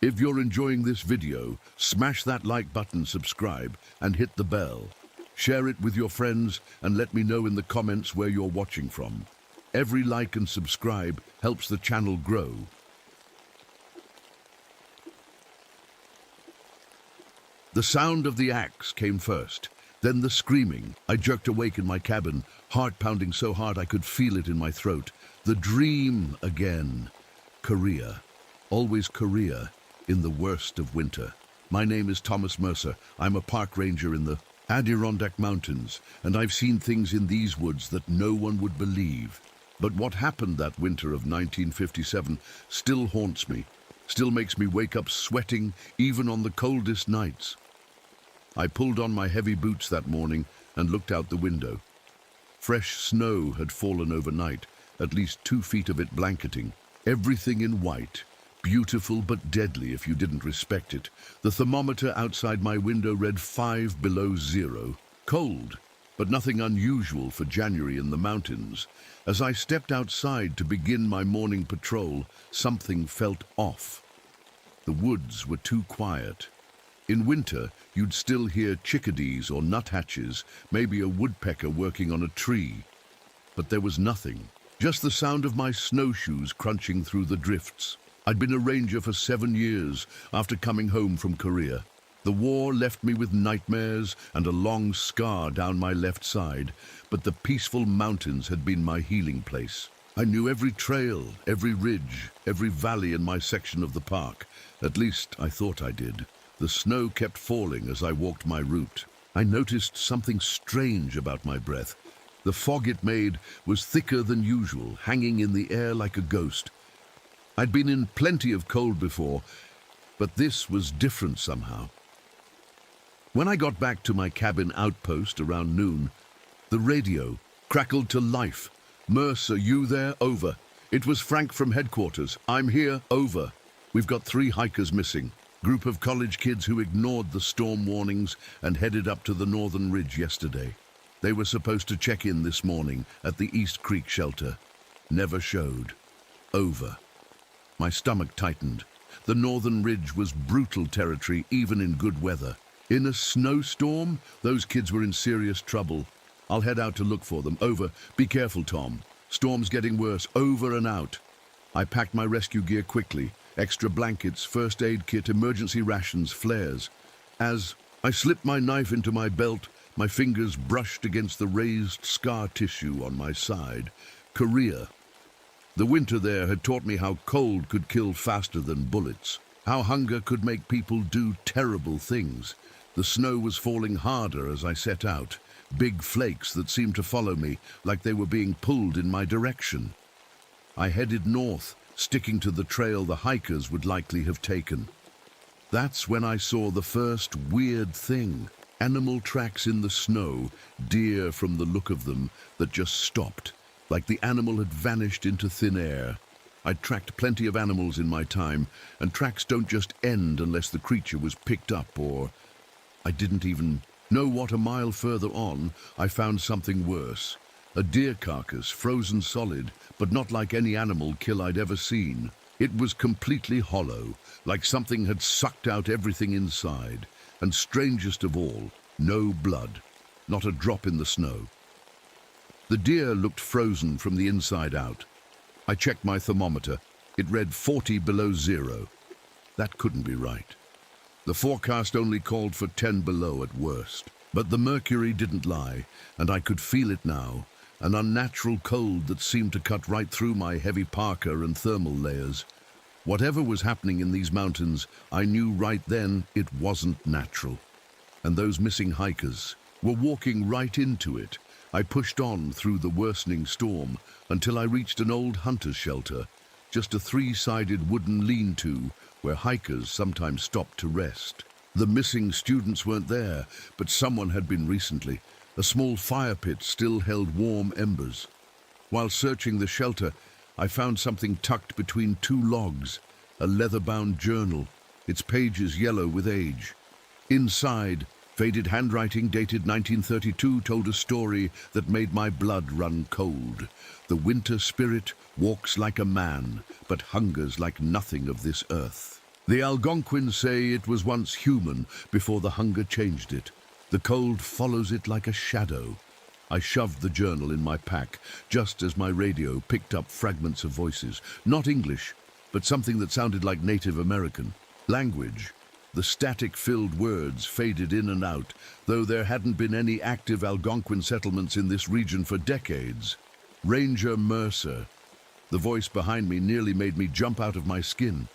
If you're enjoying this video, smash that like button, subscribe, and hit the bell. Share it with your friends and let me know in the comments where you're watching from. Every like and subscribe helps the channel grow. The sound of the axe came first, then the screaming. I jerked awake in my cabin, heart pounding so hard I could feel it in my throat. The dream again. Korea. Always Korea in the worst of winter. My name is Thomas Mercer. I'm a park ranger in the Adirondack Mountains, and I've seen things in these woods that no one would believe. But what happened that winter of 1957 still haunts me, still makes me wake up sweating even on the coldest nights. I pulled on my heavy boots that morning and looked out the window. Fresh snow had fallen overnight, at least 2 feet of it blanketing. Everything in white, beautiful but deadly if you didn't respect it. The thermometer outside my window read 5 below zero. Cold, but nothing unusual for January in the mountains. As I stepped outside to begin my morning patrol, something felt off. The woods were too quiet. In winter, you'd still hear chickadees or nuthatches, maybe a woodpecker working on a tree. But there was nothing, just the sound of my snowshoes crunching through the drifts. I'd been a ranger for 7 years after coming home from Korea. The war left me with nightmares and a long scar down my left side, but the peaceful mountains had been my healing place. I knew every trail, every ridge, every valley in my section of the park. At least I thought I did. The snow kept falling as I walked my route. I noticed something strange about my breath. The fog it made was thicker than usual, hanging in the air like a ghost. I'd been in plenty of cold before, but this was different somehow. When I got back to my cabin outpost around noon, the radio crackled to life. "Mercer, you there? Over. It was Frank from headquarters. I'm here. Over. We've got 3 hikers missing. Group of college kids who ignored the storm warnings and headed up to the northern ridge yesterday. They were supposed to check in this morning at the East Creek shelter. Never showed. Over." My stomach tightened. The northern ridge was brutal territory even in good weather. In a snowstorm, those kids were in serious trouble. I'll head out to look for them. Over. Be careful, Tom. Storm's getting worse. Over and out. I packed my rescue gear quickly. Extra blankets, first aid kit, emergency rations, flares. As I slipped my knife into my belt, my fingers brushed against the raised scar tissue on my side. Korea. The winter there had taught me how cold could kill faster than bullets, how hunger could make people do terrible things. The snow was falling harder as I set out, big flakes that seemed to follow me like they were being pulled in my direction. I headed north, sticking to the trail the hikers would likely have taken. That's when I saw the first weird thing. Animal tracks in the snow, deer from the look of them, that just stopped, like the animal had vanished into thin air. I'd tracked plenty of animals in my time, and tracks don't just end unless the creature was picked up or... I didn't even know what. A mile further on, I found something worse. A deer carcass, frozen solid, but not like any animal kill I'd ever seen. It was completely hollow, like something had sucked out everything inside. And strangest of all, no blood, not a drop in the snow. The deer looked frozen from the inside out. I checked my thermometer. It read 40 below zero. That couldn't be right. The forecast only called for 10 below at worst. But the mercury didn't lie, and I could feel it now, an unnatural cold that seemed to cut right through my heavy parka and thermal layers. Whatever was happening in these mountains, I knew right then it wasn't natural. And those missing hikers were walking right into it. I pushed on through the worsening storm until I reached an old hunter's shelter, just a 3-sided wooden lean-to where hikers sometimes stopped to rest. The missing students weren't there, but someone had been recently. A small fire pit still held warm embers. While searching the shelter, I found something tucked between 2 logs, a leather-bound journal, its pages yellow with age. Inside, faded handwriting dated 1932 told a story that made my blood run cold. The winter spirit walks like a man, but hungers like nothing of this earth. The Algonquins say it was once human before the hunger changed it. The cold follows it like a shadow. I shoved the journal in my pack just as my radio picked up fragments of voices. Not English, but something that sounded like Native American. Language. The static-filled words faded in and out, though there hadn't been any active Algonquin settlements in this region for decades. Ranger Mercer. The voice behind me nearly made me jump out of my skin.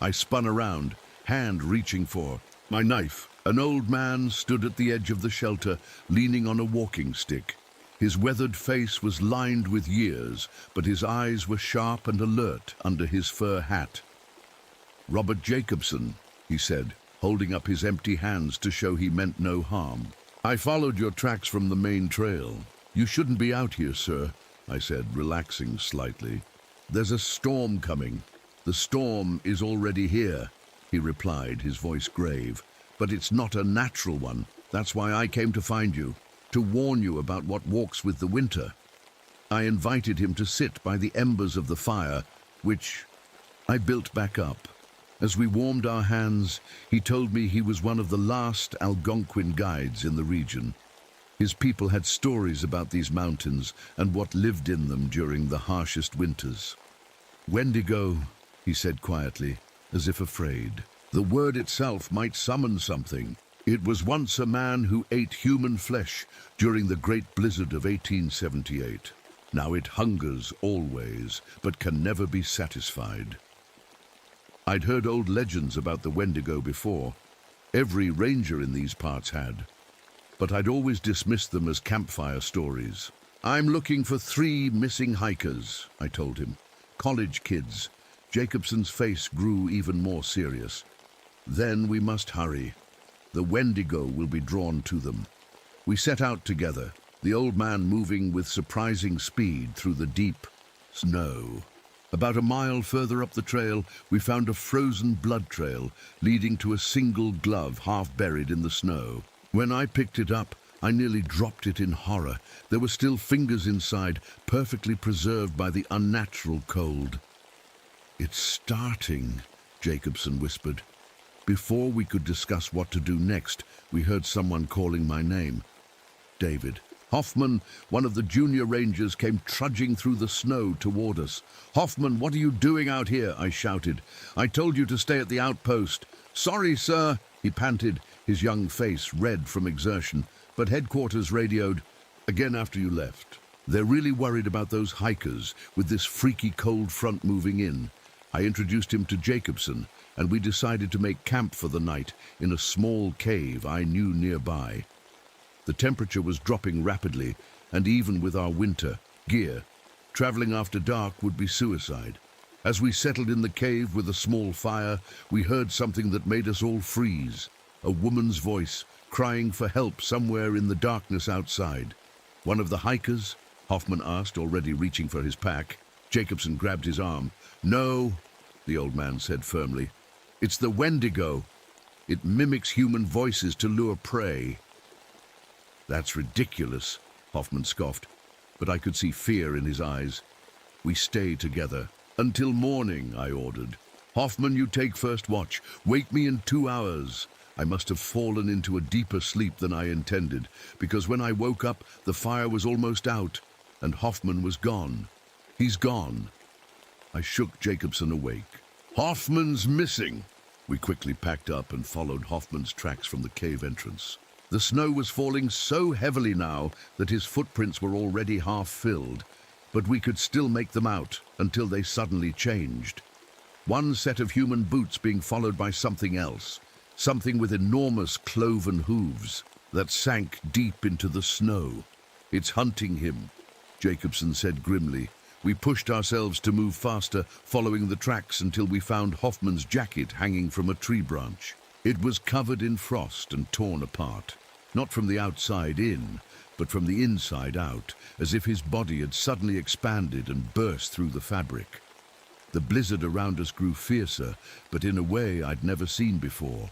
I spun around, hand reaching for my knife. An old man stood at the edge of the shelter, leaning on a walking stick. His weathered face was lined with years, but his eyes were sharp and alert under his fur hat. "Robert Jacobson," he said, holding up his empty hands to show he meant no harm. "I followed your tracks from the main trail. You shouldn't be out here, sir," I said, relaxing slightly. "There's a storm coming." "The storm is already here," he replied, his voice grave. "But it's not a natural one. That's why I came to find you, to warn you about what walks with the winter." I invited him to sit by the embers of the fire, which I built back up. As we warmed our hands, he told me he was one of the last Algonquin guides in the region. His people had stories about these mountains and what lived in them during the harshest winters. "Wendigo," he said quietly, as if afraid. "The word itself might summon something. It was once a man who ate human flesh during the Great Blizzard of 1878. Now it hungers always, but can never be satisfied." I'd heard old legends about the Wendigo before. Every ranger in these parts had. But I'd always dismissed them as campfire stories. "I'm looking for 3 missing hikers," I told him. "College kids." Jacobson's face grew even more serious. "Then we must hurry. The Wendigo will be drawn to them." We set out together, the old man moving with surprising speed through the deep snow. About a mile further up the trail, we found a frozen blood trail leading to a single glove half buried in the snow. When I picked it up, I nearly dropped it in horror. There were still fingers inside, perfectly preserved by the unnatural cold. "It's starting," Jacobson whispered. Before we could discuss what to do next, we heard someone calling my name. David. Hoffman, one of the junior rangers, came trudging through the snow toward us. "Hoffman, what are you doing out here?" I shouted. "I told you to stay at the outpost." "Sorry, sir," he panted, his young face red from exertion. "But headquarters radioed again after you left. They're really worried about those hikers with this freaky cold front moving in." I introduced him to Jacobson, and we decided to make camp for the night in a small cave I knew nearby. The temperature was dropping rapidly, and even with our winter gear, traveling after dark would be suicide. As we settled in the cave with a small fire, we heard something that made us all freeze. A woman's voice, crying for help somewhere in the darkness outside. "One of the hikers?" Hoffman asked, already reaching for his pack. Jacobson grabbed his arm. "No," the old man said firmly. "It's the Wendigo. It mimics human voices to lure prey." "That's ridiculous," Hoffman scoffed, but I could see fear in his eyes. "We stay together." "Until morning," I ordered. "Hoffman, you take first watch. Wake me in 2 hours." I must have fallen into a deeper sleep than I intended, because when I woke up, the fire was almost out, and Hoffman was gone. "He's gone." I shook Jacobson awake. "Hoffman's missing." We quickly packed up and followed Hoffman's tracks from the cave entrance. The snow was falling so heavily now that his footprints were already half filled, but we could still make them out until they suddenly changed. One set of human boots being followed by something else, something with enormous cloven hooves that sank deep into the snow. "It's hunting him," Jacobson said grimly. We pushed ourselves to move faster, following the tracks until we found Hoffman's jacket hanging from a tree branch. It was covered in frost and torn apart, not from the outside in, but from the inside out, as if his body had suddenly expanded and burst through the fabric. The blizzard around us grew fiercer, but in a way I'd never seen before.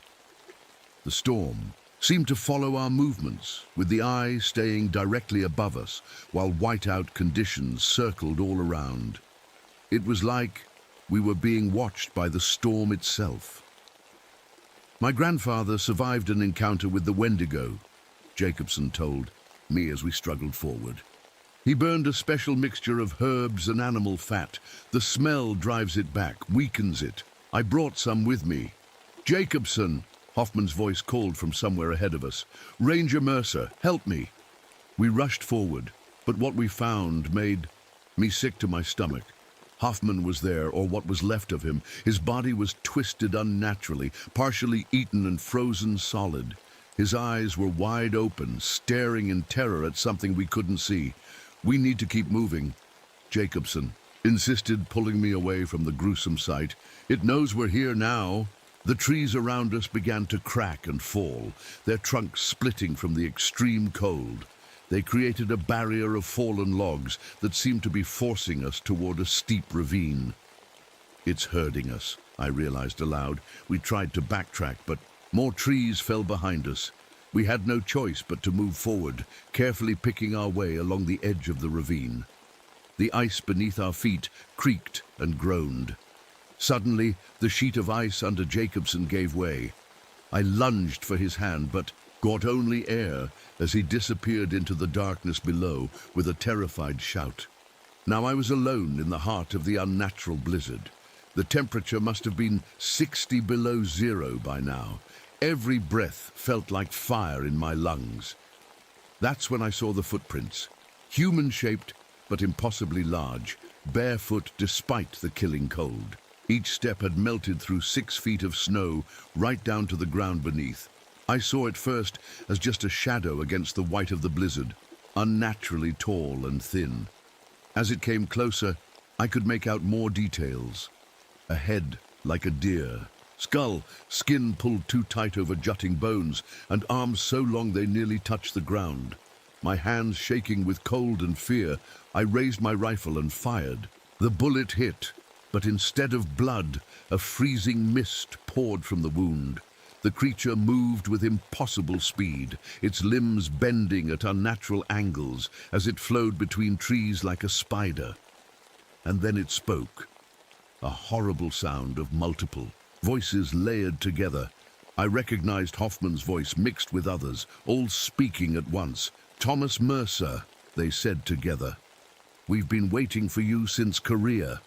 The storm seemed to follow our movements, with the eye staying directly above us, while whiteout conditions circled all around. It was like we were being watched by the storm itself. My grandfather survived an encounter with the Wendigo, Jacobson told me as we struggled forward. He burned a special mixture of herbs and animal fat. The smell drives it back, weakens it. I brought some with me. Jacobson, Hoffman's voice called from somewhere ahead of us. Ranger Mercer, help me. We rushed forward, but what we found made me sick to my stomach. Hoffman was there, or what was left of him. His body was twisted unnaturally, partially eaten and frozen solid. His eyes were wide open, staring in terror at something we couldn't see. We need to keep moving, Jacobson insisted, pulling me away from the gruesome sight. It knows we're here now. The trees around us began to crack and fall, their trunks splitting from the extreme cold. They created a barrier of fallen logs that seemed to be forcing us toward a steep ravine. It's herding us, I realized aloud. We tried to backtrack, but more trees fell behind us. We had no choice but to move forward, carefully picking our way along the edge of the ravine. The ice beneath our feet creaked and groaned. Suddenly, the sheet of ice under Jacobson gave way. I lunged for his hand, but caught only air as he disappeared into the darkness below with a terrified shout. Now I was alone in the heart of the unnatural blizzard. The temperature must have been 60 below zero by now. Every breath felt like fire in my lungs. That's when I saw the footprints, human-shaped but impossibly large, barefoot despite the killing cold. Each step had melted through 6 feet of snow right down to the ground beneath. I saw it first as just a shadow against the white of the blizzard, unnaturally tall and thin. As it came closer, I could make out more details. A head like a deer, skull, skin pulled too tight over jutting bones, and arms so long they nearly touched the ground. My hands shaking with cold and fear, I raised my rifle and fired. The bullet hit, but instead of blood, a freezing mist poured from the wound. The creature moved with impossible speed, its limbs bending at unnatural angles as it flowed between trees like a spider. And then it spoke. A horrible sound of multiple voices layered together. I recognized Hoffman's voice mixed with others, all speaking at once. Thomas Mercer, they said together. We've been waiting for you since Korea.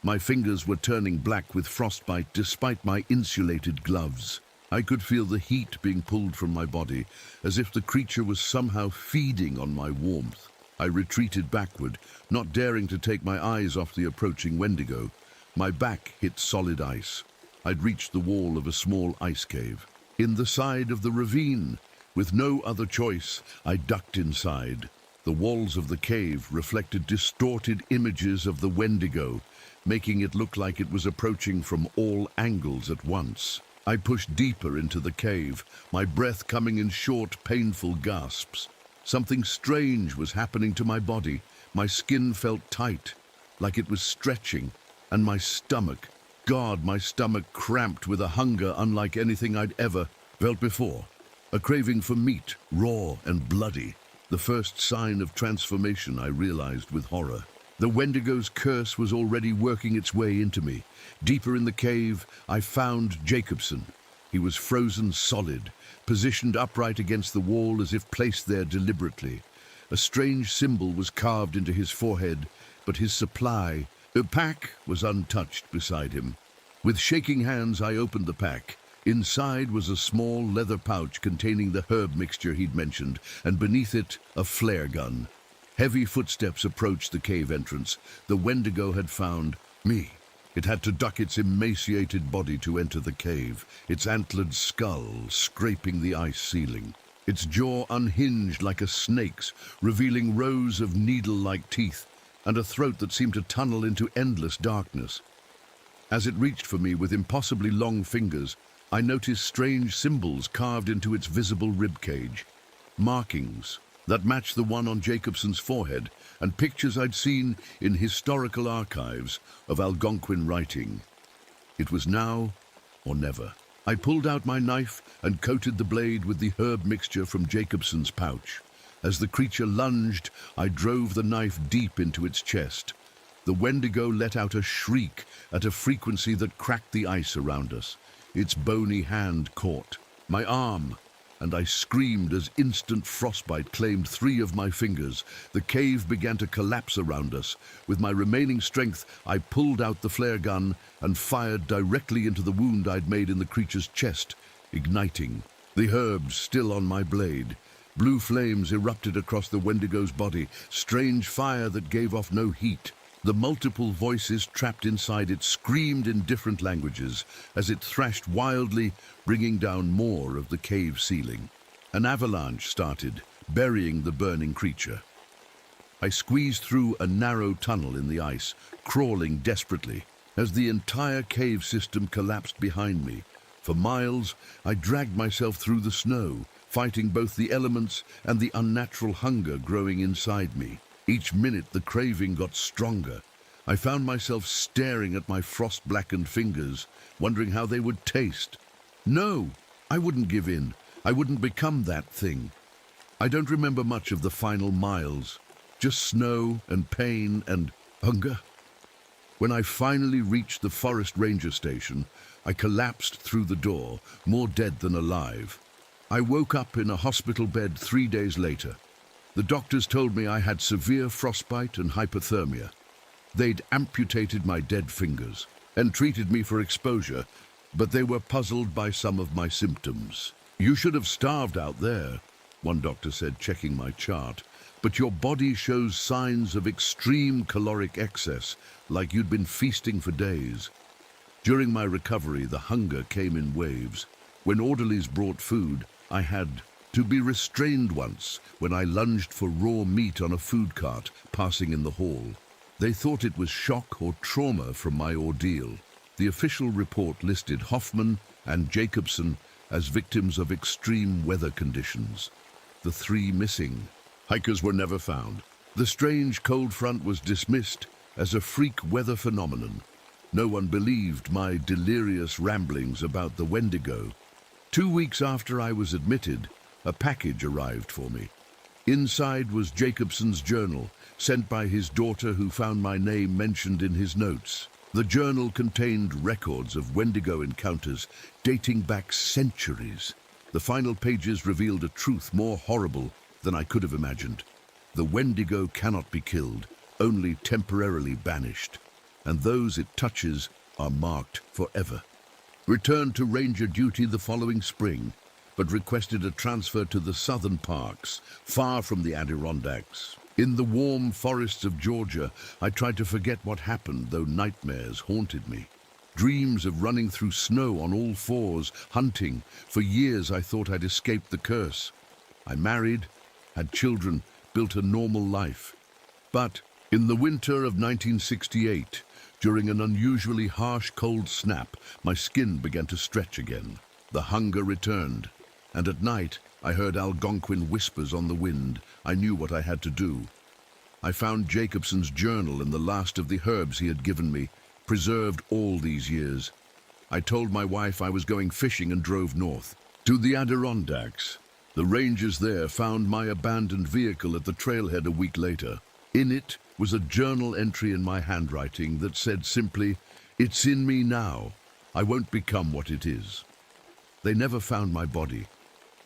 My fingers were turning black with frostbite despite my insulated gloves. I could feel the heat being pulled from my body, as if the creature was somehow feeding on my warmth. I retreated backward, not daring to take my eyes off the approaching Wendigo. My back hit solid ice. I'd reached the wall of a small ice cave. In the side of the ravine, with no other choice, I ducked inside. The walls of the cave reflected distorted images of the Wendigo, making it look like it was approaching from all angles at once. I pushed deeper into the cave, my breath coming in short, painful gasps. Something strange was happening to my body. My skin felt tight, like it was stretching, and my stomach, my stomach cramped with a hunger unlike anything I'd ever felt before. A craving for meat, raw and bloody. The first sign of transformation, I realized with horror. The Wendigo's curse was already working its way into me. Deeper in the cave, I found Jacobson. He was frozen solid, positioned upright against the wall as if placed there deliberately. A strange symbol was carved into his forehead, but his supply, a pack, was untouched beside him. With shaking hands, I opened the pack. Inside was a small leather pouch containing the herb mixture he'd mentioned, and beneath it, a flare gun. Heavy footsteps approached the cave entrance. The Wendigo had found me. It had to duck its emaciated body to enter the cave, its antlered skull scraping the ice ceiling. Its jaw unhinged like a snake's, revealing rows of needle-like teeth, and a throat that seemed to tunnel into endless darkness. As it reached for me with impossibly long fingers, I noticed strange symbols carved into its visible ribcage. Markings that matched the one on Jacobson's forehead, and pictures I'd seen in historical archives of Algonquin writing. It was now or never. I pulled out my knife and coated the blade with the herb mixture from Jacobson's pouch. As the creature lunged, I drove the knife deep into its chest. The Wendigo let out a shriek at a frequency that cracked the ice around us. Its bony hand caught my arm, and I screamed as instant frostbite claimed 3 of my fingers. The cave began to collapse around us. With my remaining strength, I pulled out the flare gun and fired directly into the wound I'd made in the creature's chest, igniting. The herbs still on my blade. Blue flames erupted across the Wendigo's body, strange fire that gave off no heat. The multiple voices trapped inside it screamed in different languages as it thrashed wildly, bringing down more of the cave ceiling. An avalanche started, burying the burning creature. I squeezed through a narrow tunnel in the ice, crawling desperately, as the entire cave system collapsed behind me. For miles, I dragged myself through the snow, fighting both the elements and the unnatural hunger growing inside me. Each minute the craving got stronger. I found myself staring at my frost-blackened fingers, wondering how they would taste. No, I wouldn't give in. I wouldn't become that thing. I don't remember much of the final miles, just snow and pain and hunger. When I finally reached the forest ranger station, I collapsed through the door, more dead than alive. I woke up in a hospital bed 3 days later. The doctors told me I had severe frostbite and hypothermia. They'd amputated my dead fingers and treated me for exposure, but they were puzzled by some of my symptoms. "You should have starved out there," one doctor said, checking my chart, "but your body shows signs of extreme caloric excess, like you'd been feasting for days." During my recovery, the hunger came in waves. When orderlies brought food, I had to be restrained once when I lunged for raw meat on a food cart passing in the hall. They thought it was shock or trauma from my ordeal. The official report listed Hoffman and Jacobson as victims of extreme weather conditions. The 3 missing hikers were never found. The strange cold front was dismissed as a freak weather phenomenon. No one believed my delirious ramblings about the Wendigo. 2 weeks after I was admitted, a package arrived for me. Inside was Jacobson's journal, sent by his daughter who found my name mentioned in his notes. The journal contained records of Wendigo encounters dating back centuries. The final pages revealed a truth more horrible than I could have imagined. The Wendigo cannot be killed, only temporarily banished, and those it touches are marked forever. Returned to ranger duty the following spring, but requested a transfer to the southern parks, far from the Adirondacks. In the warm forests of Georgia, I tried to forget what happened, though nightmares haunted me. Dreams of running through snow on all fours, hunting. For years I thought I'd escaped the curse. I married, had children, built a normal life. But in the winter of 1968, during an unusually harsh cold snap, my skin began to stretch again. The hunger returned. And at night, I heard Algonquin whispers on the wind. I knew what I had to do. I found Jacobson's journal and the last of the herbs he had given me, preserved all these years. I told my wife I was going fishing and drove north to the Adirondacks. The rangers there found my abandoned vehicle at the trailhead a week later. In it was a journal entry in my handwriting that said simply, "It's in me now. I won't become what it is." They never found my body.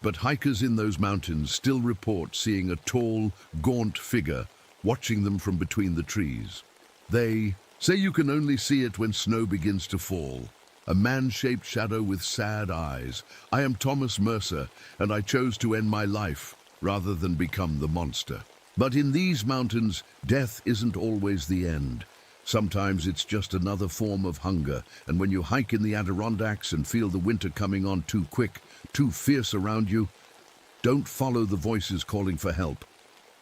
But hikers in those mountains still report seeing a tall, gaunt figure watching them from between the trees. They say you can only see it when snow begins to fall. A man-shaped shadow with sad eyes. I am Thomas Mercer, and I chose to end my life rather than become the monster. But in these mountains, death isn't always the end. Sometimes it's just another form of hunger, and when you hike in the Adirondacks and feel the winter coming on too quick, too fierce around you, don't follow the voices calling for help.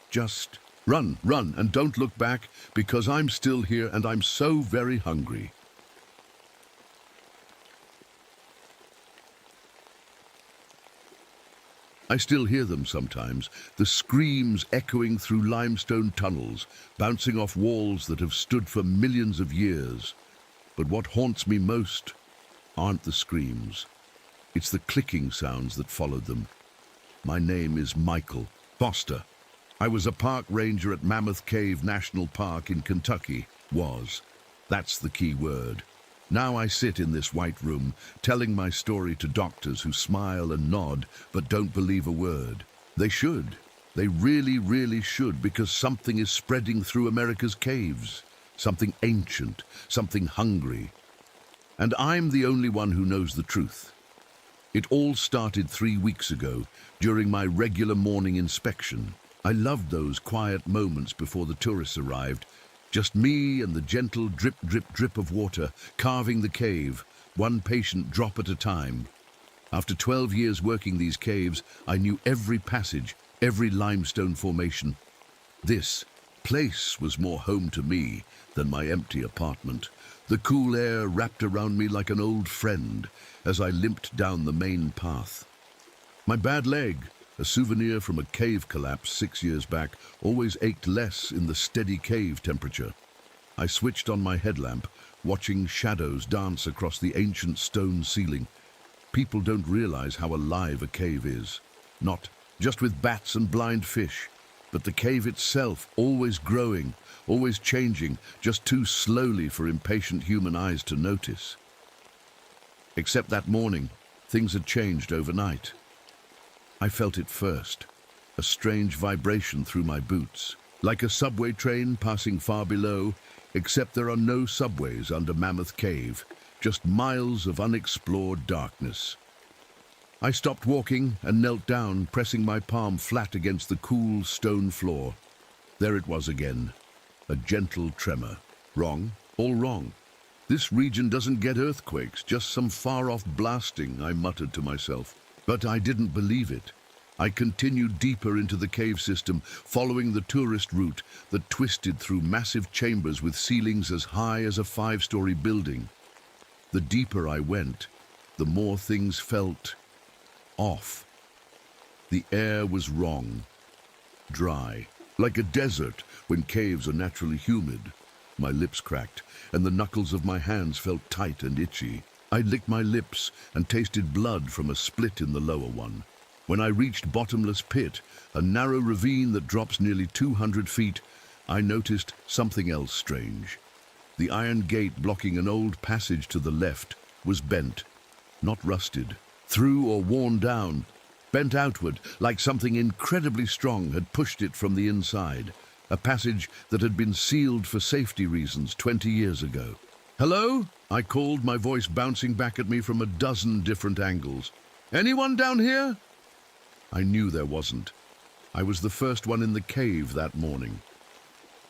Just run, run, and don't look back, because I'm still here and I'm so very hungry. I still hear them sometimes, the screams echoing through limestone tunnels, bouncing off walls that have stood for millions of years. But what haunts me most aren't the screams. It's the clicking sounds that followed them. My name is Michael Foster. I was a park ranger at Mammoth Cave National Park in Kentucky. Was. That's the key word. Now I sit in this white room, telling my story to doctors who smile and nod, but don't believe a word. They should. They really, really should, because something is spreading through America's caves. Something ancient, something hungry. And I'm the only one who knows the truth. It all started 3 weeks ago, during my regular morning inspection. I loved those quiet moments before the tourists arrived. Just me and the gentle drip, drip, drip of water carving the cave, one patient drop at a time. After 12 years working these caves, I knew every passage, every limestone formation. This place was more home to me than my empty apartment. The cool air wrapped around me like an old friend as I limped down the main path. My bad leg, a souvenir from a cave collapse 6 years back, always ached less in the steady cave temperature. I switched on my headlamp, watching shadows dance across the ancient stone ceiling. People don't realize how alive a cave is. Not just with bats and blind fish, but the cave itself, always growing, always changing, just too slowly for impatient human eyes to notice. Except that morning, things had changed overnight. I felt it first, a strange vibration through my boots, like a subway train passing far below, except there are no subways under Mammoth Cave, just miles of unexplored darkness. I stopped walking and knelt down, pressing my palm flat against the cool stone floor. There it was again, a gentle tremor. Wrong, all wrong. This region doesn't get earthquakes, just some far-off blasting, I muttered to myself. But I didn't believe it. I continued deeper into the cave system, following the tourist route that twisted through massive chambers with ceilings as high as a 5-story building. The deeper I went, the more things felt off. The air was wrong, dry, like a desert when caves are naturally humid. My lips cracked, and the knuckles of my hands felt tight and itchy. I licked my lips and tasted blood from a split in the lower one. When I reached Bottomless Pit, a narrow ravine that drops nearly 200 feet, I noticed something else strange. The iron gate blocking an old passage to the left was bent, not rusted, through or worn down, bent outward like something incredibly strong had pushed it from the inside, a passage that had been sealed for safety reasons 20 years ago. "Hello?" I called, my voice bouncing back at me from a dozen different angles. "Anyone down here?" I knew there wasn't. I was the first one in the cave that morning.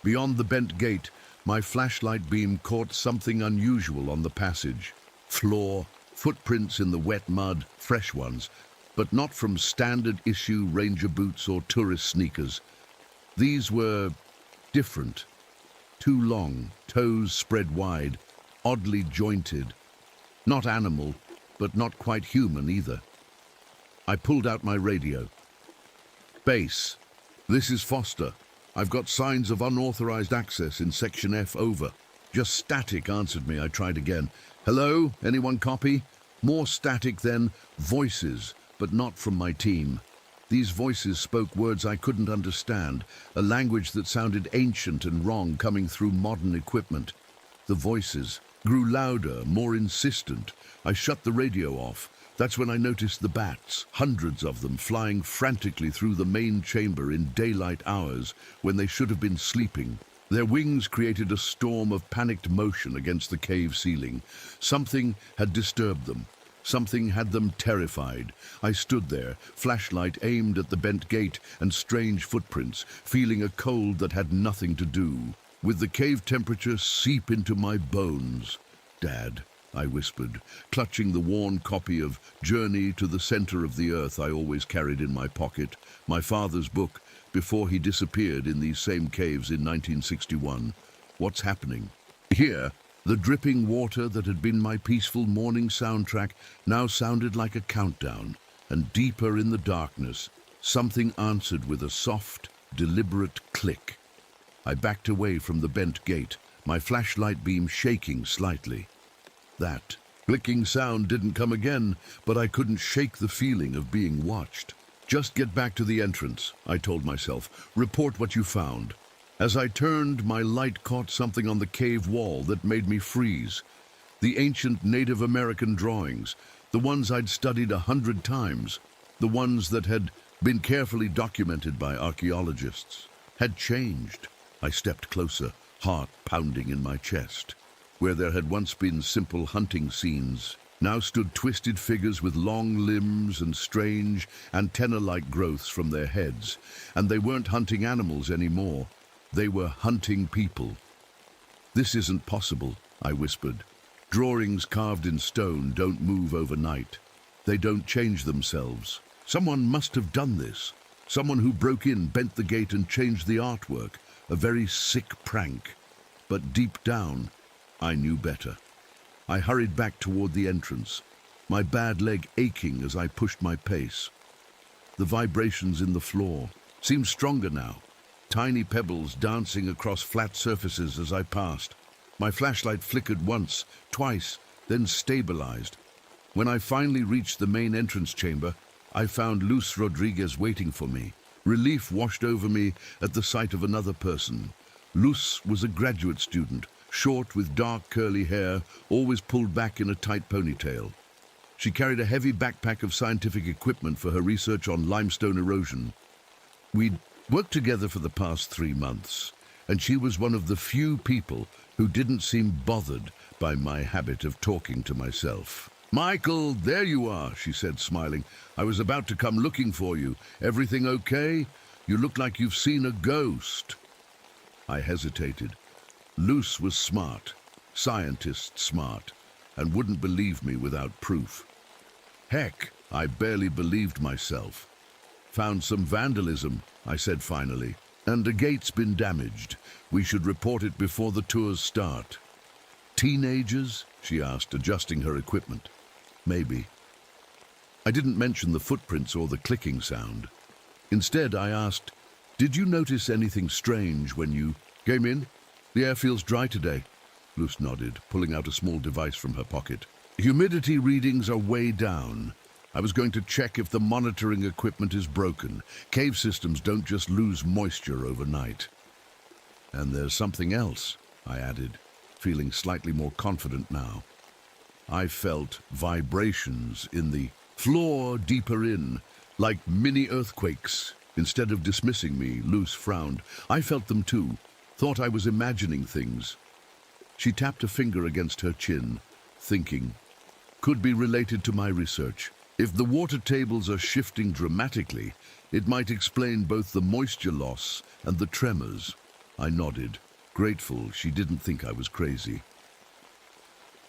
Beyond the bent gate, my flashlight beam caught something unusual on the passage. Floor, footprints in the wet mud, fresh ones, but not from standard issue ranger boots or tourist sneakers. These were different. Too long, toes spread wide, oddly jointed. Not animal, but not quite human either. I pulled out my radio. "Base, this is Foster. I've got signs of unauthorized access in Section F, over." "Just static," answered me. I tried again. "Hello? Anyone copy?" More static then, voices, but not from my team. These voices spoke words I couldn't understand, a language that sounded ancient and wrong coming through modern equipment. The voices grew louder, more insistent. I shut the radio off. That's when I noticed the bats, hundreds of them, flying frantically through the main chamber in daylight hours when they should have been sleeping. Their wings created a storm of panicked motion against the cave ceiling. Something had disturbed them. Something had them terrified. I stood there, flashlight aimed at the bent gate and strange footprints, feeling a cold that had nothing to do with the cave temperature seep into my bones. "Dad," I whispered, clutching the worn copy of Journey to the Center of the Earth I always carried in my pocket, my father's book, before he disappeared in these same caves in 1961. "What's happening?" Here, the dripping water that had been my peaceful morning soundtrack now sounded like a countdown, and deeper in the darkness, something answered with a soft, deliberate click. I backed away from the bent gate, my flashlight beam shaking slightly. That clicking sound didn't come again, but I couldn't shake the feeling of being watched. "Just get back to the entrance," I told myself. "Report what you found." As I turned, my light caught something on the cave wall that made me freeze. The ancient Native American drawings, the ones I'd studied 100 times, the ones that had been carefully documented by archaeologists, had changed. I stepped closer, heart pounding in my chest. Where there had once been simple hunting scenes, now stood twisted figures with long limbs and strange, antenna-like growths from their heads. And they weren't hunting animals anymore. They were hunting people. "This isn't possible," I whispered. "Drawings carved in stone don't move overnight. They don't change themselves. Someone must have done this. Someone who broke in, bent the gate and changed the artwork. A very sick prank." But deep down, I knew better. I hurried back toward the entrance, my bad leg aching as I pushed my pace. The vibrations in the floor seemed stronger now, tiny pebbles dancing across flat surfaces as I passed. My flashlight flickered once, twice, then stabilized. When I finally reached the main entrance chamber, I found Luz Rodriguez waiting for me. Relief washed over me at the sight of another person. Luz was a graduate student, short with dark curly hair, always pulled back in a tight ponytail. She carried a heavy backpack of scientific equipment for her research on limestone erosion. We'd worked together for the past 3 months, and she was one of the few people who didn't seem bothered by my habit of talking to myself. "Michael, there you are," she said, smiling. "I was about to come looking for you. Everything okay? You look like you've seen a ghost." I hesitated. Luz was smart, scientist smart, and wouldn't believe me without proof. Heck, I barely believed myself. "Found some vandalism," I said finally, "and the gate's been damaged. We should report it before the tours start." "Teenagers?" she asked, adjusting her equipment. "Maybe." I didn't mention the footprints or the clicking sound. Instead, I asked, "Did you notice anything strange when you came in? The air feels dry today." Luz nodded, pulling out a small device from her pocket. "Humidity readings are way down. I was going to check if the monitoring equipment is broken. Cave systems don't just lose moisture overnight." "And there's something else," I added, feeling slightly more confident now. I felt vibrations in the floor deeper in, like mini earthquakes. Instead of dismissing me, Luz frowned. I felt them too, thought I was imagining things. She tapped a finger against her chin, thinking. Could be related to my research. If the water tables are shifting dramatically, it might explain both the moisture loss and the tremors. I nodded, grateful she didn't think I was crazy.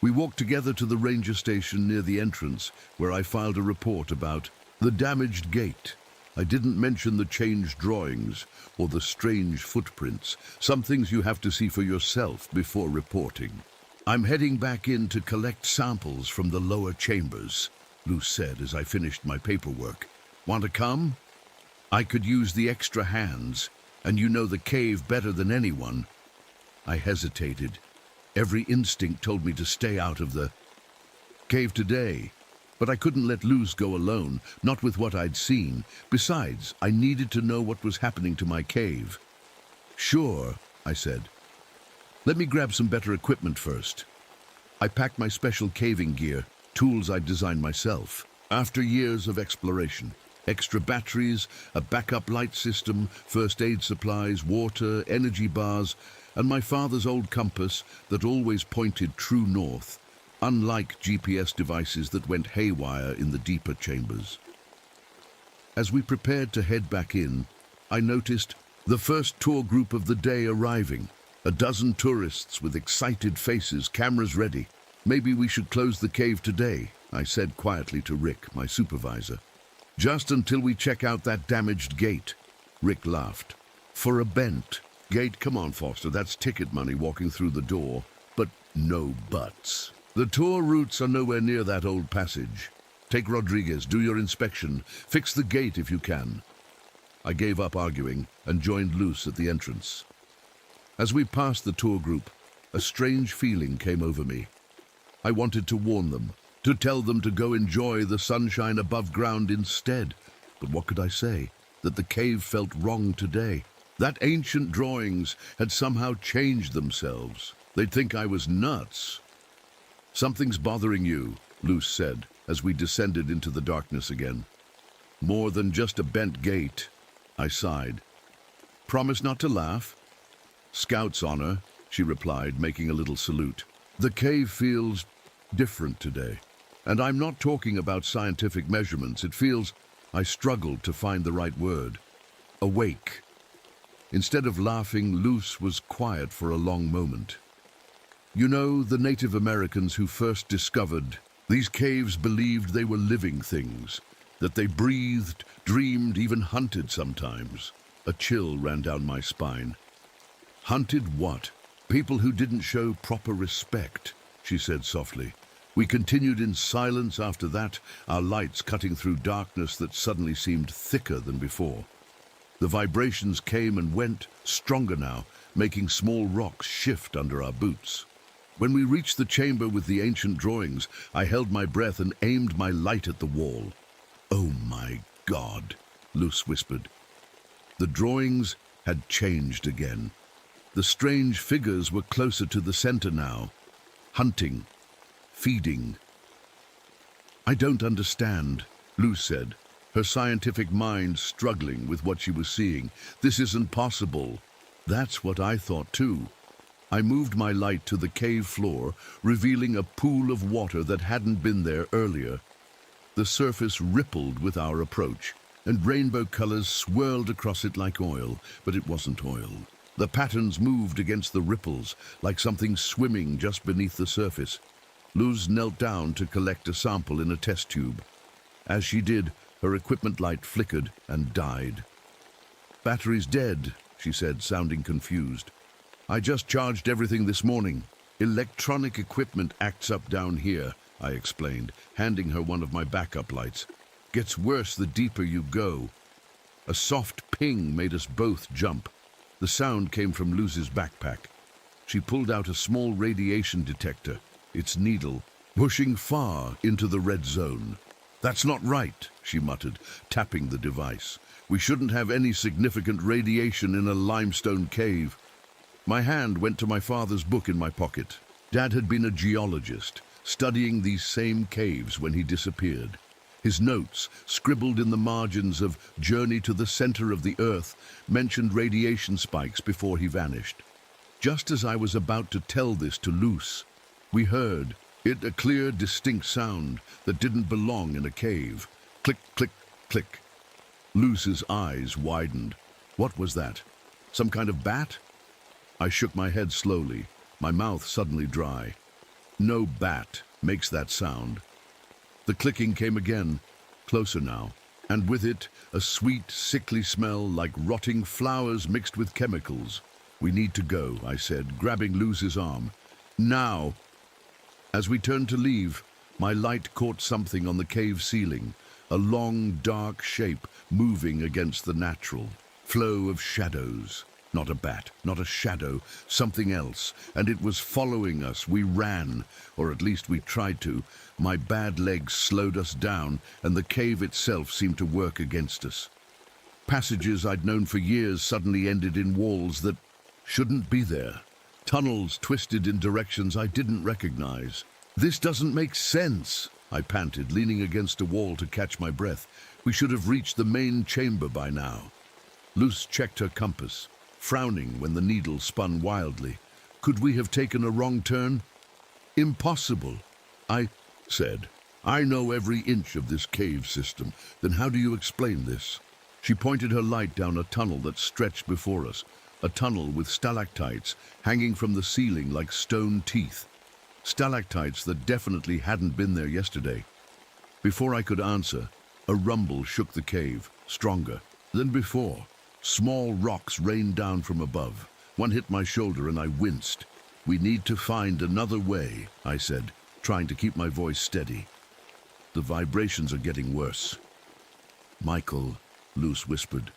We walked together to the ranger station near the entrance, where I filed a report about the damaged gate. I didn't mention the changed drawings or the strange footprints, some things you have to see for yourself before reporting. "I'm heading back in to collect samples from the lower chambers," Luz said as I finished my paperwork. "Want to come? I could use the extra hands, and you know the cave better than anyone." I hesitated. Every instinct told me to stay out of the cave today, but I couldn't let Luz go alone, not with what I'd seen. Besides, I needed to know what was happening to my cave. "Sure," I said. "Let me grab some better equipment first." I packed my special caving gear, tools I'd designed myself. After years of exploration, extra batteries, a backup light system, first aid supplies, water, energy bars, and my father's old compass that always pointed true north, unlike GPS devices that went haywire in the deeper chambers. As we prepared to head back in, I noticed the first tour group of the day arriving. A dozen tourists with excited faces, cameras ready. "Maybe we should close the cave today," I said quietly to Rick, my supervisor. "Just until we check out that damaged gate." Rick laughed. "For a bent gate? Come on, Foster, that's ticket money walking through the door." But no buts. "The tour routes are nowhere near that old passage. Take Rodriguez, do your inspection, fix the gate if you can." I gave up arguing and joined Luz at the entrance. As we passed the tour group, a strange feeling came over me. I wanted to warn them, to tell them to go enjoy the sunshine above ground instead. But what could I say? That the cave felt wrong today. That ancient drawings had somehow changed themselves. They'd think I was nuts. Something's bothering you, Luce said, as we descended into the darkness again. More than just a bent gate, I sighed. Promise not to laugh? Scout's honor, she replied, making a little salute. The cave feels different today. And I'm not talking about scientific measurements. It feels, I struggled to find the right word, awake. Instead of laughing, Luce was quiet for a long moment. You know, the Native Americans who first discovered these caves believed they were living things, that they breathed, dreamed, even hunted sometimes. A chill ran down my spine. Hunted what? People who didn't show proper respect, she said softly. We continued in silence after that, our lights cutting through darkness that suddenly seemed thicker than before. The vibrations came and went, stronger now, making small rocks shift under our boots. When we reached the chamber with the ancient drawings, I held my breath and aimed my light at the wall. Oh my God, Luce whispered. The drawings had changed again. The strange figures were closer to the center now, hunting, feeding. I don't understand, Luce said, her scientific mind struggling with what she was seeing. This isn't possible. That's what I thought too. I moved my light to the cave floor, revealing a pool of water that hadn't been there earlier. The surface rippled with our approach, and rainbow colors swirled across it like oil, but it wasn't oil. The patterns moved against the ripples, like something swimming just beneath the surface. Luz knelt down to collect a sample in a test tube. As she did, her equipment light flickered and died. Battery's dead, she said, sounding confused. I just charged everything this morning. Electronic equipment acts up down here, I explained, handing her one of my backup lights. Gets worse the deeper you go. A soft ping made us both jump. The sound came from Luz's backpack. She pulled out a small radiation detector, its needle pushing far into the red zone. That's not right, she muttered, tapping the device. We shouldn't have any significant radiation in a limestone cave. My hand went to my father's book in my pocket. Dad had been a geologist, studying these same caves when he disappeared. His notes, scribbled in the margins of Journey to the Center of the Earth, mentioned radiation spikes before he vanished. Just as I was about to tell this to Luce, we heard it, a clear, distinct sound that didn't belong in a cave. Click, click, click. Luce's eyes widened. What was that? Some kind of bat? I shook my head slowly, my mouth suddenly dry. No bat makes that sound. The clicking came again, closer now, and with it, a sweet, sickly smell like rotting flowers mixed with chemicals. We need to go, I said, grabbing Luce's arm. Now! As we turned to leave, my light caught something on the cave ceiling, a long, dark shape moving against the natural flow of shadows. Not a bat, not a shadow, something else, and it was following us. We ran, or at least we tried to. My bad legs slowed us down, and the cave itself seemed to work against us. Passages I'd known for years suddenly ended in walls that shouldn't be there. Tunnels twisted in directions I didn't recognize. This doesn't make sense, I panted, leaning against a wall to catch my breath. We should have reached the main chamber by now. Luce checked her compass, frowning when the needle spun wildly. Could we have taken a wrong turn? Impossible, I said. I know every inch of this cave system. Then how do you explain this? She pointed her light down a tunnel that stretched before us, a tunnel with stalactites hanging from the ceiling like stone teeth. Stalactites that definitely hadn't been there yesterday. Before I could answer, a rumble shook the cave, stronger than before. Small rocks rained down from above. One hit my shoulder and I winced. We need to find another way, I said, trying to keep my voice steady. The vibrations are getting worse. Michael, Luce whispered,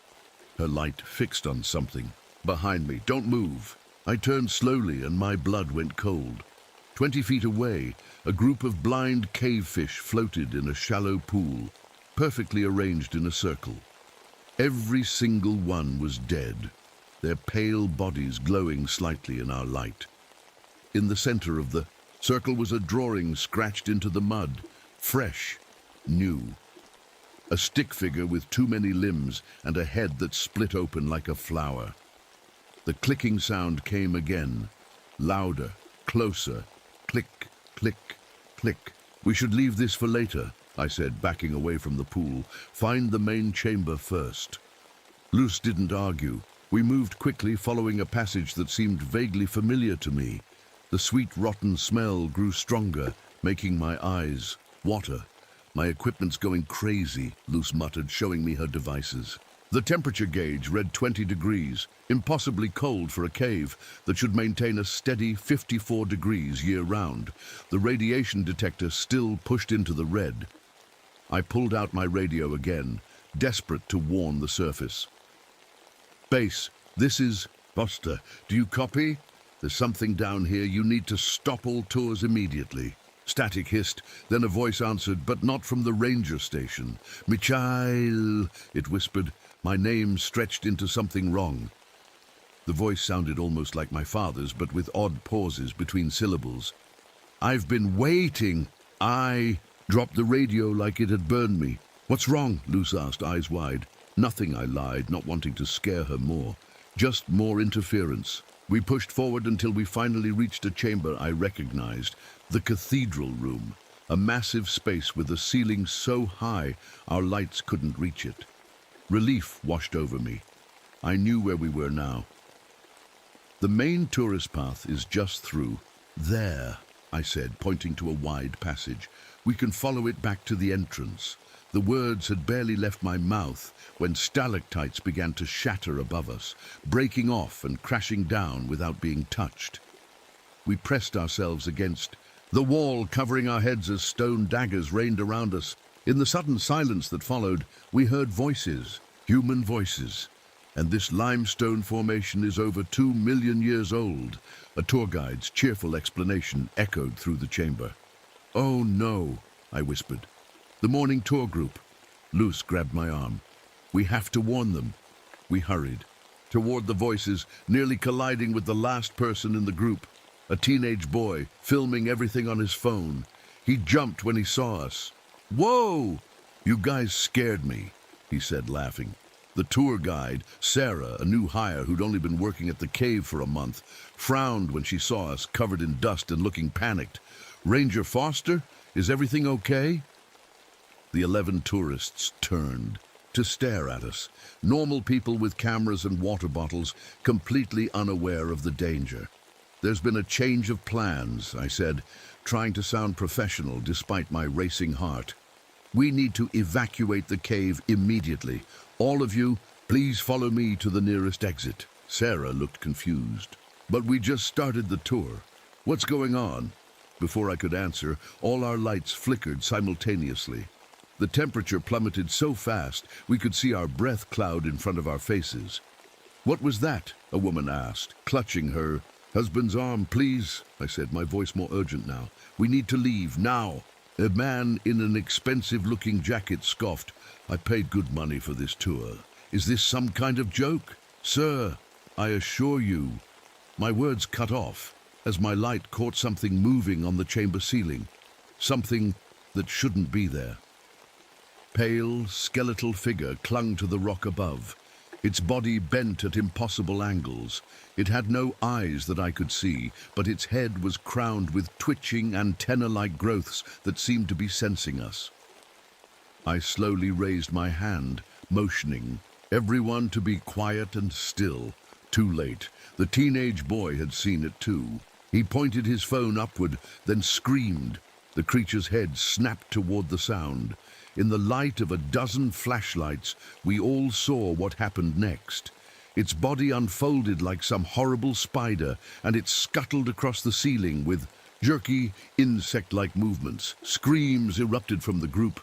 her light fixed on something. Behind me, don't move. I turned slowly and my blood went cold. 20 feet away, a group of blind cavefish floated in a shallow pool, perfectly arranged in a circle. Every single one was dead, their pale bodies glowing slightly in our light. In the center of the Circle was a drawing scratched into the mud, fresh, new. A stick figure with too many limbs and a head that split open like a flower. The clicking sound came again, louder, closer, click, click, click. We should leave this for later, I said, backing away from the pool. Find the main chamber first. Luce didn't argue. We moved quickly, following a passage that seemed vaguely familiar to me. The sweet, rotten smell grew stronger, making my eyes water. My equipment's going crazy, Luce muttered, showing me her devices. The temperature gauge read 20 degrees, impossibly cold for a cave that should maintain a steady 54 degrees year-round. The radiation detector still pushed into the red. I pulled out my radio again, desperate to warn the surface. Base, this is Buster. Do you copy? There's something down here. You need to stop all tours immediately. Static hissed, then a voice answered, but not from the ranger station. Mikhail, it whispered, my name stretched into something wrong. The voice sounded almost like my father's, but with odd pauses between syllables. I've been waiting. I dropped the radio like it had burned me. What's wrong? Luce asked, eyes wide. Nothing, I lied, not wanting to scare her more. Just more interference. We pushed forward until we finally reached a chamber I recognized. The cathedral room, a massive space with a ceiling so high our lights couldn't reach it. Relief washed over me. I knew where we were now. The main tourist path is just through. There, I said, pointing to a wide passage. We can follow it back to the entrance. The words had barely left my mouth when stalactites began to shatter above us, breaking off and crashing down without being touched. We pressed ourselves against the wall, covering our heads as stone daggers rained around us. In the sudden silence that followed, we heard voices, human voices. And this limestone formation is over 2 million years old. A tour guide's cheerful explanation echoed through the chamber. Oh no, I whispered. The morning tour group. Luce grabbed my arm. We have to warn them. We hurried toward the voices, nearly colliding with the last person in the group. A teenage boy, filming everything on his phone. He jumped when he saw us. Whoa! You guys scared me, he said, laughing. The tour guide, Sarah, a new hire who'd only been working at the cave for a month, frowned when she saw us covered in dust and looking panicked. Ranger Foster, is everything okay? The 11 tourists turned to stare at us, normal people with cameras and water bottles, completely unaware of the danger. There's been a change of plans, I said, trying to sound professional despite my racing heart. We need to evacuate the cave immediately. All of you, please follow me to the nearest exit. Sarah looked confused. But we just started the tour. What's going on? Before I could answer, all our lights flickered simultaneously. The temperature plummeted so fast we could see our breath cloud in front of our faces. What was that? A woman asked, clutching her husband's arm. Please, I said, my voice more urgent now. We need to leave, now. A man in an expensive-looking jacket scoffed. I paid good money for this tour. Is this some kind of joke? Sir, I assure you. My words cut off as my light caught something moving on the chamber ceiling. Something that shouldn't be there. Pale, skeletal figure clung to the rock above. Its body bent at impossible angles. It had no eyes that I could see, but its head was crowned with twitching antenna-like growths that seemed to be sensing us. I slowly raised my hand, motioning everyone to be quiet and still. Too late. The teenage boy had seen it too. He pointed his phone upward, then screamed. The creature's head snapped toward the sound. In the light of a dozen flashlights, we all saw what happened next. Its body unfolded like some horrible spider, and it scuttled across the ceiling with jerky, insect-like movements. Screams erupted from the group.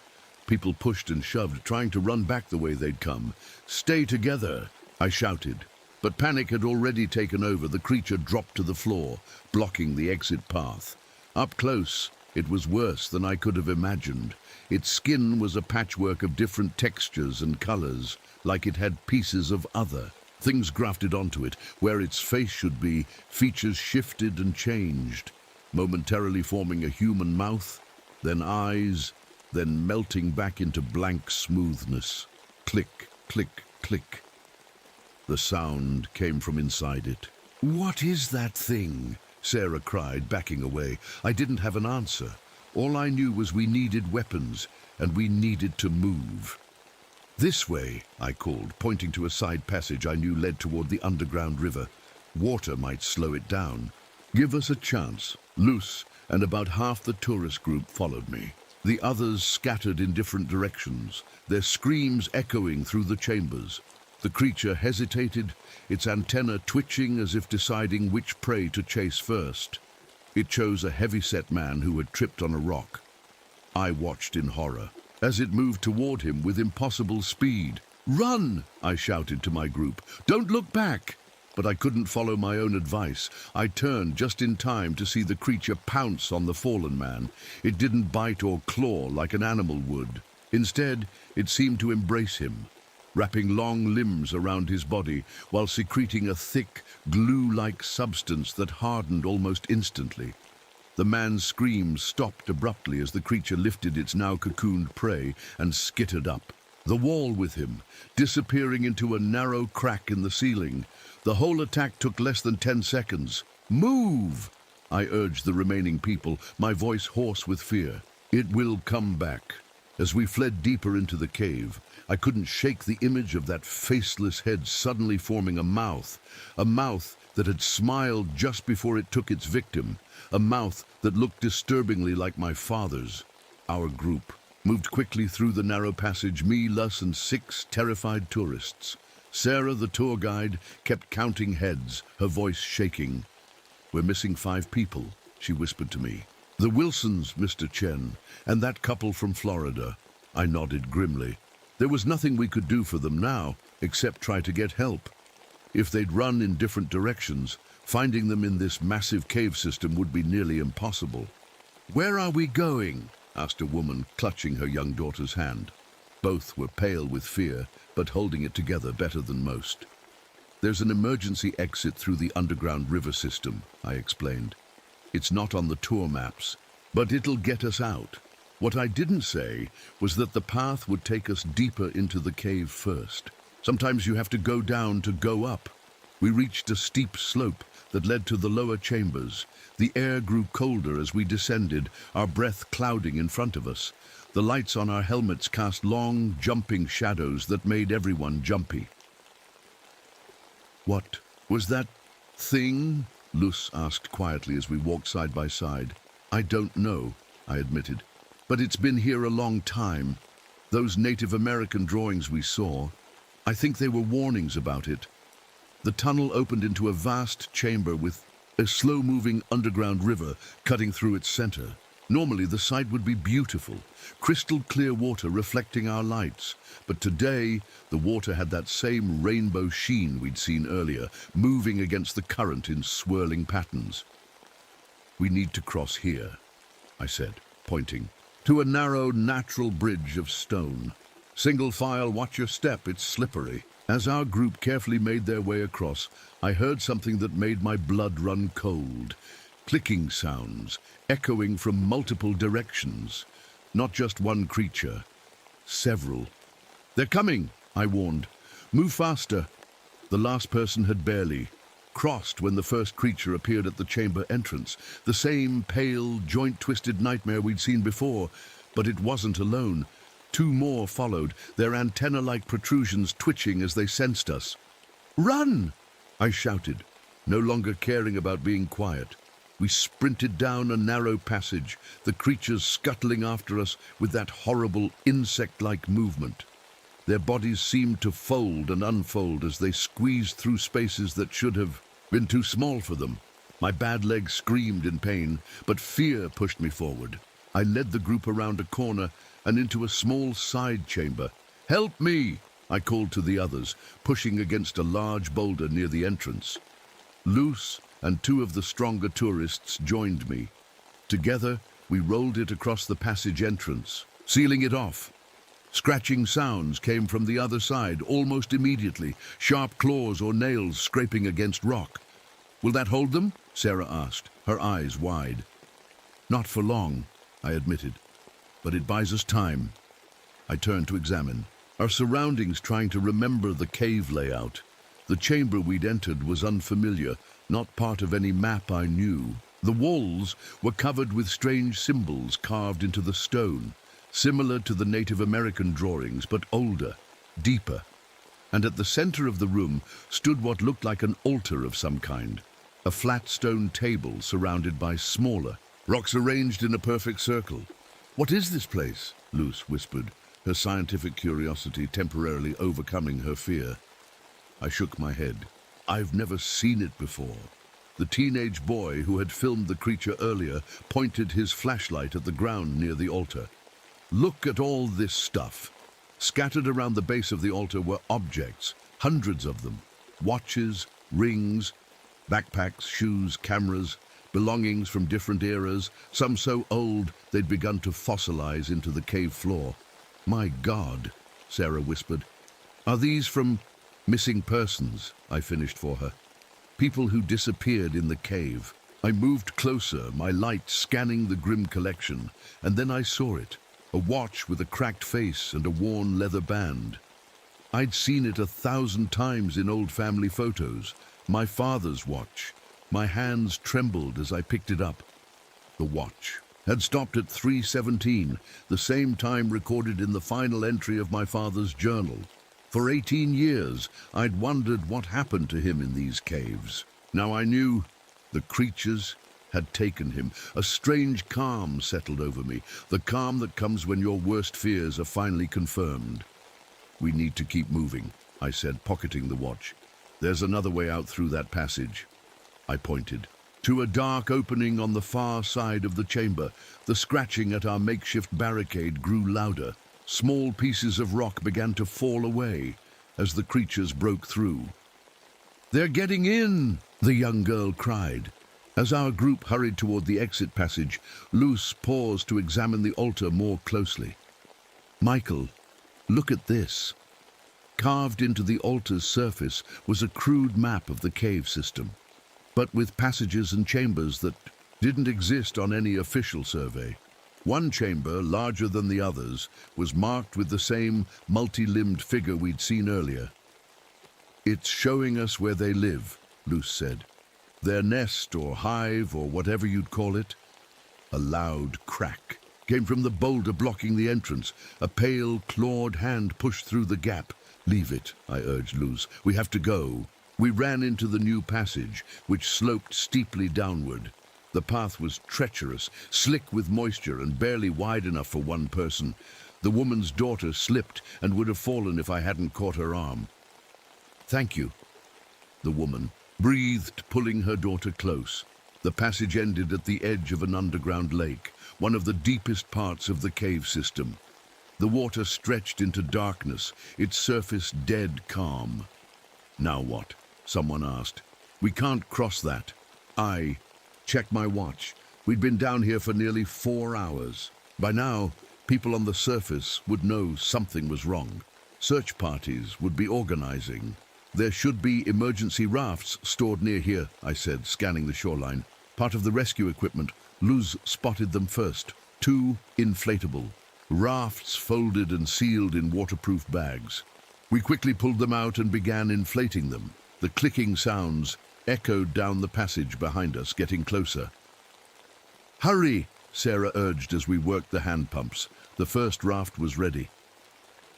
People pushed and shoved, trying to run back the way they'd come. Stay together, I shouted. But panic had already taken over. The creature dropped to the floor, blocking the exit path. Up close, it was worse than I could have imagined. Its skin was a patchwork of different textures and colors, like it had pieces of other. Things grafted onto it. Where its face should be, features shifted and changed. momentarily forming a human mouth, then eyes, then melting back into blank smoothness. Click, click, click. The sound came from inside it. "What is that thing?" Sarah cried, backing away. I didn't have an answer. All I knew was we needed weapons, and we needed to move. "This way," I called, pointing to a side passage I knew led toward the underground river. Water might slow it down. "Give us a chance." Luce and about half the tourist group followed me. The others scattered in different directions, their screams echoing through the chambers. The creature hesitated, its antenna twitching as if deciding which prey to chase first. It chose a heavy-set man who had tripped on a rock. I watched in horror as it moved toward him with impossible speed. "Run!" I shouted to my group. "Don't look back!" But I couldn't follow my own advice. I turned just in time to see the creature pounce on the fallen man. It didn't bite or claw like an animal would. Instead, it seemed to embrace him, wrapping long limbs around his body while secreting a thick, glue-like substance that hardened almost instantly. The man's screams stopped abruptly as the creature lifted its now cocooned prey and skittered up. The wall with him, disappearing into a narrow crack in the ceiling. The whole attack took less than 10 seconds. "Move!" I urged the remaining people, my voice hoarse with fear. "It will come back." As we fled deeper into the cave, I couldn't shake the image of that faceless head suddenly forming a mouth that had smiled just before it took its victim, a mouth that looked disturbingly like my father's. Our group moved quickly through the narrow passage, me, Luce, and 6 terrified tourists. Sarah, the tour guide, kept counting heads, her voice shaking. "We're missing 5 people," she whispered to me. "The Wilsons, Mr. Chen, and that couple from Florida." I nodded grimly. There was nothing we could do for them now, except try to get help. If they'd run in different directions, finding them in this massive cave system would be nearly impossible. "Where are we going?" asked a woman, clutching her young daughter's hand. Both were pale with fear, but holding it together better than most. "There's an emergency exit through the underground river system," I explained. "It's not on the tour maps, but it'll get us out." What I didn't say was that the path would take us deeper into the cave first. Sometimes you have to go down to go up. We reached a steep slope that led to the lower chambers. The air grew colder as we descended, our breath clouding in front of us. The lights on our helmets cast long, jumping shadows that made everyone jumpy. "What was that thing?" Luce asked quietly as we walked side by side. "I don't know," I admitted. "But it's been here a long time. Those Native American drawings we saw, I think they were warnings about it." The tunnel opened into a vast chamber with a slow-moving underground river cutting through its center. Normally the sight would be beautiful, crystal clear water reflecting our lights. But today, the water had that same rainbow sheen we'd seen earlier, moving against the current in swirling patterns. "We need to cross here," I said, pointing to a narrow, natural bridge of stone. "Single file, watch your step, it's slippery." As our group carefully made their way across, I heard something that made my blood run cold. Clicking sounds, echoing from multiple directions. Not just one creature, several. "They're coming," I warned. "Move faster." The last person had barely crossed when the first creature appeared at the chamber entrance. The same pale, joint-twisted nightmare we'd seen before, but it wasn't alone. 2 more followed, their antenna-like protrusions twitching as they sensed us. "Run!" I shouted, no longer caring about being quiet. We sprinted down a narrow passage, the creatures scuttling after us with that horrible insect-like movement. Their bodies seemed to fold and unfold as they squeezed through spaces that should have been too small for them. My bad leg screamed in pain, but fear pushed me forward. I led the group around a corner and into a small side chamber. "Help me!" I called to the others, pushing against a large boulder near the entrance. Luce and 2 of the stronger tourists joined me. Together, we rolled it across the passage entrance, sealing it off. Scratching sounds came from the other side almost immediately, sharp claws or nails scraping against rock. "Will that hold them?" Sarah asked, her eyes wide. Not for long, I admitted, but it buys us time. I turned to examine our surroundings, trying to remember the cave layout. The chamber we'd entered was unfamiliar, not part of any map I knew. The walls were covered with strange symbols carved into the stone, similar to the Native American drawings, but older, deeper. And at the center of the room stood what looked like an altar of some kind, a flat stone table surrounded by smaller rocks arranged in a perfect circle. "What is this place?" Luce whispered, her scientific curiosity temporarily overcoming her fear. I shook my head. "I've never seen it before." The teenage boy who had filmed the creature earlier pointed his flashlight at the ground near the altar. "Look at all this stuff." Scattered around the base of the altar were objects, hundreds of them. Watches, rings, backpacks, shoes, cameras, belongings from different eras, some so old they'd begun to fossilize into the cave floor. "My God," Sarah whispered. "Are these from missing persons?" I finished for her. "People who disappeared in the cave." I moved closer, my light scanning the grim collection, and then I saw it. A watch with a cracked face and a worn leather band. I'd seen it 1,000 times in old family photos. My father's watch. My hands trembled as I picked it up. The watch had stopped at 3:17, the same time recorded in the final entry of my father's journal. For 18 years, I'd wondered what happened to him in these caves. Now I knew the creatures had taken him. A strange calm settled over me, the calm that comes when your worst fears are finally confirmed. "We need to keep moving," I said, pocketing the watch. "There's another way out through that passage." I pointed to a dark opening on the far side of the chamber. The scratching at our makeshift barricade grew louder. Small pieces of rock began to fall away as the creatures broke through. "They're getting in!" the young girl cried. As our group hurried toward the exit passage, Luce paused to examine the altar more closely. "Michael, look at this." Carved into the altar's surface was a crude map of the cave system, but with passages and chambers that didn't exist on any official survey. One chamber, larger than the others, was marked with the same multi-limbed figure we'd seen earlier. "It's showing us where they live," Luce said. "Their nest or hive or whatever you'd call it." A loud crack came from the boulder blocking the entrance. A pale, clawed hand pushed through the gap. "Leave it," I urged Luce. "We have to go." We ran into the new passage, which sloped steeply downward. The path was treacherous, slick with moisture and barely wide enough for one person. The woman's daughter slipped and would have fallen if I hadn't caught her arm. "Thank you," the woman breathed, pulling her daughter close. The passage ended at the edge of an underground lake, one of the deepest parts of the cave system. The water stretched into darkness, its surface dead calm. "Now what?" someone asked. "We can't cross that." I checked my watch. We'd been down here for nearly 4 hours. By now, people on the surface would know something was wrong. Search parties would be organizing. "There should be emergency rafts stored near here," I said, scanning the shoreline. "Part of the rescue equipment." Luz spotted them first. 2 inflatable rafts folded and sealed in waterproof bags. We quickly pulled them out and began inflating them. The clicking sounds echoed down the passage behind us, getting closer. "Hurry," Sarah urged as we worked the hand pumps. The first raft was ready.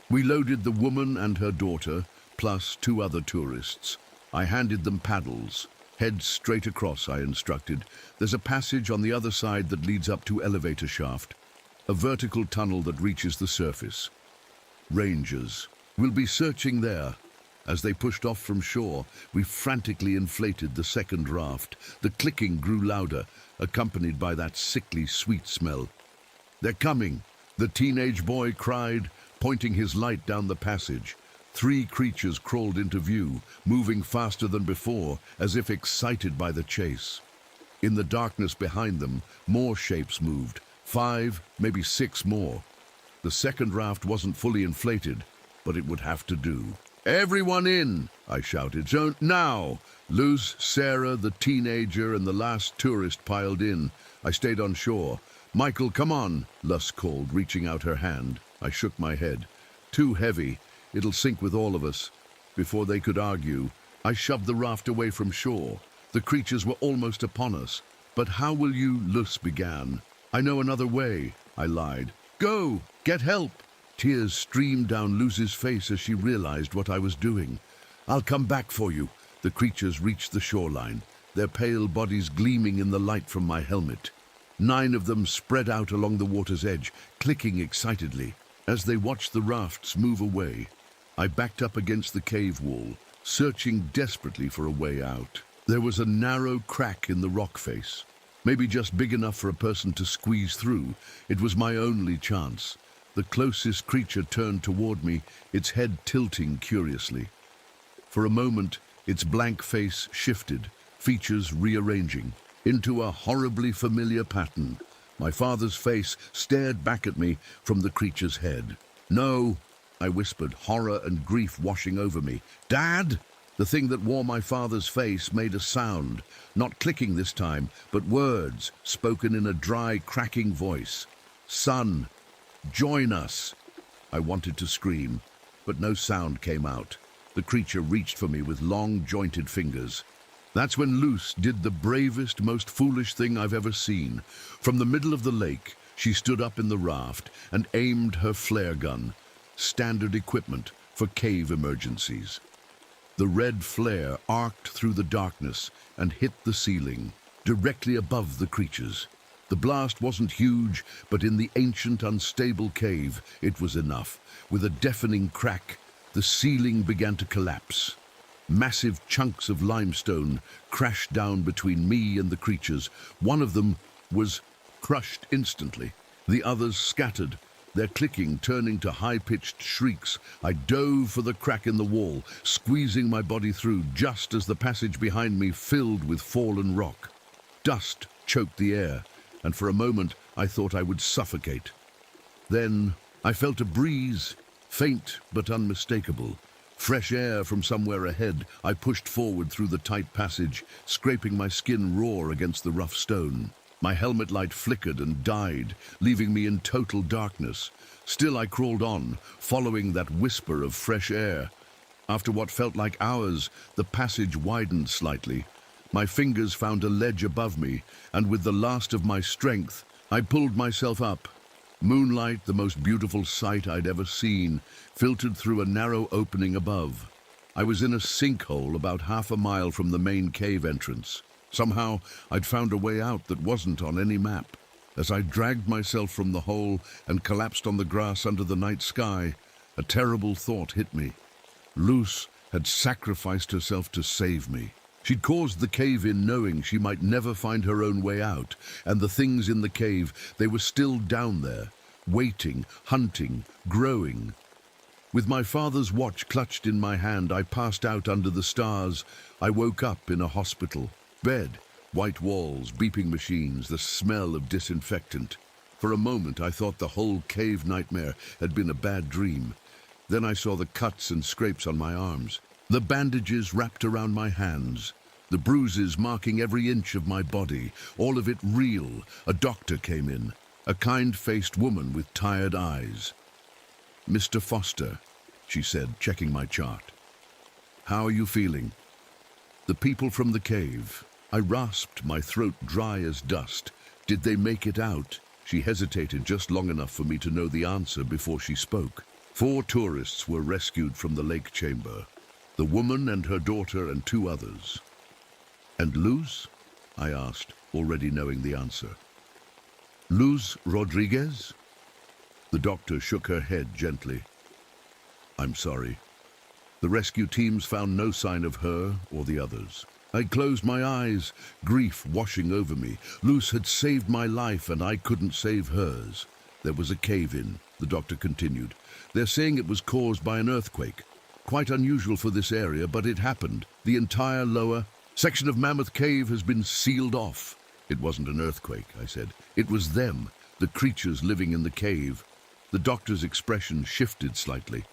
We loaded the woman and her daughter, plus 2 other tourists. I handed them paddles. "Head straight across," I instructed. "There's a passage on the other side that leads up to elevator shaft, a vertical tunnel that reaches the surface. Rangers will be searching there." As they pushed off from shore, we frantically inflated the second raft. The clicking grew louder, accompanied by that sickly sweet smell. "They're coming," the teenage boy cried, pointing his light down the passage. 3 creatures crawled into view, moving faster than before, as if excited by the chase. In the darkness behind them, more shapes moved. 5, maybe 6 more. The second raft wasn't fully inflated, but it would have to do. "Everyone in!" I shouted. "So now!" Luz, Sarah, the teenager, and the last tourist piled in. I stayed on shore. "Michael, come on," Luz called, reaching out her hand. I shook my head. "Too heavy. It'll sink with all of us." Before they could argue, I shoved the raft away from shore. The creatures were almost upon us. "But how will you?" Luz began. "I know another way," I lied. "Go! Get help!" Tears streamed down Luz's face as she realized what I was doing. "I'll come back for you." The creatures reached the shoreline, their pale bodies gleaming in the light from my helmet. 9 of them spread out along the water's edge, clicking excitedly. As they watched the rafts move away, I backed up against the cave wall, searching desperately for a way out. There was a narrow crack in the rock face, maybe just big enough for a person to squeeze through. It was my only chance. The closest creature turned toward me, its head tilting curiously. For a moment, its blank face shifted, features rearranging, into a horribly familiar pattern. My father's face stared back at me from the creature's head. "No," I whispered, horror and grief washing over me. "Dad!" The thing that wore my father's face made a sound, not clicking this time, but words spoken in a dry, cracking voice. "Son, join us." I wanted to scream, but no sound came out. The creature reached for me with long, jointed fingers. That's when Luz did the bravest, most foolish thing I've ever seen. From the middle of the lake, she stood up in the raft and aimed her flare gun, standard equipment for cave emergencies. The red flare arced through the darkness and hit the ceiling, directly above the creatures. The blast wasn't huge, but in the ancient, unstable cave, it was enough. With a deafening crack, the ceiling began to collapse. Massive chunks of limestone crashed down between me and the creatures. One of them was crushed instantly. The others scattered, their clicking turning to high-pitched shrieks. I dove for the crack in the wall, squeezing my body through just as the passage behind me filled with fallen rock. Dust choked the air, and for a moment I thought I would suffocate. Then I felt a breeze, faint but unmistakable. Fresh air from somewhere ahead. I pushed forward through the tight passage, scraping my skin raw against the rough stone. My helmet light flickered and died, leaving me in total darkness. Still I crawled on, following that whisper of fresh air. After what felt like hours, the passage widened slightly. My fingers found a ledge above me, and with the last of my strength, I pulled myself up. Moonlight, the most beautiful sight I'd ever seen, filtered through a narrow opening above. I was in a sinkhole about half a mile from the main cave entrance. Somehow, I'd found a way out that wasn't on any map. As I dragged myself from the hole and collapsed on the grass under the night sky, a terrible thought hit me. Luz had sacrificed herself to save me. She'd caused the cave-in knowing she might never find her own way out, and the things in the cave, they were still down there, waiting, hunting, growing. With my father's watch clutched in my hand, I passed out under the stars. I woke up in a hospital. Bed, white walls, beeping machines, the smell of disinfectant. For a moment, I thought the whole cave nightmare had been a bad dream. Then I saw the cuts and scrapes on my arms, the bandages wrapped around my hands, the bruises marking every inch of my body, all of it real. A doctor came in, a kind-faced woman with tired eyes. "Mr. Foster," she said, checking my chart. "How are you feeling?" "The people from the cave." I rasped, my throat dry as dust. "Did they make it out?" She hesitated just long enough for me to know the answer before she spoke. 4 tourists were rescued from the lake chamber. The woman and her daughter and 2 others. "And Luz?" I asked, already knowing the answer. "Luz Rodriguez?" The doctor shook her head gently. "I'm sorry. The rescue teams found no sign of her or the others." I closed my eyes, grief washing over me. Luz had saved my life and I couldn't save hers. "There was a cave-in," the doctor continued. "They're saying it was caused by an earthquake. Quite unusual for this area, but it happened. The entire lower section of Mammoth Cave has been sealed off." "It wasn't an earthquake," I said. "It was them, the creatures living in the cave." The doctor's expression shifted slightly.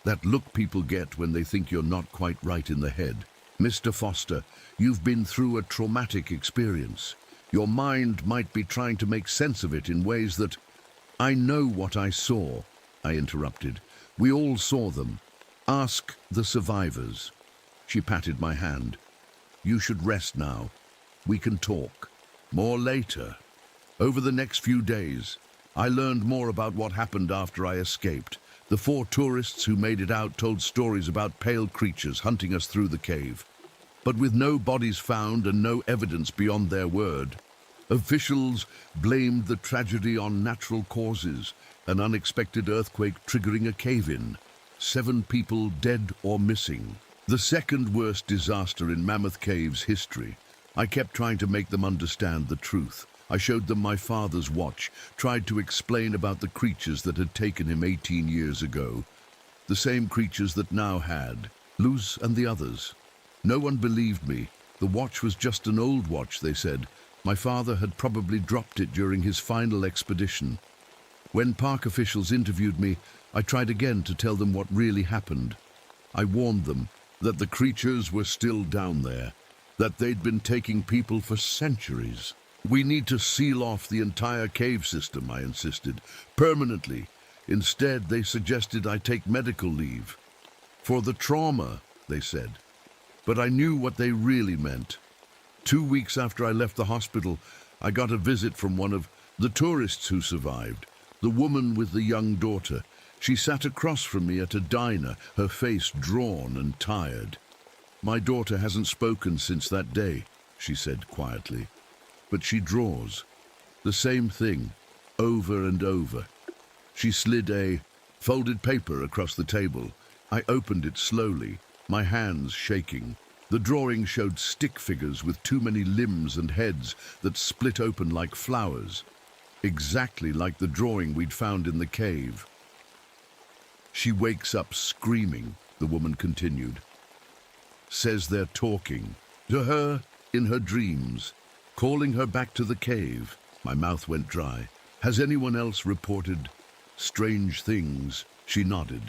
That look people get when they think you're not quite right in the head. Mr. Foster, you've been through a traumatic experience. Your mind might be trying to make sense of it in ways that... I know what I saw, I interrupted. We all saw them. Ask the survivors. She patted my hand. You should rest now. We can talk. More later. Over the next few days, I learned more about what happened after I escaped. The 4 tourists who made it out told stories about pale creatures hunting us through the cave. But with no bodies found and no evidence beyond their word, officials blamed the tragedy on natural causes, an unexpected earthquake triggering a cave-in. 7 people dead or missing. The second worst disaster in Mammoth Cave's history. I kept trying to make them understand the truth. I showed them my father's watch, tried to explain about the creatures that had taken him 18 years ago. The same creatures that now had. Luz and the others. No one believed me. The watch was just an old watch, they said. My father had probably dropped it during his final expedition. When park officials interviewed me, I tried again to tell them what really happened. I warned them that the creatures were still down there, that they'd been taking people for centuries. We need to seal off the entire cave system, I insisted, permanently. Instead, they suggested I take medical leave. For the trauma, they said. But I knew what they really meant. 2 weeks after I left the hospital, I got a visit from one of the tourists who survived, the woman with the young daughter. She sat across from me at a diner, her face drawn and tired. My daughter hasn't spoken since that day, she said quietly. But she draws. The same thing, over and over. She slid a folded paper across the table. I opened it slowly, my hands shaking. The drawing showed stick figures with too many limbs and heads that split open like flowers, exactly like the drawing we'd found in the cave. She wakes up screaming, the woman continued. Says they're talking to her in her dreams, calling her back to the cave. My mouth went dry. Has anyone else reported strange things? She nodded.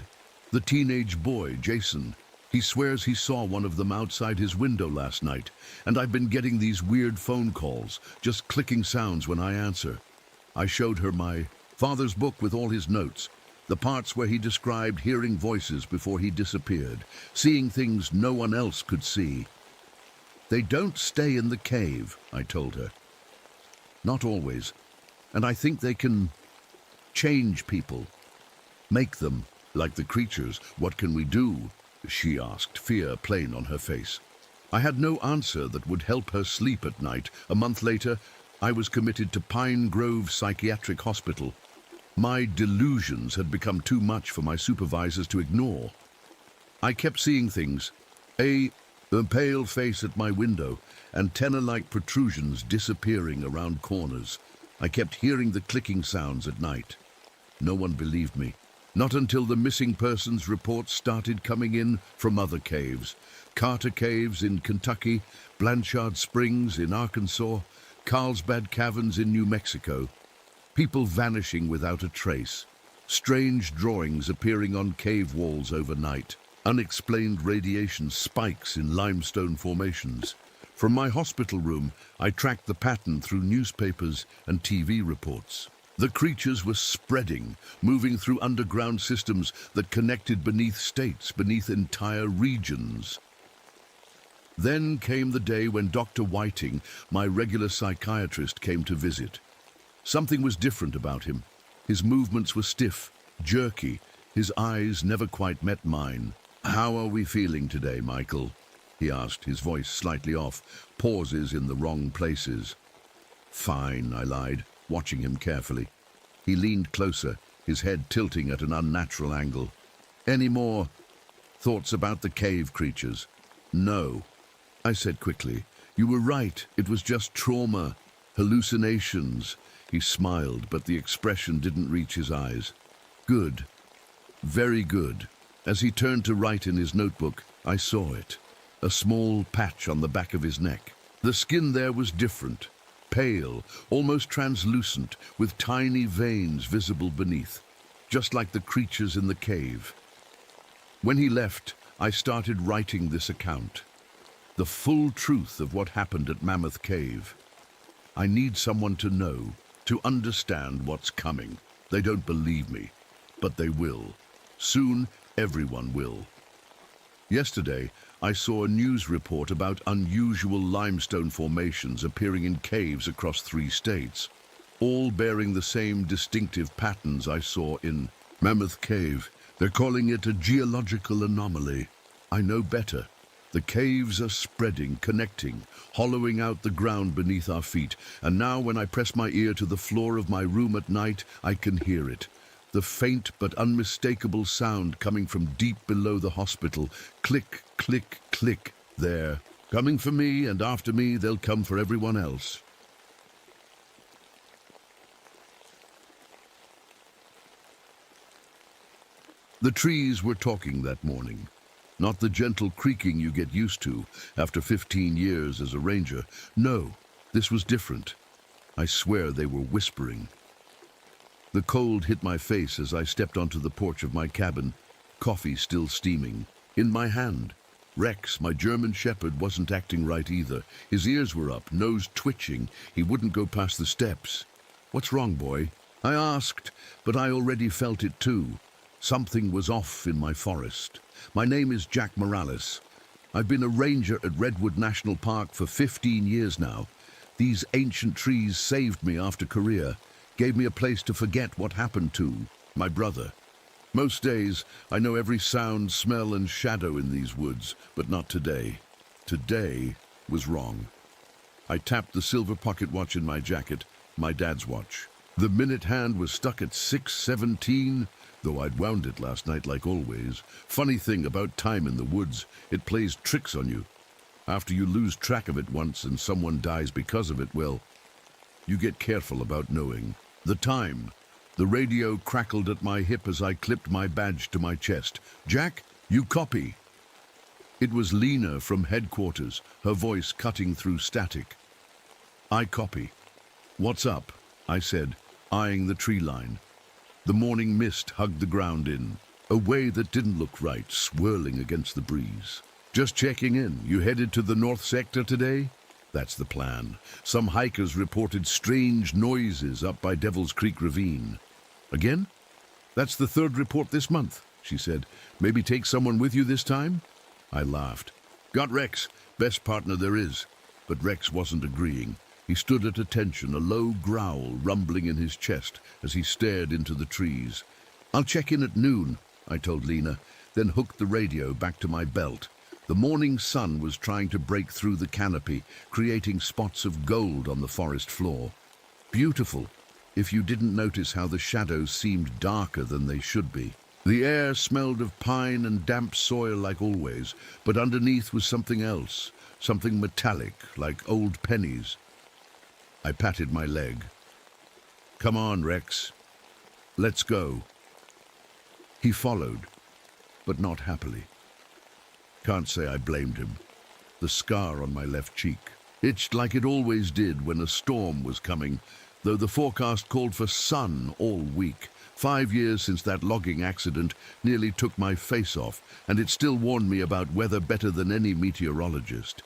The teenage boy, Jason. He swears he saw one of them outside his window last night, and I've been getting these weird phone calls, just clicking sounds when I answer. I showed her my father's book with all his notes, the parts where he described hearing voices before he disappeared, seeing things no one else could see. They don't stay in the cave, I told her. Not always, and I think they can change people, make them like the creatures. What can we do? She asked, fear plain on her face. I had no answer that would help her sleep at night. A month later, I was committed to Pine Grove Psychiatric Hospital. My delusions had become too much for my supervisors to ignore. I kept seeing things. A pale face at my window, antenna-like protrusions disappearing around corners. I kept hearing the clicking sounds at night. No one believed me. Not until the missing persons reports started coming in from other caves. Carter Caves in Kentucky, Blanchard Springs in Arkansas, Carlsbad Caverns in New Mexico. People vanishing without a trace. Strange drawings appearing on cave walls overnight. Unexplained radiation spikes in limestone formations. From my hospital room, I tracked the pattern through newspapers and TV reports. The creatures were spreading, moving through underground systems that connected beneath states, beneath entire regions. Then came the day when Dr. Whiting, my regular psychiatrist, came to visit. Something was different about him. His movements were stiff, jerky. His eyes never quite met mine. "How are we feeling today, Michael?" he asked, his voice slightly off, pauses in the wrong places. "Fine," I lied, watching him carefully. He leaned closer, his head tilting at an unnatural angle. "Any more thoughts about the cave creatures?" "No," I said quickly. "You were right. It was just trauma, hallucinations." He smiled, but the expression didn't reach his eyes. "Good. Very good." As he turned to write in his notebook, I saw it. A small patch on the back of his neck. The skin there was different. Pale, almost translucent, with tiny veins visible beneath, just like the creatures in the cave. When he left, I started writing this account. The full truth of what happened at Mammoth Cave. I need someone to know, to understand what's coming. They don't believe me, but they will. Soon, everyone will. Yesterday, I saw a news report about unusual limestone formations appearing in caves across 3 states, all bearing the same distinctive patterns I saw in Mammoth Cave. They're calling it a geological anomaly. I know better. The caves are spreading, connecting, hollowing out the ground beneath our feet, and now when I press my ear to the floor of my room at night, I can hear it. The faint but unmistakable sound coming from deep below the hospital. Click, click, click. There. Coming for me, and after me, they'll come for everyone else. The trees were talking that morning. Not the gentle creaking you get used to after 15 years as a ranger. No, this was different. I swear they were whispering. The cold hit my face as I stepped onto the porch of my cabin, coffee still steaming. In my hand, Rex, my German shepherd, wasn't acting right either. His ears were up, nose twitching. He wouldn't go past the steps. "What's wrong, boy?" I asked, but I already felt it too. Something was off in my forest. My name is Jack Morales. I've been a ranger at Redwood National Park for 15 years now. These ancient trees saved me after Korea, gave me a place to forget what happened to my brother. Most days, I know every sound, smell, and shadow in these woods, but not today. Today was wrong. I tapped the silver pocket watch in my jacket, my dad's watch. The minute hand was stuck at 6:17, though I'd wound it last night like always. Funny thing about time in the woods, it plays tricks on you. After you lose track of it once and someone dies because of it, well, you get careful about knowing. The time. The radio crackled at my hip as I clipped my badge to my chest. "Jack, you copy." It was Lena from headquarters, her voice cutting through static. "I copy." "What's up?" I said, eyeing the tree line. The morning mist hugged the ground in a way that didn't look right, swirling against the breeze. "Just checking in. You headed to the north sector today?" "That's the plan. Some hikers reported strange noises up by Devil's Creek Ravine." "Again?" "That's the 3rd report this month," she said. "Maybe take someone with you this time?" I laughed. "Got Rex. Best partner there is." But Rex wasn't agreeing. He stood at attention, a low growl rumbling in his chest as he stared into the trees. "I'll check in at noon," I told Lena, then hooked the radio back to my belt. The morning sun was trying to break through the canopy, creating spots of gold on the forest floor. Beautiful, if you didn't notice how the shadows seemed darker than they should be. The air smelled of pine and damp soil like always, but underneath was something else, something metallic, like old pennies. I patted my leg. "Come on, Rex. Let's go." He followed, but not happily. Can't say I blamed him. The scar on my left cheek itched like it always did when a storm was coming, though the forecast called for sun all week. 5 years since that logging accident nearly took my face off, and it still warned me about weather better than any meteorologist.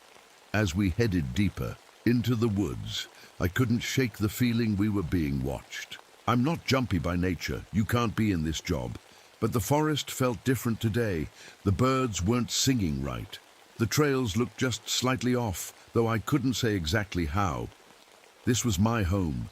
As we headed deeper into the woods, I couldn't shake the feeling we were being watched. I'm not jumpy by nature, you can't be in this job. But the forest felt different today. The birds weren't singing right. The trails looked just slightly off, though I couldn't say exactly how. This was my home.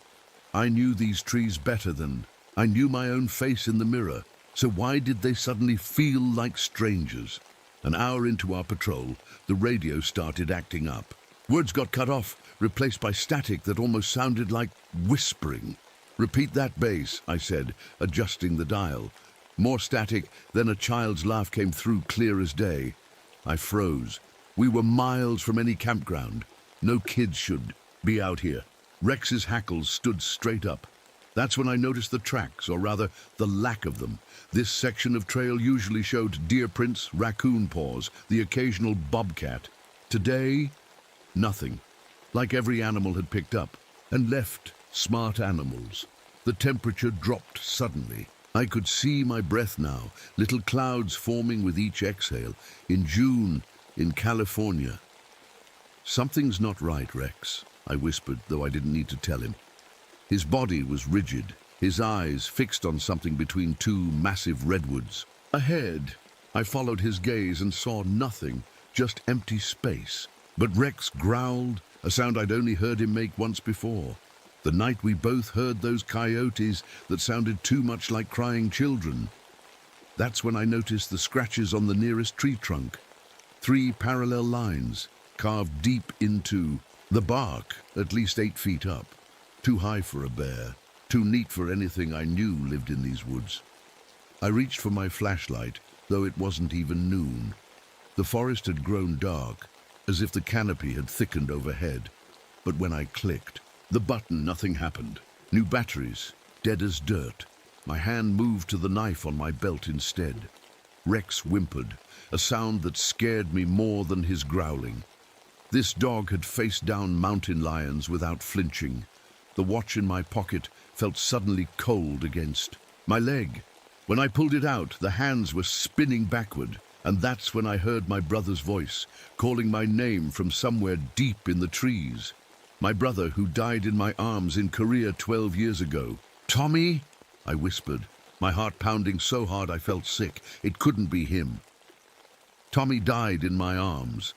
I knew these trees better than I knew my own face in the mirror. So why did they suddenly feel like strangers? An hour into our patrol, the radio started acting up. Words got cut off, replaced by static that almost sounded like whispering. "Repeat that bass," I said, adjusting the dial. More static, then a child's laugh came through clear as day. I froze. We were miles from any campground. No kids should be out here. Rex's hackles stood straight up. That's when I noticed the tracks, or rather, the lack of them. This section of trail usually showed deer prints, raccoon paws, the occasional bobcat. Today, nothing. Like every animal had picked up and left smart animals. The temperature dropped suddenly. I could see my breath now, little clouds forming with each exhale. In June, in California. "Something's not right, Rex," I whispered, though I didn't need to tell him. His body was rigid, his eyes fixed on something between two massive redwoods. Ahead, I followed his gaze and saw nothing, just empty space. But Rex growled, a sound I'd only heard him make once before. The night we both heard those coyotes that sounded too much like crying children. That's when I noticed the scratches on the nearest tree trunk. 3 parallel lines, carved deep into the bark, at least 8 feet up. Too high for a bear, too neat for anything I knew lived in these woods. I reached for my flashlight, though it wasn't even noon. The forest had grown dark, as if the canopy had thickened overhead. But when I clicked the button, nothing happened. New batteries, dead as dirt. My hand moved to the knife on my belt instead. Rex whimpered, a sound that scared me more than his growling. This dog had faced down mountain lions without flinching. The watch in my pocket felt suddenly cold against my leg. When I pulled it out, the hands were spinning backward, and that's when I heard my brother's voice, calling my name from somewhere deep in the trees. My brother, who died in my arms in Korea 12 years ago. "Tommy?" I whispered, my heart pounding so hard I felt sick. It couldn't be him. Tommy died in my arms.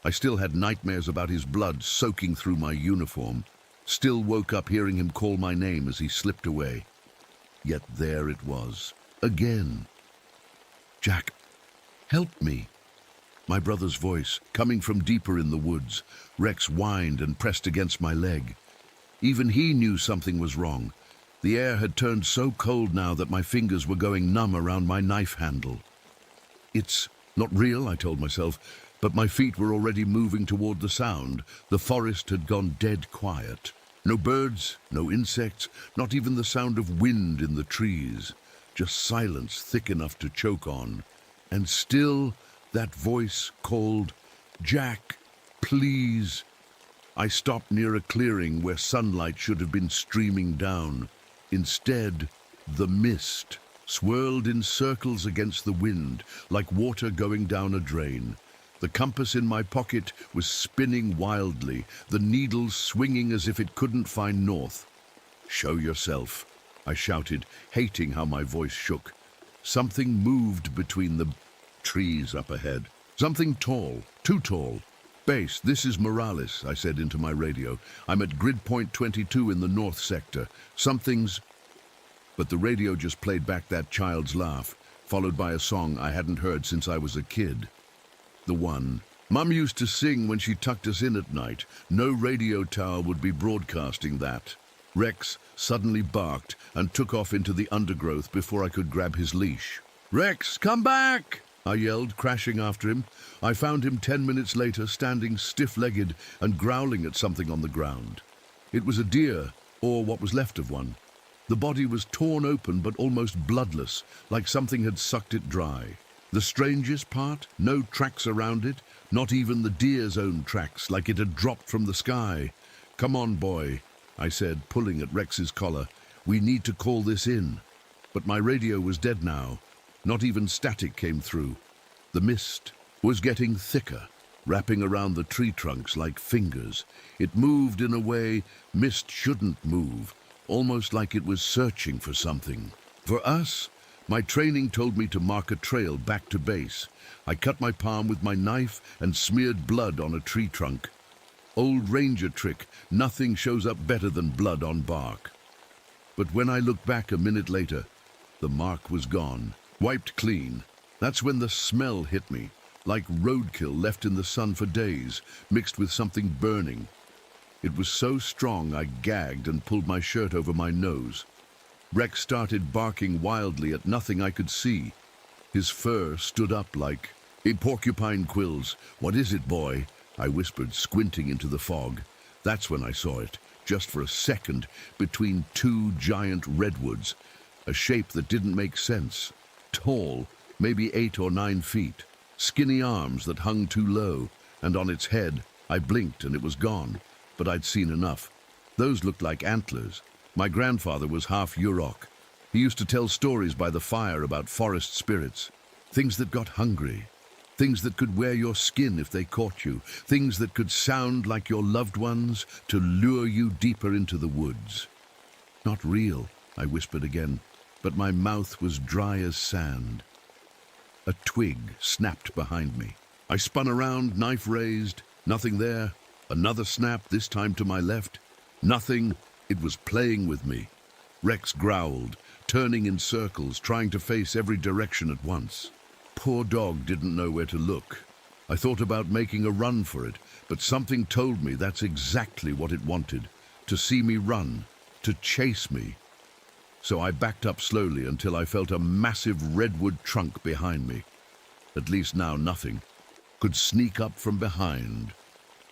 I still had nightmares about his blood soaking through my uniform. Still woke up hearing him call my name as he slipped away. Yet there it was, again. "Jack, help me." My brother's voice, coming from deeper in the woods. Rex whined and pressed against my leg. Even he knew something was wrong. The air had turned so cold now that my fingers were going numb around my knife handle. "It's not real," I told myself, but my feet were already moving toward the sound. The forest had gone dead quiet. No birds, no insects, not even the sound of wind in the trees. Just silence thick enough to choke on. And still, that voice called, "Jack, please." I stopped near a clearing where sunlight should have been streaming down. Instead, the mist swirled in circles against the wind, like water going down a drain. The compass in my pocket was spinning wildly, the needle swinging as if it couldn't find north. "Show yourself," I shouted, hating how my voice shook. Something moved between the trees up ahead. Something tall, too tall. "Base, this is Morales," I said into my radio. "I'm at grid point 22 in the north sector. Something's..." But the radio just played back that child's laugh, followed by a song I hadn't heard since I was a kid. The one Mum used to sing when she tucked us in at night. No radio tower would be broadcasting that. Rex suddenly barked and took off into the undergrowth before I could grab his leash. "Rex, come back!" I yelled, crashing after him. I found him 10 minutes later, standing stiff-legged and growling at something on the ground. It was a deer, or what was left of one. The body was torn open but almost bloodless, like something had sucked it dry. The strangest part, no tracks around it, not even the deer's own tracks, like it had dropped from the sky. "Come on, boy," I said, pulling at Rex's collar. "We need to call this in." But my radio was dead now. Not even static came through. The mist was getting thicker, wrapping around the tree trunks like fingers. It moved in a way mist shouldn't move, almost like it was searching for something. For us, my training told me to mark a trail back to base. I cut my palm with my knife and smeared blood on a tree trunk. Old ranger trick, nothing shows up better than blood on bark. But when I looked back a minute later, the mark was gone, wiped clean. That's when the smell hit me, like roadkill left in the sun for days, mixed with something burning. It was so strong I gagged and pulled my shirt over my nose. Rex started barking wildly at nothing I could see. His fur stood up like porcupine quills. "What is it, boy?" I whispered, squinting into the fog. That's when I saw it, just for a second, between 2 giant redwoods. A shape that didn't make sense. Tall, maybe 8 or 9 feet. Skinny arms that hung too low, and on its head, I blinked and it was gone. But I'd seen enough. Those looked like antlers. My grandfather was half Yurok. He used to tell stories by the fire about forest spirits, things that got hungry, things that could wear your skin if they caught you, things that could sound like your loved ones to lure you deeper into the woods. Not real, I whispered again, but my mouth was dry as sand. A twig snapped behind me. I spun around, knife raised. Nothing there. Another snap, this time to my left. Nothing. It was playing with me. Rex growled, turning in circles, trying to face every direction at once. Poor dog didn't know where to look. I thought about making a run for it, but something told me that's exactly what it wanted. To see me run, to chase me. So I backed up slowly until I felt a massive redwood trunk behind me. At least now nothing could sneak up from behind.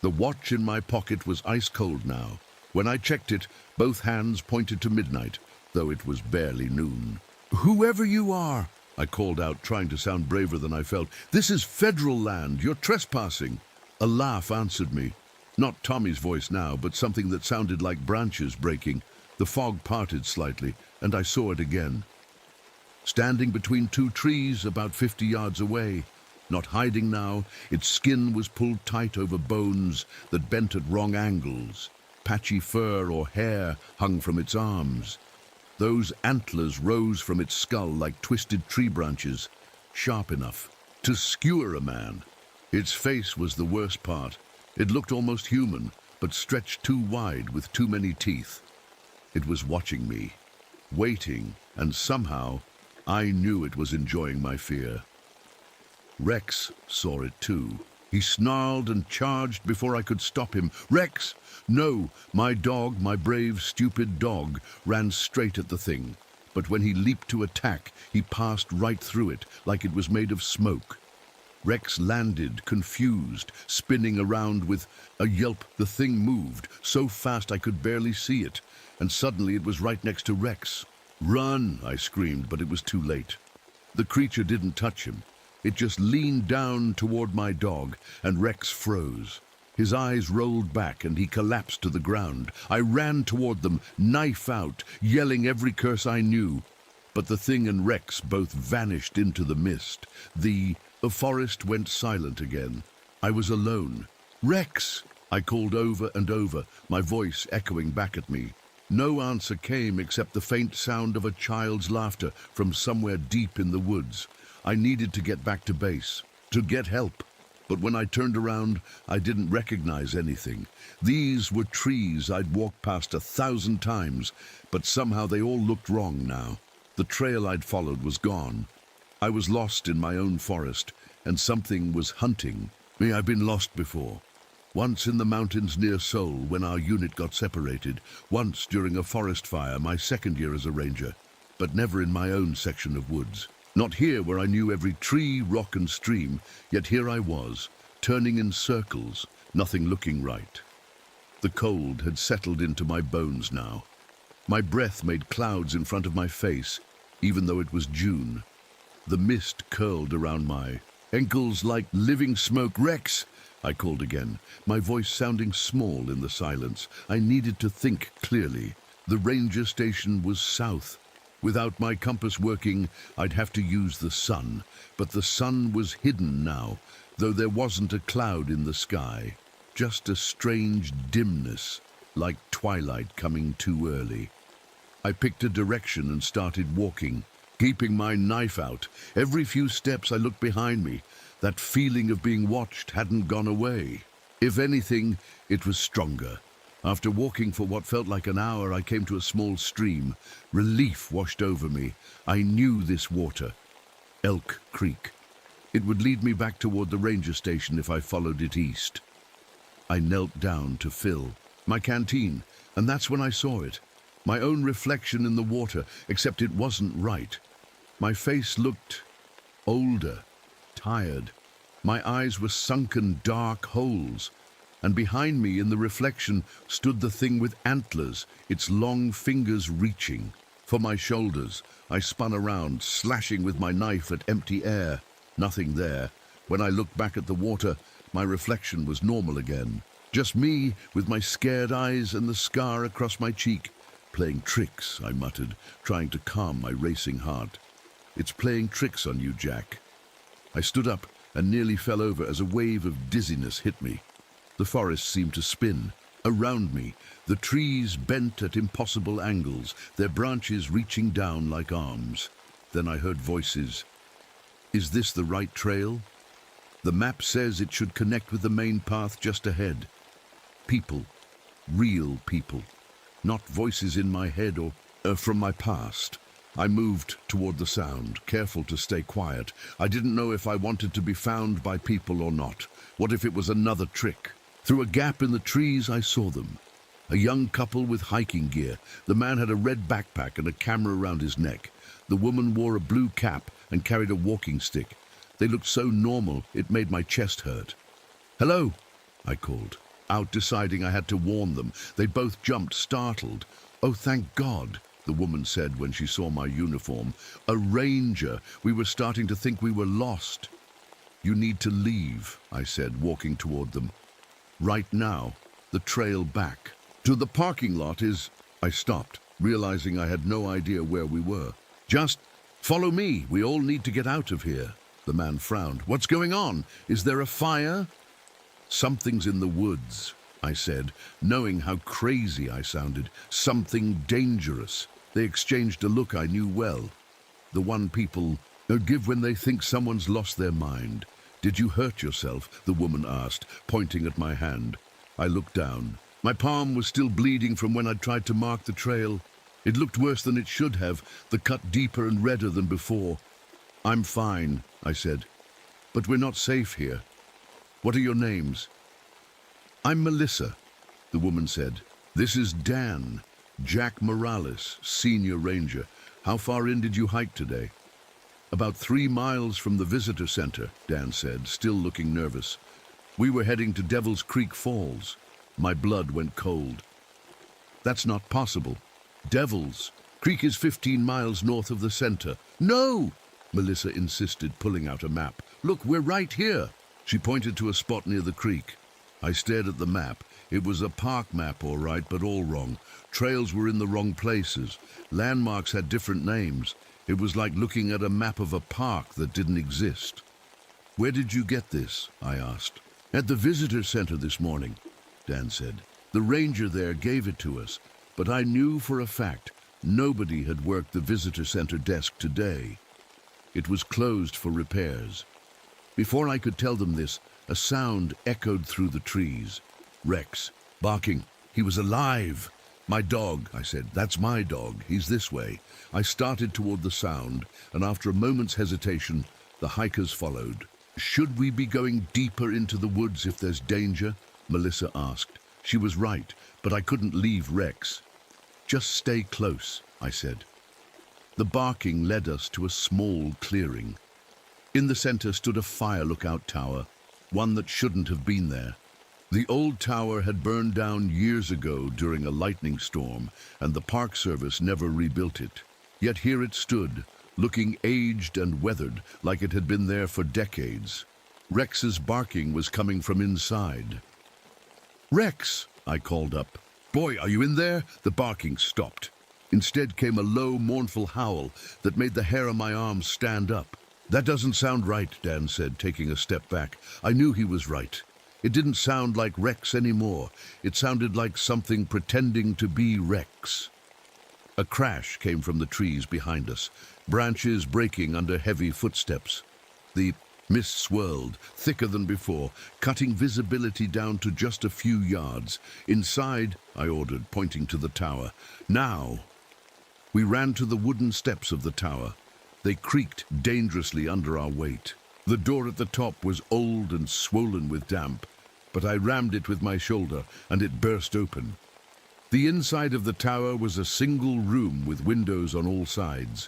The watch in my pocket was ice cold now. When I checked it, both hands pointed to midnight, though it was barely noon. "Whoever you are," I called out, trying to sound braver than I felt, "this is federal land. You're trespassing." A laugh answered me. Not Tommy's voice now, but something that sounded like branches breaking. The fog parted slightly, and I saw it again. Standing between two trees about 50 yards away, not hiding now, its skin was pulled tight over bones that bent at wrong angles. Patchy fur or hair hung from its arms. Those antlers rose from its skull like twisted tree branches, sharp enough to skewer a man. Its face was the worst part. It looked almost human, but stretched too wide with too many teeth. It was watching me, waiting, and somehow I knew it was enjoying my fear. Rex saw it too. He snarled and charged before I could stop him. "Rex!" No, my dog, my brave, stupid dog, ran straight at the thing. But when he leaped to attack, he passed right through it, like it was made of smoke. Rex landed, confused, spinning around with a yelp. The thing moved, so fast I could barely see it, and suddenly it was right next to Rex. "Run!" I screamed, but it was too late. The creature didn't touch him. It just leaned down toward my dog, and Rex froze. His eyes rolled back, and he collapsed to the ground. I ran toward them, knife out, yelling every curse I knew. But the thing and Rex both vanished into the mist. The forest went silent again. I was alone. "Rex!" I called over and over, my voice echoing back at me. No answer came except the faint sound of a child's laughter from somewhere deep in the woods. I needed to get back to base, to get help. But when I turned around, I didn't recognize anything. These were trees I'd walked past 1,000 times, but somehow they all looked wrong now. The trail I'd followed was gone. I was lost in my own forest, and something was hunting me. I've been lost before. Once in the mountains near Seoul when our unit got separated, once during a forest fire my second year as a ranger, but never in my own section of woods. Not here where I knew every tree, rock and stream, yet here I was, turning in circles, nothing looking right. The cold had settled into my bones now. My breath made clouds in front of my face, even though it was June. The mist curled around my ankles like living smoke. "Rex!" I called again, my voice sounding small in the silence. I needed to think clearly. The ranger station was south. Without my compass working, I'd have to use the sun. But the sun was hidden now, though there wasn't a cloud in the sky. Just a strange dimness, like twilight coming too early. I picked a direction and started walking, keeping my knife out. Every few steps I looked behind me. That feeling of being watched hadn't gone away. If anything, it was stronger. After walking for what felt like an hour, I came to a small stream. Relief washed over me. I knew this water. Elk Creek. It would lead me back toward the ranger station if I followed it east. I knelt down to fill my canteen, and that's when I saw it. My own reflection in the water, except it wasn't right. My face looked older, tired. My eyes were sunken dark holes. And behind me in the reflection stood the thing with antlers, its long fingers reaching. For my shoulders, I spun around, slashing with my knife at empty air. Nothing there. When I looked back at the water, my reflection was normal again. Just me, with my scared eyes and the scar across my cheek. Playing tricks, I muttered, trying to calm my racing heart. It's playing tricks on you, Jack. I stood up and nearly fell over as a wave of dizziness hit me. The forest seemed to spin. Around me, the trees bent at impossible angles, their branches reaching down like arms. Then I heard voices. Is this the right trail? The map says it should connect with the main path just ahead. People. Real people. Not voices in my head or from my past. I moved toward the sound, careful to stay quiet. I didn't know if I wanted to be found by people or not. What if it was another trick? Through a gap in the trees, I saw them. A young couple with hiking gear. The man had a red backpack and a camera around his neck. The woman wore a blue cap and carried a walking stick. They looked so normal, it made my chest hurt. "Hello," I called, out deciding I had to warn them. They both jumped, startled. "Oh, thank God," the woman said when she saw my uniform. "A ranger. We were starting to think we were lost." "You need to leave," I said, walking toward them. "Right now, the trail back. To the parking lot is—" I stopped, realizing I had no idea where we were. "Just follow me. We all need to get out of here." The man frowned. "What's going on? Is there a fire?" "Something's in the woods," I said, knowing how crazy I sounded. "Something dangerous." They exchanged a look I knew well. The one people give when they think someone's lost their mind. "Did you hurt yourself?" the woman asked, pointing at my hand. I looked down. My palm was still bleeding from when I'd tried to mark the trail. It looked worse than it should have, the cut deeper and redder than before. "I'm fine," I said, "but we're not safe here. What are your names?" "I'm Melissa," the woman said. "This is Dan, Jack Morales, Senior Ranger. How far in did you hike today?" "About 3 miles from the visitor center," Dan said, still looking nervous. "We were heading to Devil's Creek Falls." My blood went cold. "That's not possible. Devil's Creek is 15 miles north of the center." "No!" Melissa insisted, pulling out a map. "Look, we're right here." She pointed to a spot near the creek. I stared at the map. It was a park map, all right, but all wrong. Trails were in the wrong places. Landmarks had different names. It was like looking at a map of a park that didn't exist. "Where did you get this?" I asked. "At the visitor center this morning," Dan said. "The ranger there gave it to us, but I knew for a fact nobody had worked the visitor center desk today. It was closed for repairs." Before I could tell them this, a sound echoed through the trees. Rex, barking. He was alive. "My dog," I said. "That's my dog. He's this way." I started toward the sound, and after a moment's hesitation, the hikers followed. "Should we be going deeper into the woods if there's danger?" Melissa asked. She was right, but I couldn't leave Rex. "Just stay close," I said. The barking led us to a small clearing. In the center stood a fire lookout tower, one that shouldn't have been there. The old tower had burned down years ago during a lightning storm, and the Park Service never rebuilt it. Yet here it stood, looking aged and weathered, like it had been there for decades. Rex's barking was coming from inside. "Rex!" I called up. "Boy, are you in there?" The barking stopped. Instead came a low, mournful howl that made the hair on my arms stand up. "That doesn't sound right," Dan said, taking a step back. I knew he was right. It didn't sound like Rex anymore. It sounded like something pretending to be Rex. A crash came from the trees behind us, branches breaking under heavy footsteps. The mist swirled, thicker than before, cutting visibility down to just a few yards. "Inside," I ordered, pointing to the tower. "Now!" We ran to the wooden steps of the tower. They creaked dangerously under our weight. The door at the top was old and swollen with damp, but I rammed it with my shoulder, and it burst open. The inside of the tower was a single room with windows on all sides.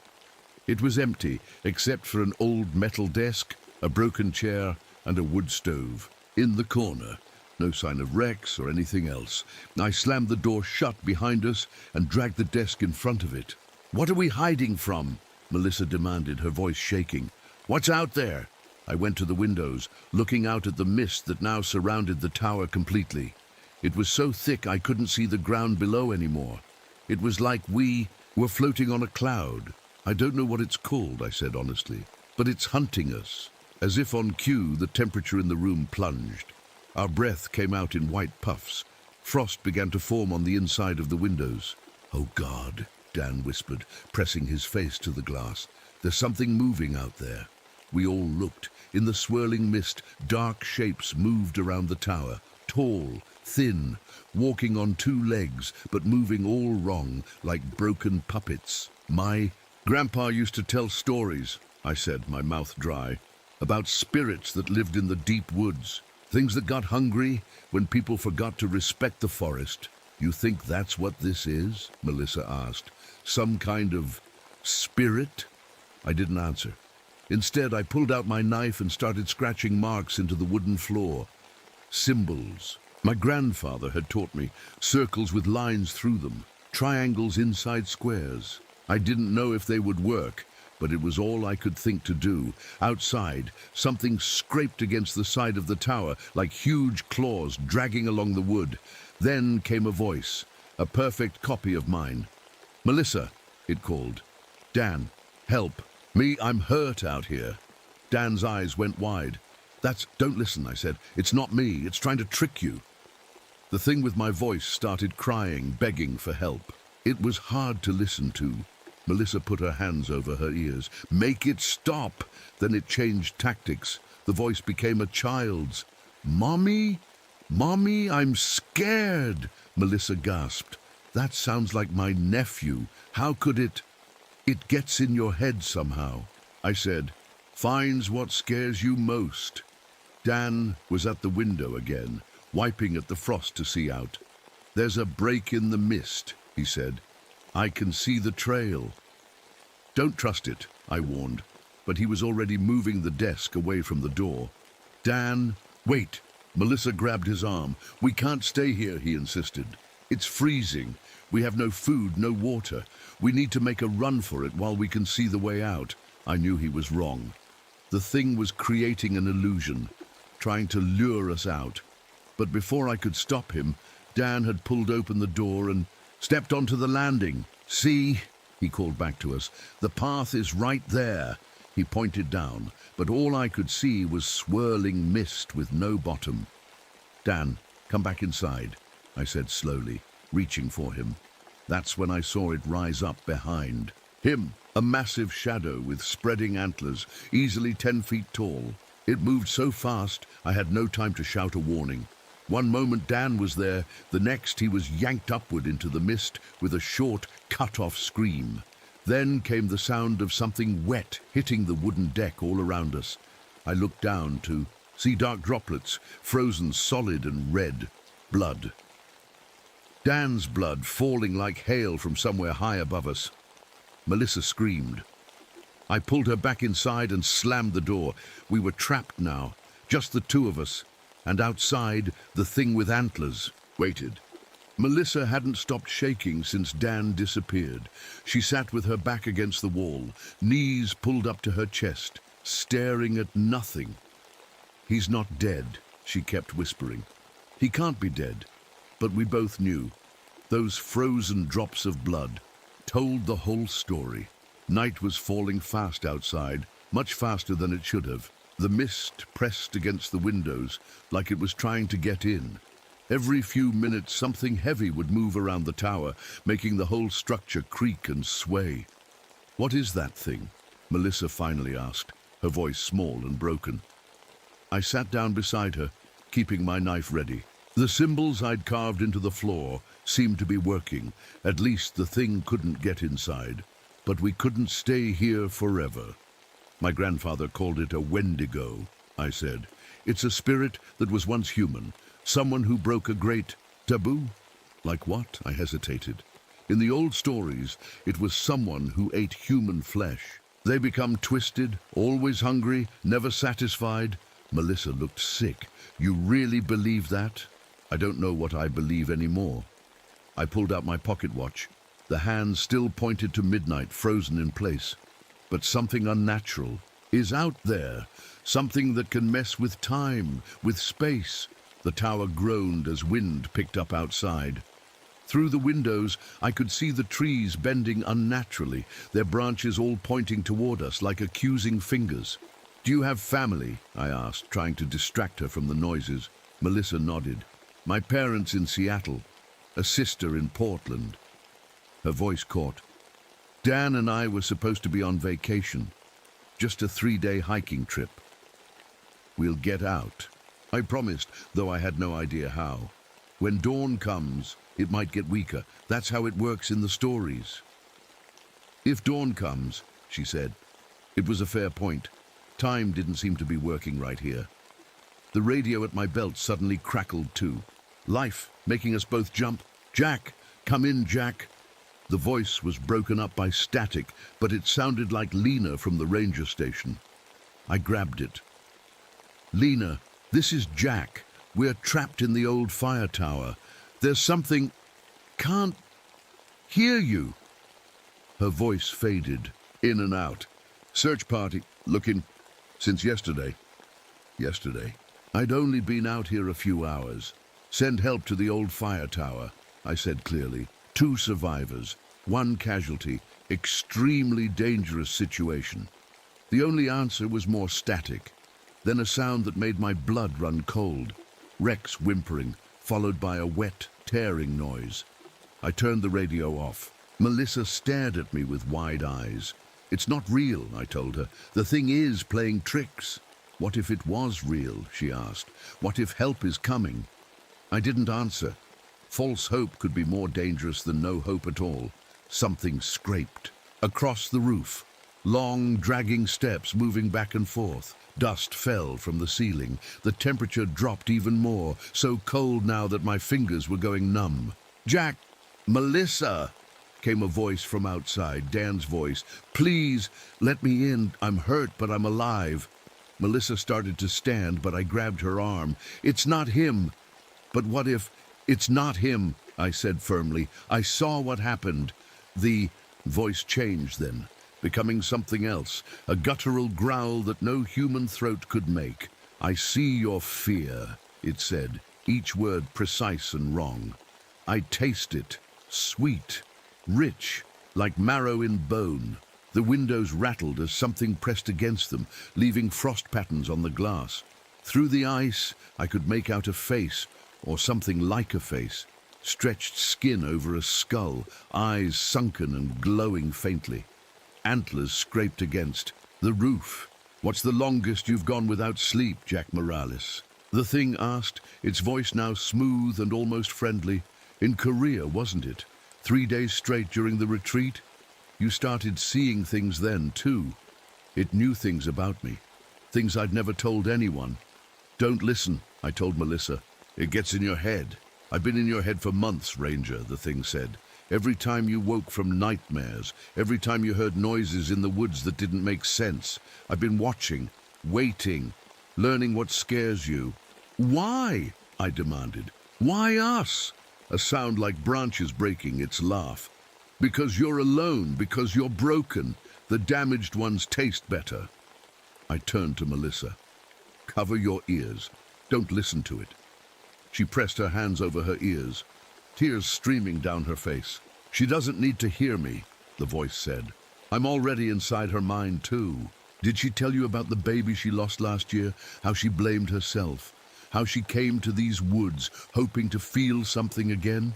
It was empty, except for an old metal desk, a broken chair, and a wood stove. In the corner, no sign of Rex or anything else. I slammed the door shut behind us and dragged the desk in front of it. "What are we hiding from?" Melissa demanded, her voice shaking. "What's out there?" I went to the windows, looking out at the mist that now surrounded the tower completely. It was so thick I couldn't see the ground below anymore. It was like we were floating on a cloud. I don't know what it's called, I said honestly, but it's hunting us. As if on cue, the temperature in the room plunged. Our breath came out in white puffs. Frost began to form on the inside of the windows. "Oh God," Dan whispered, pressing his face to the glass. "There's something moving out there." We all looked. In the swirling mist, dark shapes moved around the tower, tall, thin, walking on two legs, but moving all wrong, like broken puppets. "My grandpa used to tell stories," I said, my mouth dry, "about spirits that lived in the deep woods, things that got hungry when people forgot to respect the forest." "You think that's what this is?" Melissa asked. "Some kind of spirit?" I didn't answer. Instead, I pulled out my knife and started scratching marks into the wooden floor. Symbols. My grandfather had taught me, circles with lines through them, triangles inside squares. I didn't know if they would work, but it was all I could think to do. Outside, something scraped against the side of the tower like huge claws dragging along the wood. Then came a voice, a perfect copy of mine. "Melissa," it called. "Dan, help. Me, I'm hurt out here." Dan's eyes went wide. Don't listen," I said. "It's not me. It's trying to trick you." The thing with my voice started crying, begging for help. It was hard to listen to. Melissa put her hands over her ears. "Make it stop." Then it changed tactics. The voice became a child's. "Mommy? Mommy, I'm scared," Melissa gasped. "That sounds like my nephew. How could it? It gets in your head somehow," I said. "Finds what scares you most." Dan was at the window again, wiping at the frost to see out. "There's a break in the mist," he said. "I can see the trail." "Don't trust it," I warned, but he was already moving the desk away from the door. "Dan, wait." Melissa grabbed his arm. "We can't stay here," he insisted. "It's freezing. We have no food, no water. We need to make a run for it while we can see the way out." I knew he was wrong. The thing was creating an illusion, trying to lure us out. But before I could stop him, Dan had pulled open the door and stepped onto the landing. "See," he called back to us, "the path is right there." He pointed down, but all I could see was swirling mist with no bottom. "Dan, come back inside," I said slowly, reaching for him. That's when I saw it rise up behind him, a massive shadow with spreading antlers, easily 10 feet tall. It moved so fast, I had no time to shout a warning. One moment Dan was there, the next he was yanked upward into the mist with a short, cut-off scream. Then came the sound of something wet hitting the wooden deck all around us. I looked down to see dark droplets, frozen solid and red. Blood. Dan's blood falling like hail from somewhere high above us. Melissa screamed. I pulled her back inside and slammed the door. We were trapped now, just the two of us, and outside, the thing with antlers waited. Melissa hadn't stopped shaking since Dan disappeared. She sat with her back against the wall, knees pulled up to her chest, staring at nothing. "He's not dead," she kept whispering. "He can't be dead." But we both knew. Those frozen drops of blood told the whole story. Night was falling fast outside, much faster than it should have. The mist pressed against the windows like it was trying to get in. Every few minutes something heavy would move around the tower, making the whole structure creak and sway. "What is that thing?" Melissa finally asked, her voice small and broken. I sat down beside her, keeping my knife ready. The symbols I'd carved into the floor seemed to be working. At least the thing couldn't get inside. But we couldn't stay here forever. "My grandfather called it a Wendigo," I said. "It's a spirit that was once human, someone who broke a great taboo." "Like what?" I hesitated. "In the old stories, it was someone who ate human flesh. They become twisted, always hungry, never satisfied." Melissa looked sick. "You really believe that?" "I don't know what I believe anymore." I pulled out my pocket watch. The hand still pointed to midnight, frozen in place. "But something unnatural is out there, something that can mess with time, with space." The tower groaned as wind picked up outside. Through the windows, I could see the trees bending unnaturally, their branches all pointing toward us like accusing fingers. "Do you have family?" I asked, trying to distract her from the noises. Melissa nodded. "My parents in Seattle, a sister in Portland." Her voice caught. "Dan and I were supposed to be on vacation, just a 3-day hiking trip. We'll get out," I promised, though I had no idea how. "When dawn comes, it might get weaker. That's how it works in the stories." "If dawn comes," she said. It was a fair point. Time didn't seem to be working right here. The radio at my belt suddenly crackled too. Life, making us both jump. "Jack! Come in, Jack!" The voice was broken up by static, but it sounded like Lena from the ranger station. I grabbed it. "Lena, this is Jack. We're trapped in the old fire tower. There's something... Can't hear you." Her voice faded, in and out. "Search party, looking, since yesterday." Yesterday? I'd only been out here a few hours. "Send help to the old fire tower," I said clearly. 2 survivors, 1 casualty, extremely dangerous situation. The only answer was more static, then a sound that made my blood run cold. Rex whimpering, followed by a wet, tearing noise. I turned the radio off. Melissa stared at me with wide eyes. "It's not real," I told her. "The thing is playing tricks." "What if it was real?" she asked. "What if help is coming?" I didn't answer. False hope could be more dangerous than no hope at all. Something scraped. Across the roof. Long, dragging steps moving back and forth. Dust fell from the ceiling. The temperature dropped even more, so cold now that my fingers were going numb. "Jack! Melissa!" came a voice from outside, Dan's voice. "Please, let me in. I'm hurt, but I'm alive." Melissa started to stand, but I grabbed her arm. "It's not him." "But what if..." "It's not him," I said firmly. "I saw what happened." The voice changed then, becoming something else, a guttural growl that no human throat could make. "I see your fear," it said, each word precise and wrong. "I taste it, sweet, rich, like marrow in bone." The windows rattled as something pressed against them, leaving frost patterns on the glass. Through the ice, I could make out a face, or something like a face, stretched skin over a skull, eyes sunken and glowing faintly. Antlers scraped against the roof. "What's the longest you've gone without sleep, Jack Morales?" the thing asked, its voice now smooth and almost friendly. "In Korea, wasn't it? 3 days straight during the retreat? You started seeing things then, too." It knew things about me, things I'd never told anyone. "Don't listen," I told Melissa. "It gets in your head." "I've been in your head for months, Ranger," the thing said. "Every time you woke from nightmares, every time you heard noises in the woods that didn't make sense. I've been watching, waiting, learning what scares you." "Why?" I demanded. "Why us?" A sound like branches breaking, its laugh. "Because you're alone, because you're broken. The damaged ones taste better." I turned to Melissa. "Cover your ears. Don't listen to it." She pressed her hands over her ears, tears streaming down her face. "She doesn't need to hear me," the voice said. "I'm already inside her mind too. Did she tell you about the baby she lost last year? How she blamed herself? How she came to these woods, hoping to feel something again?"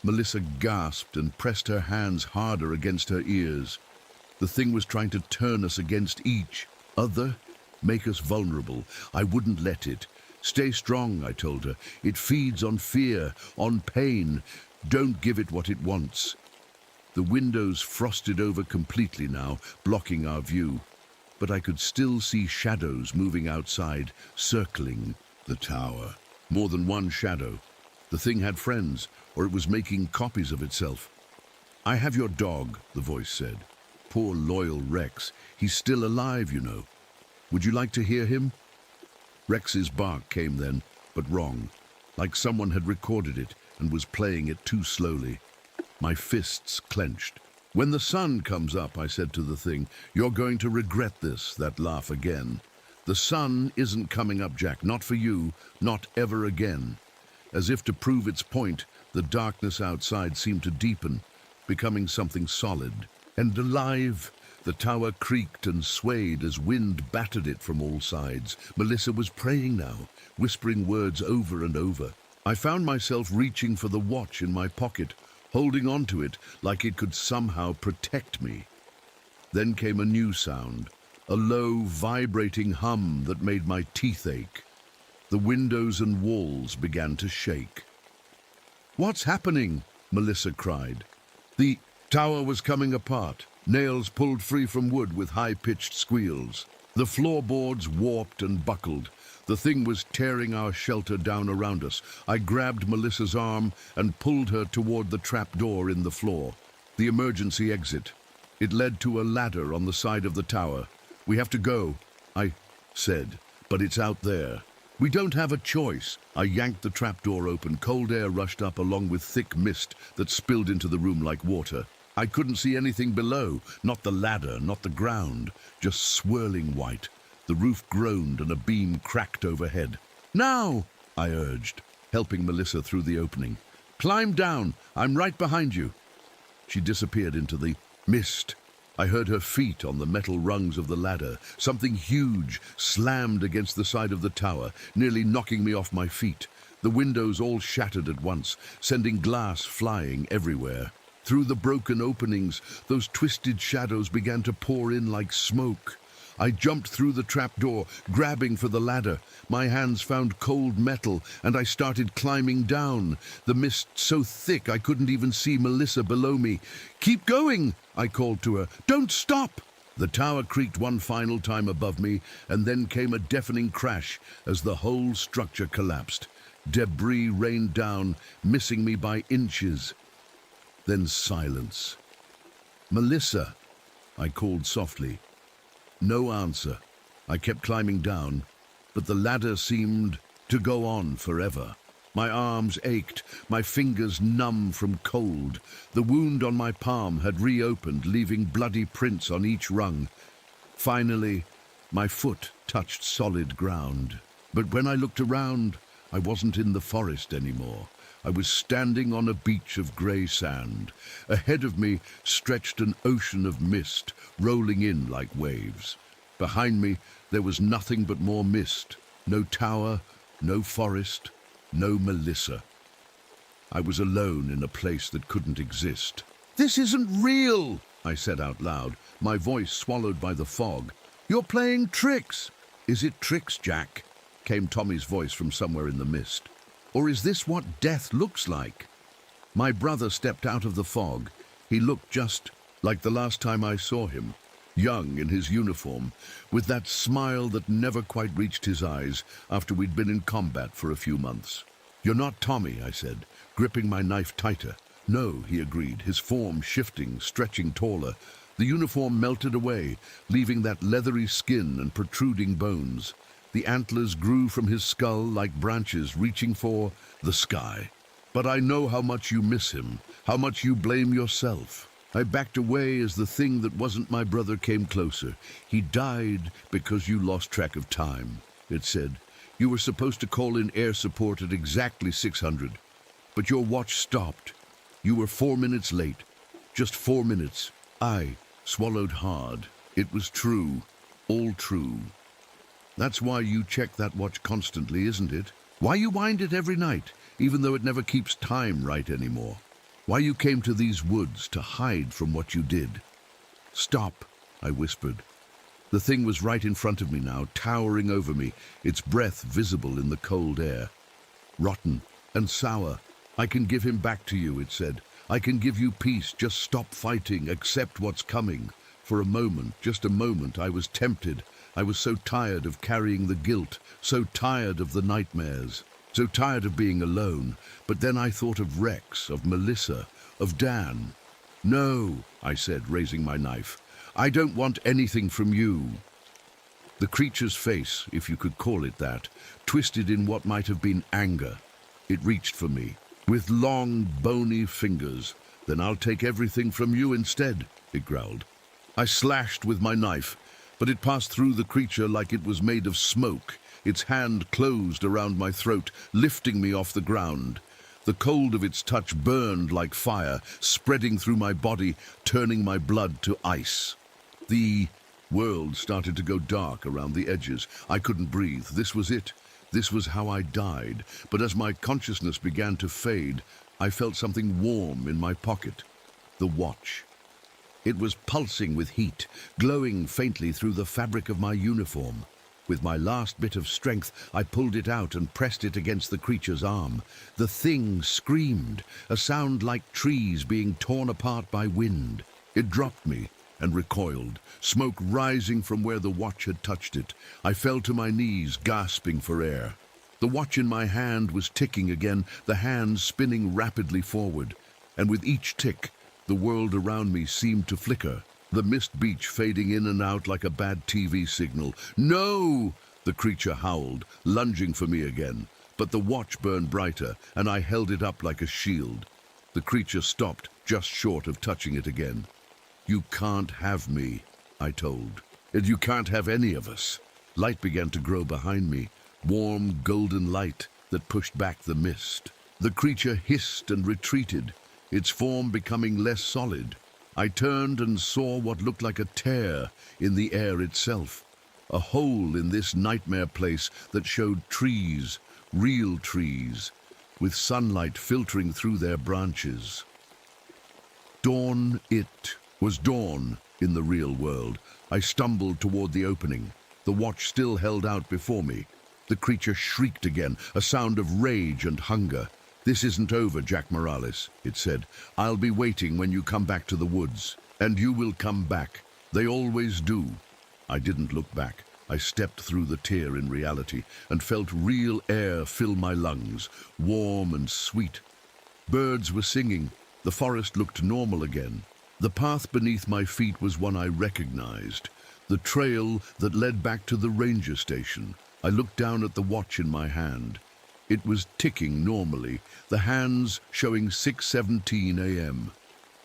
Melissa gasped and pressed her hands harder against her ears. The thing was trying to turn us against each other, make us vulnerable. I wouldn't let it. "Stay strong," I told her. "It feeds on fear, on pain. Don't give it what it wants." The windows frosted over completely now, blocking our view. But I could still see shadows moving outside, circling the tower. More than one shadow. The thing had friends, or it was making copies of itself. "I have your dog," the voice said. "Poor loyal Rex. He's still alive, you know. Would you like to hear him?" Rex's bark came then, but wrong, like someone had recorded it and was playing it too slowly. My fists clenched. "When the sun comes up," I said to the thing, "you're going to regret this," that laugh again. "The sun isn't coming up, Jack, not for you, not ever again. As if to prove its point, the darkness outside seemed to deepen, becoming something solid and alive. The tower creaked and swayed as wind battered it from all sides. Melissa was praying now, whispering words over and over. I found myself reaching for the watch in my pocket, holding onto it like it could somehow protect me. Then came a new sound, a low, vibrating hum that made my teeth ache. The windows and walls began to shake. "What's happening?" Melissa cried. The tower was coming apart, nails pulled free from wood with high-pitched squeals. The floorboards warped and buckled. The thing was tearing our shelter down around us. I grabbed Melissa's arm and pulled her toward the trapdoor in the floor, the emergency exit. It led to a ladder on the side of the tower. "We have to go," I said, "but it's out there. We don't have a choice." I yanked the trapdoor open. Cold air rushed up along with thick mist that spilled into the room like water. I couldn't see anything below, not the ladder, not the ground, just swirling white. The roof groaned and a beam cracked overhead. "Now!" I urged, helping Melissa through the opening. "Climb down. I'm right behind you." She disappeared into the mist. I heard her feet on the metal rungs of the ladder. Something huge slammed against the side of the tower, nearly knocking me off my feet. The windows all shattered at once, sending glass flying everywhere. Through the broken openings, those twisted shadows began to pour in like smoke. I jumped through the trapdoor, grabbing for the ladder. My hands found cold metal, and I started climbing down. The mist so thick I couldn't even see Melissa below me. "Keep going!" I called to her. "Don't stop!" The tower creaked one final time above me, and then came a deafening crash as the whole structure collapsed. Debris rained down, missing me by inches. Then silence. "Melissa," I called softly. No answer. I kept climbing down, but the ladder seemed to go on forever. My arms ached, my fingers numb from cold. The wound on my palm had reopened, leaving bloody prints on each rung. Finally, my foot touched solid ground. But when I looked around, I wasn't in the forest anymore. I was standing on a beach of grey sand. Ahead of me stretched an ocean of mist, rolling in like waves. Behind me, there was nothing but more mist. No tower, no forest, no Melissa. I was alone in a place that couldn't exist. "This isn't real," I said out loud, my voice swallowed by the fog. "You're playing tricks." "Is it tricks, Jack?" came Tommy's voice from somewhere in the mist. "Or is this what death looks like?" My brother stepped out of the fog. He looked just like the last time I saw him, young in his uniform, with that smile that never quite reached his eyes after we'd been in combat for a few months. "You're not Tommy," I said, gripping my knife tighter. "No," he agreed, his form shifting, stretching taller. The uniform melted away, leaving that leathery skin and protruding bones. The antlers grew from his skull like branches reaching for the sky. "But I know how much you miss him, how much you blame yourself." I backed away as the thing that wasn't my brother came closer. "He died because you lost track of time," it said. "You were supposed to call in air support at exactly 600, but your watch stopped. You were 4 minutes late. Just 4 minutes." I swallowed hard. It was true, all true. "That's why you check that watch constantly, isn't it? Why you wind it every night, even though it never keeps time right anymore? Why you came to these woods to hide from what you did?" "Stop," I whispered. The thing was right in front of me now, towering over me, its breath visible in the cold air. "Rotten and sour. I can give him back to you," it said. "I can give you peace. Just stop fighting. Accept what's coming." For a moment, just a moment, I was tempted. I was so tired of carrying the guilt, so tired of the nightmares, so tired of being alone. But then I thought of Rex, of Melissa, of Dan. "No," I said, raising my knife. "I don't want anything from you." The creature's face, if you could call it that, twisted in what might have been anger. It reached for me, with long, bony fingers. "Then I'll take everything from you instead," it growled. I slashed with my knife, but it passed through the creature like it was made of smoke, Its hand closed around my throat, lifting me off the ground. The cold of its touch burned like fire, spreading through my body, turning my blood to ice. The world started to go dark around the edges. I couldn't breathe. This was it. This was how I died. But as my consciousness began to fade, I felt something warm in my pocket. The watch. It was pulsing with heat, glowing faintly through the fabric of my uniform. With my last bit of strength, I pulled it out and pressed it against the creature's arm. The thing screamed, a sound like trees being torn apart by wind. It dropped me and recoiled, smoke rising from where the watch had touched it. I fell to my knees, gasping for air. The watch in my hand was ticking again, the hands spinning rapidly forward. And with each tick, the world around me seemed to flicker, the mist beach fading in and out like a bad TV signal. "No!" the creature howled, lunging for me again. But the watch burned brighter, and I held it up like a shield. The creature stopped, just short of touching it again. "You can't have me," I told. "And you can't have any of us." Light began to grow behind me, warm golden light that pushed back the mist. The creature hissed and retreated, its form becoming less solid. I turned and saw what looked like a tear in the air itself, a hole in this nightmare place that showed trees, real trees, with sunlight filtering through their branches. Dawn, it was dawn in the real world. I stumbled toward the opening, the watch still held out before me. The creature shrieked again, a sound of rage and hunger. "This isn't over, Jack Morales," it said. "I'll be waiting when you come back to the woods. And you will come back. They always do." I didn't look back. I stepped through the tear in reality and felt real air fill my lungs, warm and sweet. Birds were singing. The forest looked normal again. The path beneath my feet was one I recognized, the trail that led back to the ranger station. I looked down at the watch in my hand. It was ticking normally, the hands showing 6:17 a.m.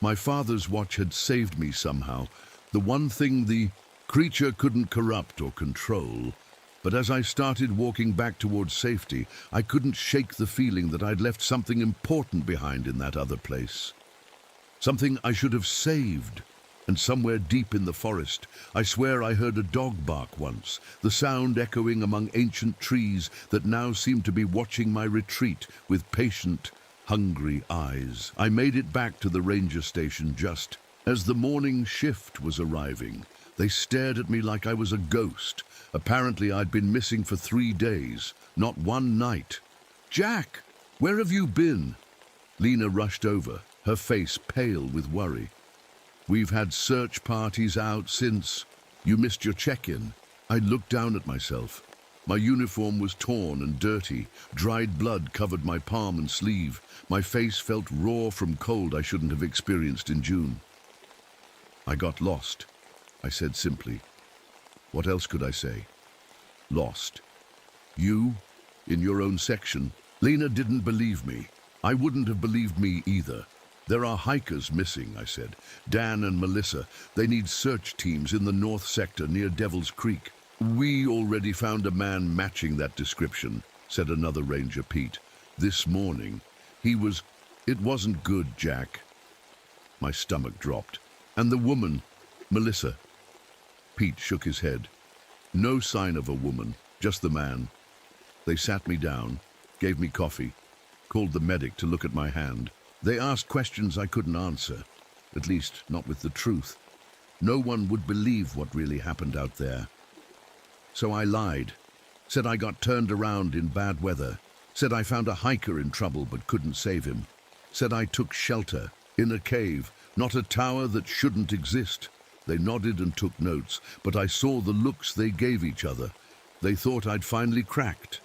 My father's watch had saved me somehow, the one thing the creature couldn't corrupt or control. But as I started walking back towards safety, I couldn't shake the feeling that I'd left something important behind in that other place. Something I should have saved. And somewhere deep in the forest, I swear I heard a dog bark once, the sound echoing among ancient trees that now seemed to be watching my retreat with patient, hungry eyes. I made it back to the ranger station just as the morning shift was arriving. They stared at me like I was a ghost. Apparently I'd been missing for 3 days, not one night. "Jack, where have you been?" Lena rushed over, her face pale with worry. "We've had search parties out since you missed your check-in." I looked down at myself. My uniform was torn and dirty. Dried blood covered my palm and sleeve. My face felt raw from cold I shouldn't have experienced in June. "I got lost," I said simply. What else could I say? Lost. "You? In your own section?" Lena didn't believe me. I wouldn't have believed me either. "There are hikers missing," I said. "Dan and Melissa. They need search teams in the north sector near Devil's Creek." "We already found a man matching that description," said another ranger, Pete. "This morning. It wasn't good, Jack." My stomach dropped. "And the woman, Melissa?" Pete shook his head. "No sign of a woman, just the man." They sat me down, gave me coffee, called the medic to look at my hand. They asked questions I couldn't answer, at least not with the truth. No one would believe what really happened out there. So I lied, said I got turned around in bad weather, said I found a hiker in trouble but couldn't save him, said I took shelter in a cave, not a tower that shouldn't exist. They nodded and took notes, but I saw the looks they gave each other. They thought I'd finally cracked.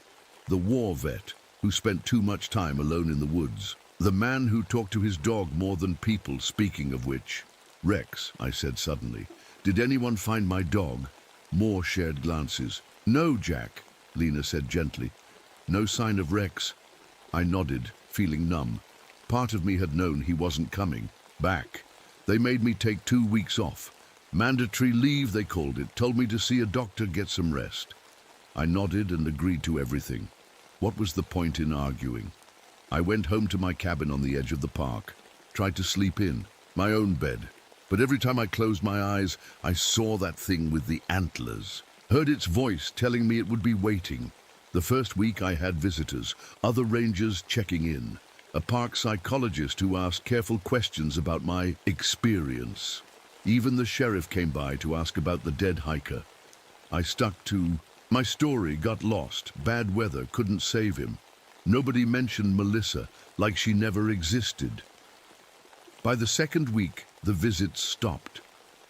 The war vet who spent too much time alone in the woods. The man who talked to his dog more than people, speaking of which. "Rex," I said suddenly. "Did anyone find my dog?" More shared glances. "No, Jack," Lena said gently. "No sign of Rex." I nodded, feeling numb. Part of me had known he wasn't coming back. They made me take 2 weeks off. Mandatory leave, they called it. Told me to see a doctor, get some rest. I nodded and agreed to everything. What was the point in arguing? I went home to my cabin on the edge of the park, tried to sleep in, my own bed. But every time I closed my eyes, I saw that thing with the antlers. Heard its voice telling me it would be waiting. The first week I had visitors, other rangers checking in, a park psychologist who asked careful questions about my experience. Even the sheriff came by to ask about the dead hiker. I stuck to my story, got lost, bad weather, couldn't save him. Nobody mentioned Melissa, like she never existed. By the second week, the visits stopped.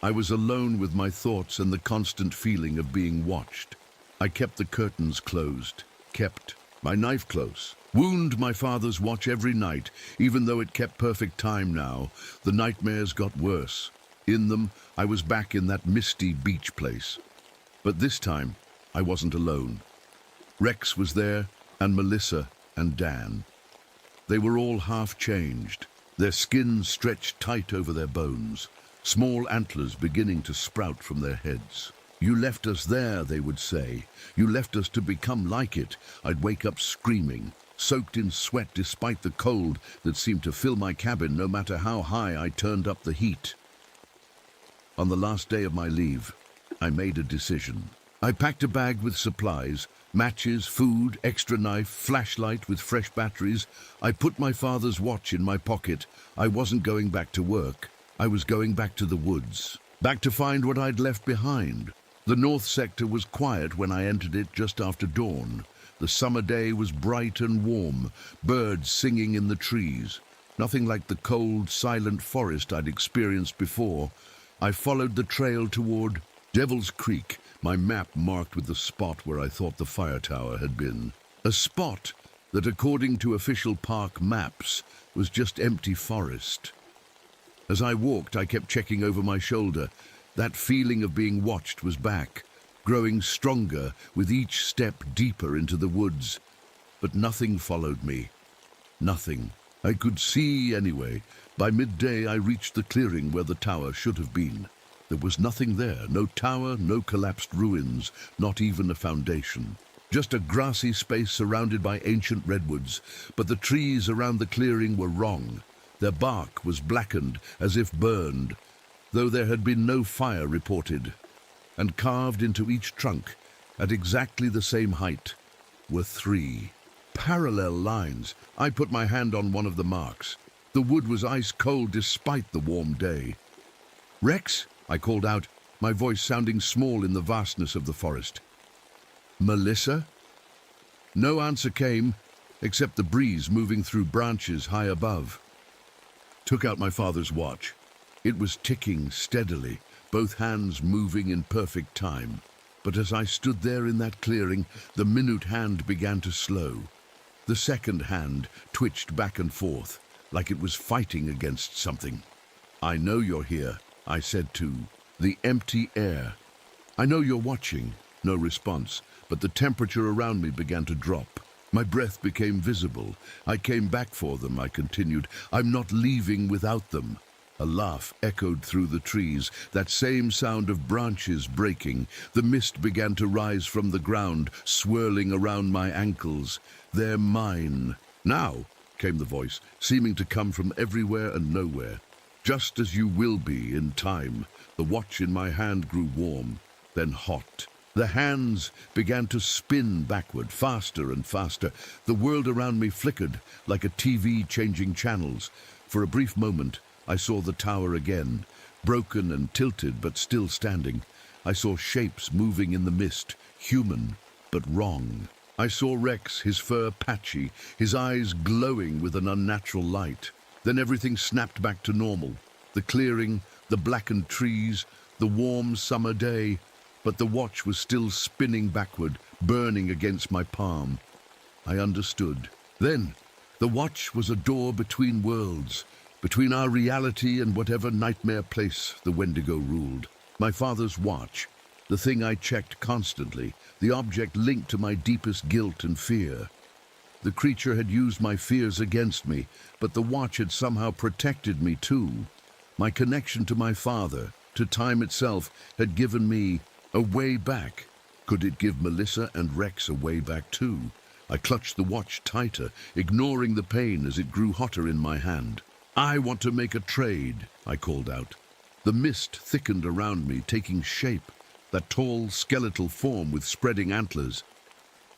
I was alone with my thoughts and the constant feeling of being watched. I kept the curtains closed, kept my knife close. Wound my father's watch every night, even though it kept perfect time now. The nightmares got worse. In them, I was back in that misty beach place. But this time, I wasn't alone. Rex was there, and Melissa and Dan. They were all half changed, their skin stretched tight over their bones, small antlers beginning to sprout from their heads. "You left us there," they would say. "You left us to become like it." I'd wake up screaming, soaked in sweat despite the cold that seemed to fill my cabin no matter how high I turned up the heat. On the last day of my leave, I made a decision. I packed a bag with supplies, matches, food, extra knife, flashlight with fresh batteries. I put my father's watch in my pocket. I wasn't going back to work. I was going back to the woods, back to find what I'd left behind. The north sector was quiet when I entered it just after dawn. The summer day was bright and warm, birds singing in the trees. Nothing like the cold, silent forest I'd experienced before. I followed the trail toward Devil's Creek, my map marked with the spot where I thought the fire tower had been. A spot that, according to official park maps, was just empty forest. As I walked, I kept checking over my shoulder. That feeling of being watched was back, growing stronger with each step deeper into the woods. But nothing followed me. Nothing. I could see anyway. By midday, I reached the clearing where the tower should have been. There was nothing there, no tower, no collapsed ruins, not even a foundation. Just a grassy space surrounded by ancient redwoods, but the trees around the clearing were wrong. Their bark was blackened, as if burned, though there had been no fire reported. And carved into each trunk, at exactly the same height, were 3 parallel lines. I put my hand on one of the marks. The wood was ice cold despite the warm day. "Rex?" I called out, my voice sounding small in the vastness of the forest. "Melissa?" No answer came, except the breeze moving through branches high above. Took out my father's watch. It was ticking steadily, both hands moving in perfect time. But as I stood there in that clearing, the minute hand began to slow. The second hand twitched back and forth, like it was fighting against something. "I know you're here," I said to the empty air. "I know you're watching." No response, but the temperature around me began to drop. My breath became visible. "I came back for them," I continued. "I'm not leaving without them." A laugh echoed through the trees, that same sound of branches breaking. The mist began to rise from the ground, swirling around my ankles. "They're mine." "Now," came the voice, seeming to come from everywhere and nowhere. "Just as you will be in time." The watch in my hand grew warm, then hot. The hands began to spin backward, faster and faster. The world around me flickered, like a TV changing channels. For a brief moment, I saw the tower again, broken and tilted but still standing. I saw shapes moving in the mist, human but wrong. I saw Rex, his fur patchy, his eyes glowing with an unnatural light. Then everything snapped back to normal. The clearing, the blackened trees, the warm summer day, but the watch was still spinning backward, burning against my palm. I understood. Then, the watch was a door between worlds, between our reality and whatever nightmare place the Wendigo ruled. My father's watch, the thing I checked constantly, the object linked to my deepest guilt and fear. The creature had used my fears against me, but the watch had somehow protected me too. My connection to my father, to time itself, had given me a way back. Could it give Melissa and Rex a way back too? I clutched the watch tighter, ignoring the pain as it grew hotter in my hand. "I want to make a trade," I called out. The mist thickened around me, taking shape, that tall, skeletal form with spreading antlers.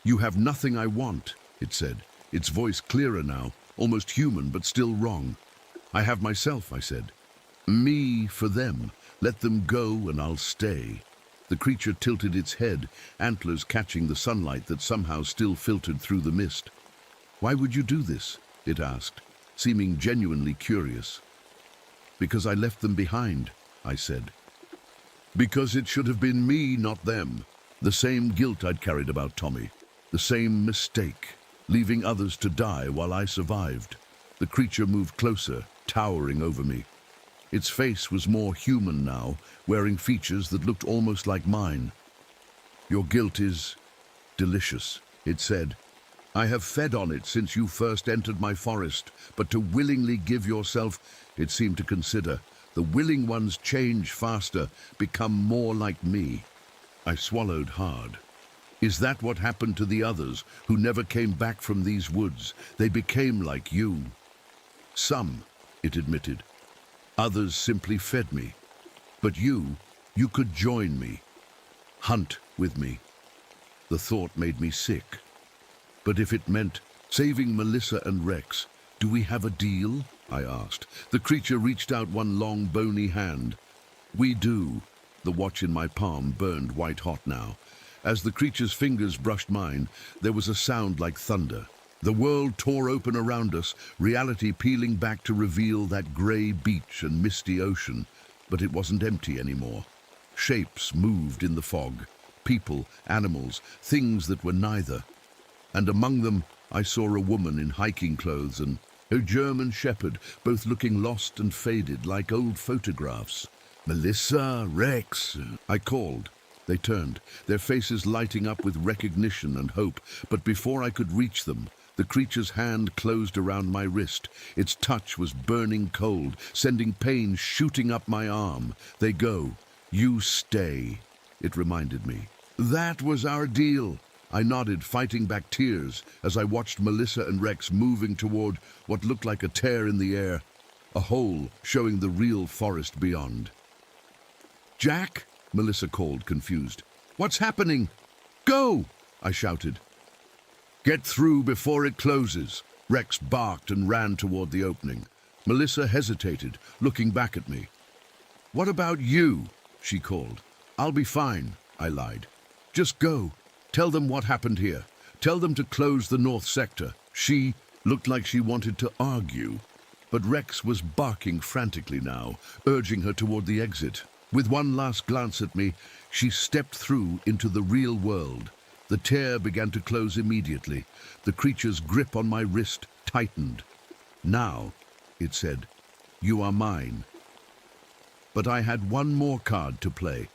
"You have nothing I want," it said, its voice clearer now, almost human but still wrong. "I have myself," I said. "Me for them. Let them go and I'll stay." The creature tilted its head, antlers catching the sunlight that somehow still filtered through the mist. "Why would you do this?" it asked, seeming genuinely curious. "Because I left them behind," I said. "Because it should have been me, not them." The same guilt I'd carried about Tommy. The same mistake, leaving others to die while I survived. The creature moved closer, towering over me. Its face was more human now, wearing features that looked almost like mine. "Your guilt is delicious," it said. "I have fed on it since you first entered my forest, but to willingly give yourself," it seemed to consider, "the willing ones change faster, become more like me." I swallowed hard. "Is that what happened to the others who never came back from these woods? They became like you." "Some," it admitted. "Others simply fed me. But you could join me, hunt with me." The thought made me sick. But if it meant saving Melissa and Rex, "Do we have a deal?" I asked. The creature reached out one long, bony hand. "We do." The watch in my palm burned white hot now. As the creature's fingers brushed mine, there was a sound like thunder. The world tore open around us, reality peeling back to reveal that grey beach and misty ocean. But it wasn't empty anymore. Shapes moved in the fog. People, animals, things that were neither. And among them, I saw a woman in hiking clothes and a German shepherd, both looking lost and faded like old photographs. "Melissa, Rex," I called. They turned, their faces lighting up with recognition and hope. But before I could reach them, the creature's hand closed around my wrist. Its touch was burning cold, sending pain shooting up my arm. "They go. You stay," it reminded me. "That was our deal." I nodded, fighting back tears, as I watched Melissa and Rex moving toward what looked like a tear in the air, a hole showing the real forest beyond. "Jack?" Melissa called, confused. "What's happening?" "Go!" I shouted. "Get through before it closes." Rex barked and ran toward the opening. Melissa hesitated, looking back at me. "What about you?" she called. "I'll be fine," I lied. "Just go. Tell them what happened here. Tell them to close the north sector." She looked like she wanted to argue, but Rex was barking frantically now, urging her toward the exit. With one last glance at me, she stepped through into the real world. The tear began to close immediately. The creature's grip on my wrist tightened. "Now," it said, "you are mine." But I had one more card to play.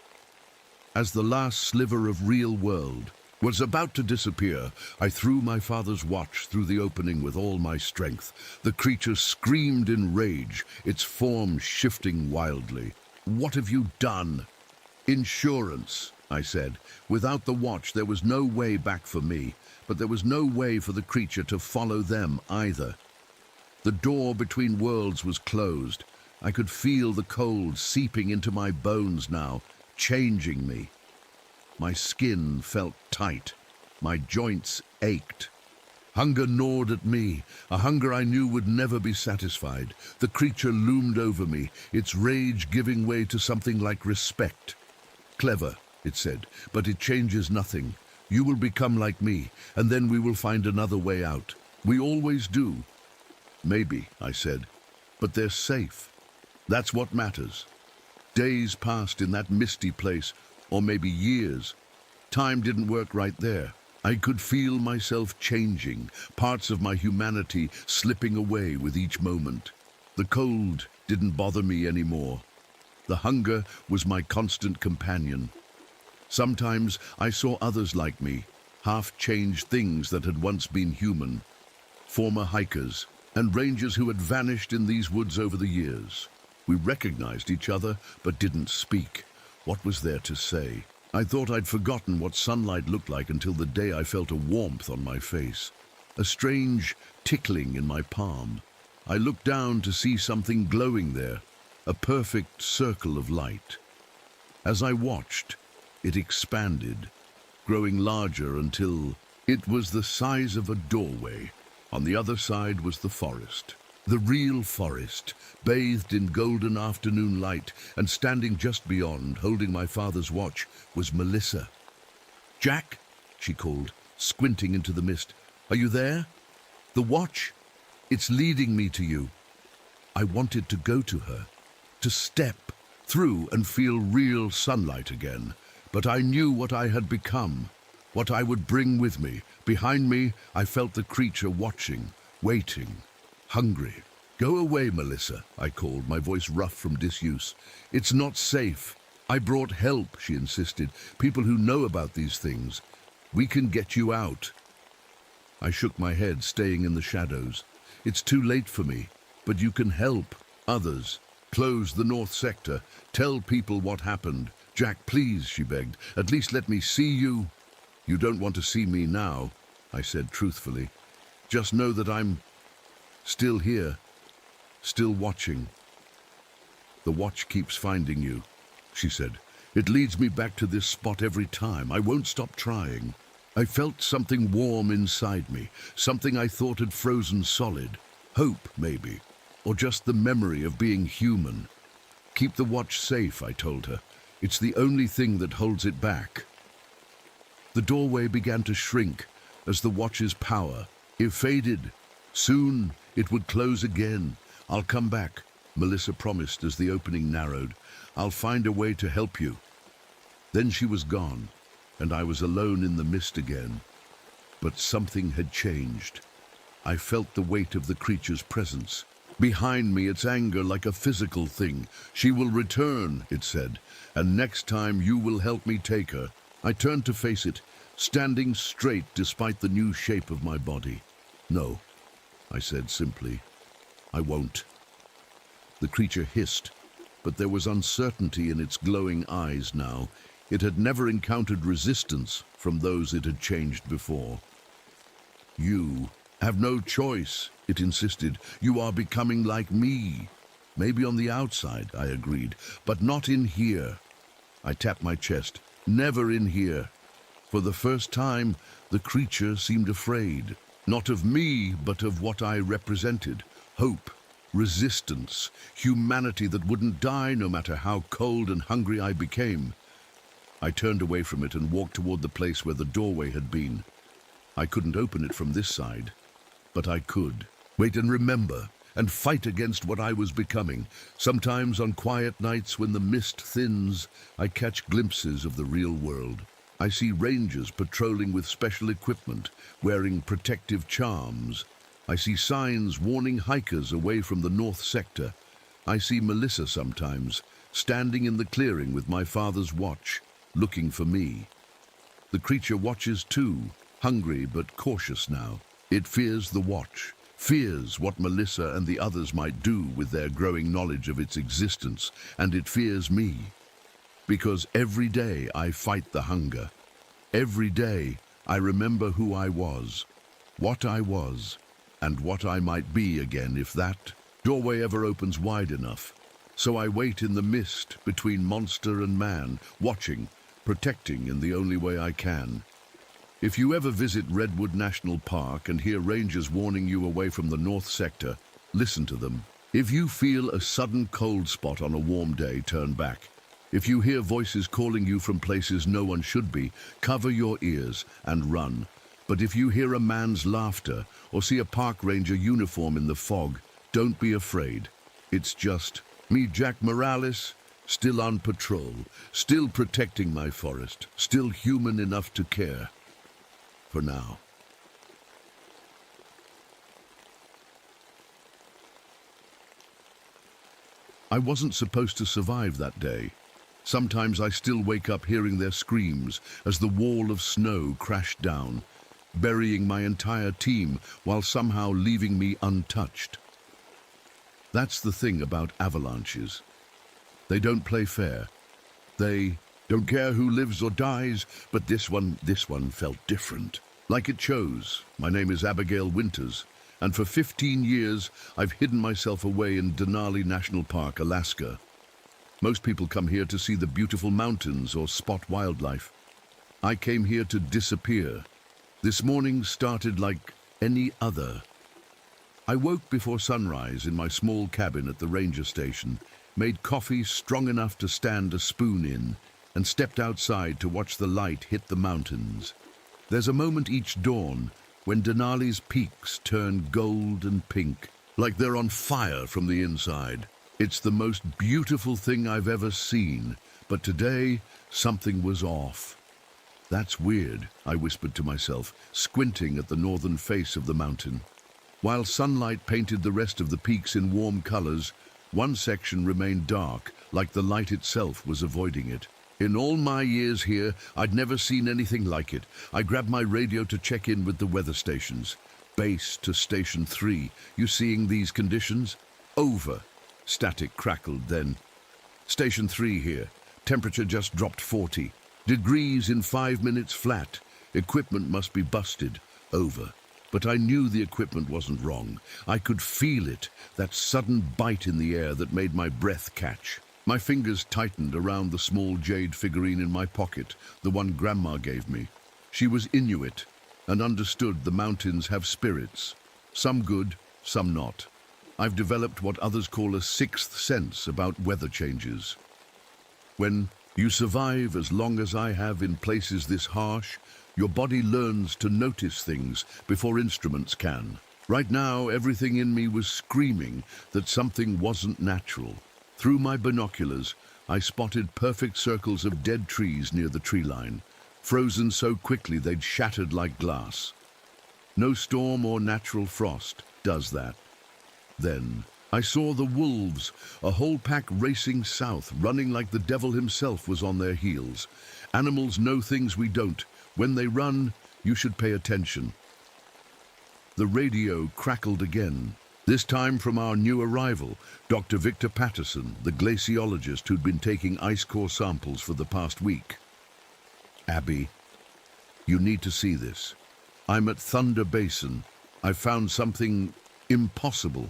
As the last sliver of real world was about to disappear, I threw my father's watch through the opening with all my strength. The creature screamed in rage, its form shifting wildly. "What have you done?" "Insurance," I said. Without the watch, there was no way back for me, but there was no way for the creature to follow them either. The door between worlds was closed. I could feel the cold seeping into my bones now, changing me. My skin felt tight. My joints ached. Hunger gnawed at me, a hunger I knew would never be satisfied. The creature loomed over me, its rage giving way to something like respect. "Clever," it said, "but it changes nothing. You will become like me, and then we will find another way out. We always do." "Maybe," I said, "but they're safe. That's what matters." Days passed in that misty place, or maybe years. Time didn't work right there. I could feel myself changing, parts of my humanity slipping away with each moment. The cold didn't bother me anymore. The hunger was my constant companion. Sometimes I saw others like me, half-changed things that had once been human, former hikers and rangers who had vanished in these woods over the years. We recognized each other, but didn't speak. What was there to say? I thought I'd forgotten what sunlight looked like until the day I felt a warmth on my face, a strange tickling in my palm. I looked down to see something glowing there, a perfect circle of light. As I watched, it expanded, growing larger until it was the size of a doorway. On the other side was the forest. The real forest, bathed in golden afternoon light, and standing just beyond, holding my father's watch, was Melissa. "Jack," she called, squinting into the mist. "Are you there? The watch? It's leading me to you." I wanted to go to her, to step through and feel real sunlight again, but I knew what I had become, what I would bring with me. Behind me, I felt the creature watching, waiting, hungry. "Go away, Melissa," I called, my voice rough from disuse. "It's not safe." "I brought help," she insisted. "People who know about these things. We can get you out." I shook my head, staying in the shadows. "It's too late for me, but you can help others. Close the North Sector. Tell people what happened. Jack, please," she begged. "At least let me see you." "You don't want to see me now," I said truthfully. "Just know that I'm still here, still watching." "The watch keeps finding you," she said. "It leads me back to this spot every time. I won't stop trying." I felt something warm inside me, something I thought had frozen solid. Hope, maybe, or just the memory of being human. "Keep the watch safe," I told her. "It's the only thing that holds it back." The doorway began to shrink as the watch's power faded. Soon it would close again. "I'll come back," Melissa promised as the opening narrowed. "I'll find a way to help you." Then she was gone, and I was alone in the mist again. But something had changed. I felt the weight of the creature's presence. Behind me, its anger like a physical thing. "She will return," it said, "and next time you will help me take her." I turned to face it, standing straight despite the new shape of my body. "No," I said simply. "I won't." The creature hissed, but there was uncertainty in its glowing eyes now. It had never encountered resistance from those it had changed before. "You have no choice," it insisted. "You are becoming like me." "Maybe on the outside," I agreed, "but not in here." I tapped my chest. "Never in here." For the first time, the creature seemed afraid. Not of me, but of what I represented. Hope, resistance, humanity that wouldn't die no matter how cold and hungry I became. I turned away from it and walked toward the place where the doorway had been. I couldn't open it from this side, but I could. Wait and remember, and fight against what I was becoming. Sometimes on quiet nights when the mist thins, I catch glimpses of the real world. I see rangers patrolling with special equipment, wearing protective charms. I see signs warning hikers away from the North Sector. I see Melissa sometimes, standing in the clearing with my father's watch, looking for me. The creature watches too, hungry but cautious now. It fears the watch, fears what Melissa and the others might do with their growing knowledge of its existence, and it fears me. Because every day I fight the hunger. Every day I remember who I was, what I was, and what I might be again if that doorway ever opens wide enough. So I wait in the mist between monster and man, watching, protecting in the only way I can. If you ever visit Redwood National Park and hear rangers warning you away from the North Sector, listen to them. If you feel a sudden cold spot on a warm day, turn back. If you hear voices calling you from places no one should be, cover your ears and run. But if you hear a man's laughter or see a park ranger uniform in the fog, don't be afraid. It's just me, Jack Morales, still on patrol, still protecting my forest, still human enough to care. For now. I wasn't supposed to survive that day. Sometimes I still wake up hearing their screams as the wall of snow crashed down, burying my entire team while somehow leaving me untouched. That's the thing about avalanches. They don't play fair. They Don't care who lives or dies, but this one felt different. Like it chose. My name is Abigail Winters, and for 15 years I've hidden myself away in Denali National Park, Alaska. Most people come here to see the beautiful mountains or spot wildlife. I came here to disappear. This morning started like any other. I woke before sunrise in my small cabin at the ranger station, made coffee strong enough to stand a spoon in, and stepped outside to watch the light hit the mountains. There's a moment each dawn when Denali's peaks turn gold and pink, like they're on fire from the inside. It's the most beautiful thing I've ever seen, but today something was off. That's weird, I whispered to myself, squinting at the northern face of the mountain. While sunlight painted the rest of the peaks in warm colors, one section remained dark, like the light itself was avoiding it. In all my years here, I'd never seen anything like it. I grabbed my radio to check in with the weather stations. Base to Station 3. You seeing these conditions? Over. Static crackled then. Station 3 here. Temperature just dropped 40. Degrees in 5 minutes flat. Equipment must be busted. Over. But I knew the equipment wasn't wrong. I could feel it, that sudden bite in the air that made my breath catch. My fingers tightened around the small jade figurine in my pocket, the one Grandma gave me. She was Inuit and understood the mountains have spirits, some good, some not. I've developed what others call a sixth sense about weather changes. When you survive as long as I have in places this harsh, your body learns to notice things before instruments can. Right now, everything in me was screaming that something wasn't natural. Through my binoculars, I spotted perfect circles of dead trees near the tree line, frozen so quickly they'd shattered like glass. No storm or natural frost does that. Then I saw the wolves, a whole pack racing south, running like the devil himself was on their heels. Animals know things we don't. When they run, you should pay attention. The radio crackled again, this time from our new arrival, Dr. Victor Patterson, the glaciologist who'd been taking ice core samples for the past week. Abby, you need to see this. I'm at Thunder Basin. I found something impossible.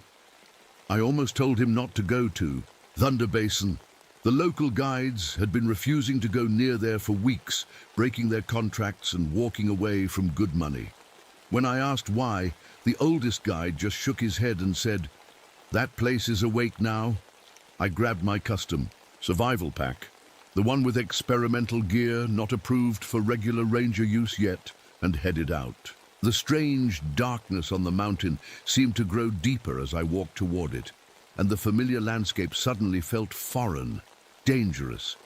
I almost told him not to go to Thunder Basin. The local guides had been refusing to go near there for weeks, breaking their contracts and walking away from good money. When I asked why, the oldest guide just shook his head and said, "That place is awake now." I grabbed my custom survival pack, the one with experimental gear not approved for regular ranger use yet, and headed out. The strange darkness on the mountain seemed to grow deeper as I walked toward it, and the familiar landscape suddenly felt foreign, dangerous.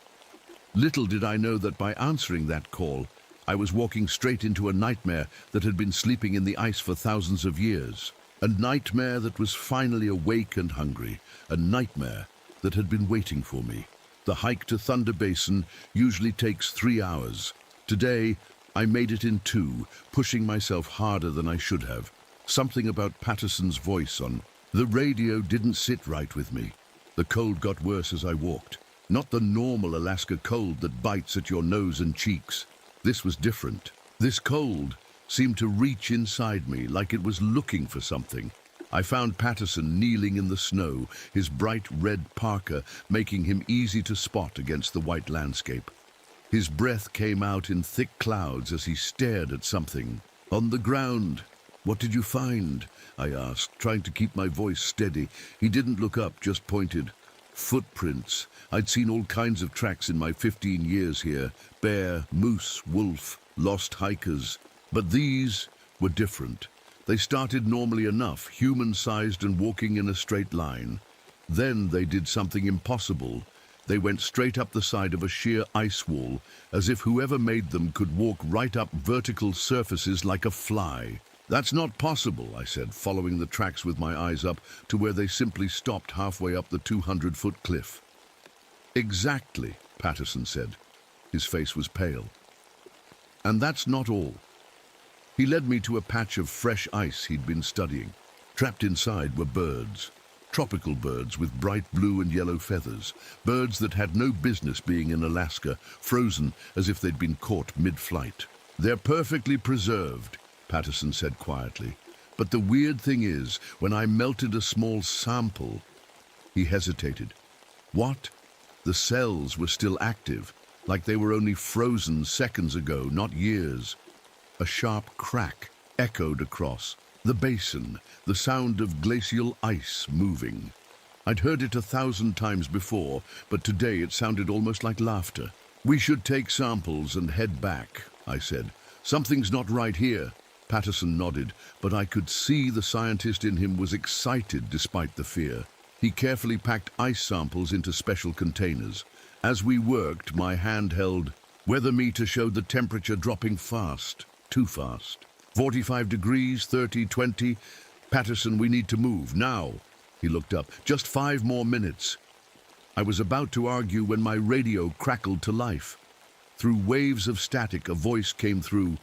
Little did I know that by answering that call, I was walking straight into a nightmare that had been sleeping in the ice for thousands of years. A nightmare that was finally awake and hungry. A nightmare that had been waiting for me. The hike to Thunder Basin usually takes 3 hours. Today, I made it in 2, pushing myself harder than I should have. Something about Patterson's voice on the radio didn't sit right with me. The cold got worse as I walked. Not the normal Alaska cold that bites at your nose and cheeks. This was different. This cold seemed to reach inside me like it was looking for something. I found Patterson kneeling in the snow, his bright red parka making him easy to spot against the white landscape. His breath came out in thick clouds as he stared at something. "On the ground. What did you find?" I asked, trying to keep my voice steady. He didn't look up, just pointed. Footprints. I'd seen all kinds of tracks in my 15 years here. Bear, moose, wolf, lost hikers. But these were different. They started normally enough, human-sized and walking in a straight line. Then they did something impossible. They went straight up the side of a sheer ice wall, as if whoever made them could walk right up vertical surfaces like a fly. "That's not possible," I said, following the tracks with my eyes up to where they simply stopped halfway up the 200-foot cliff. "Exactly," Patterson said. His face was pale. "And that's not all." He led me to a patch of fresh ice he'd been studying. Trapped inside were birds. Tropical birds with bright blue and yellow feathers. Birds that had no business being in Alaska, frozen as if they'd been caught mid-flight. "They're perfectly preserved," Patterson said quietly. "But the weird thing is, when I melted a small sample..." He hesitated. "What?" The cells were still active, like they were only frozen seconds ago, not years. A sharp crack echoed across the basin, the sound of glacial ice moving. I'd heard it 1,000 times before, but today it sounded almost like laughter. "We should take samples and head back," I said. "Something's not right here." Patterson nodded, but I could see the scientist in him was excited despite the fear. He carefully packed ice samples into special containers. As we worked, my handheld weather meter showed the temperature dropping fast, too fast. 45 degrees, 30, 20. "Patterson, we need to move, now." He looked up. "Just 5 more minutes." I was about to argue when my radio crackled to life. Through waves of static, a voice came through.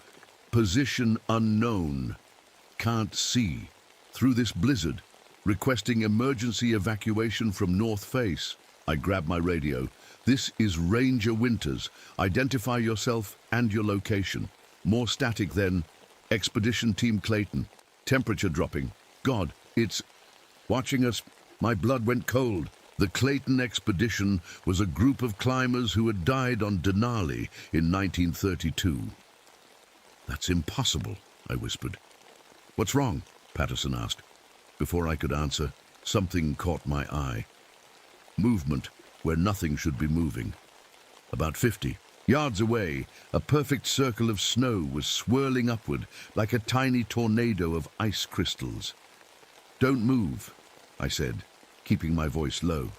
"Position unknown. Can't see. Through this blizzard. Requesting emergency evacuation from North Face." I grabbed my radio. "This is Ranger Winters. Identify yourself and your location." More static then. "Expedition Team Clayton. Temperature dropping. God, it's watching us." My blood went cold. The Clayton expedition was a group of climbers who had died on Denali in 1932. "That's impossible," I whispered. "What's wrong?" Patterson asked. Before I could answer, something caught my eye. Movement where nothing should be moving. About 50 yards away, a perfect circle of snow was swirling upward like a tiny tornado of ice crystals. "Don't move," I said, keeping my voice low.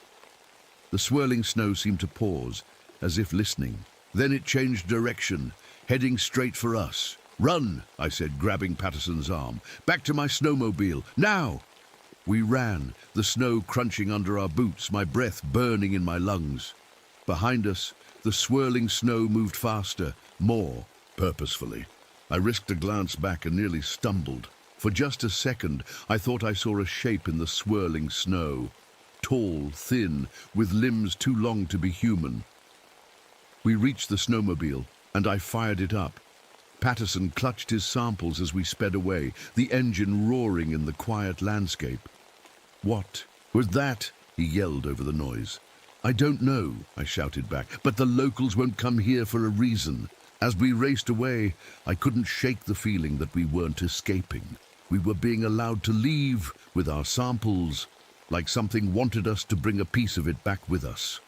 The swirling snow seemed to pause, as if listening. Then it changed direction, heading straight for us. "Run," I said, grabbing Patterson's arm. "Back to my snowmobile, now!" We ran, the snow crunching under our boots, my breath burning in my lungs. Behind us, the swirling snow moved faster, more purposefully. I risked a glance back and nearly stumbled. For just a second, I thought I saw a shape in the swirling snow. Tall, thin, with limbs too long to be human. We reached the snowmobile, and I fired it up. Patterson clutched his samples as we sped away, the engine roaring in the quiet landscape. "What was that?" he yelled over the noise. "I don't know," I shouted back, "but the locals won't come here for a reason." As we raced away, I couldn't shake the feeling that we weren't escaping. We were being allowed to leave with our samples, like something wanted us to bring a piece of it back with us.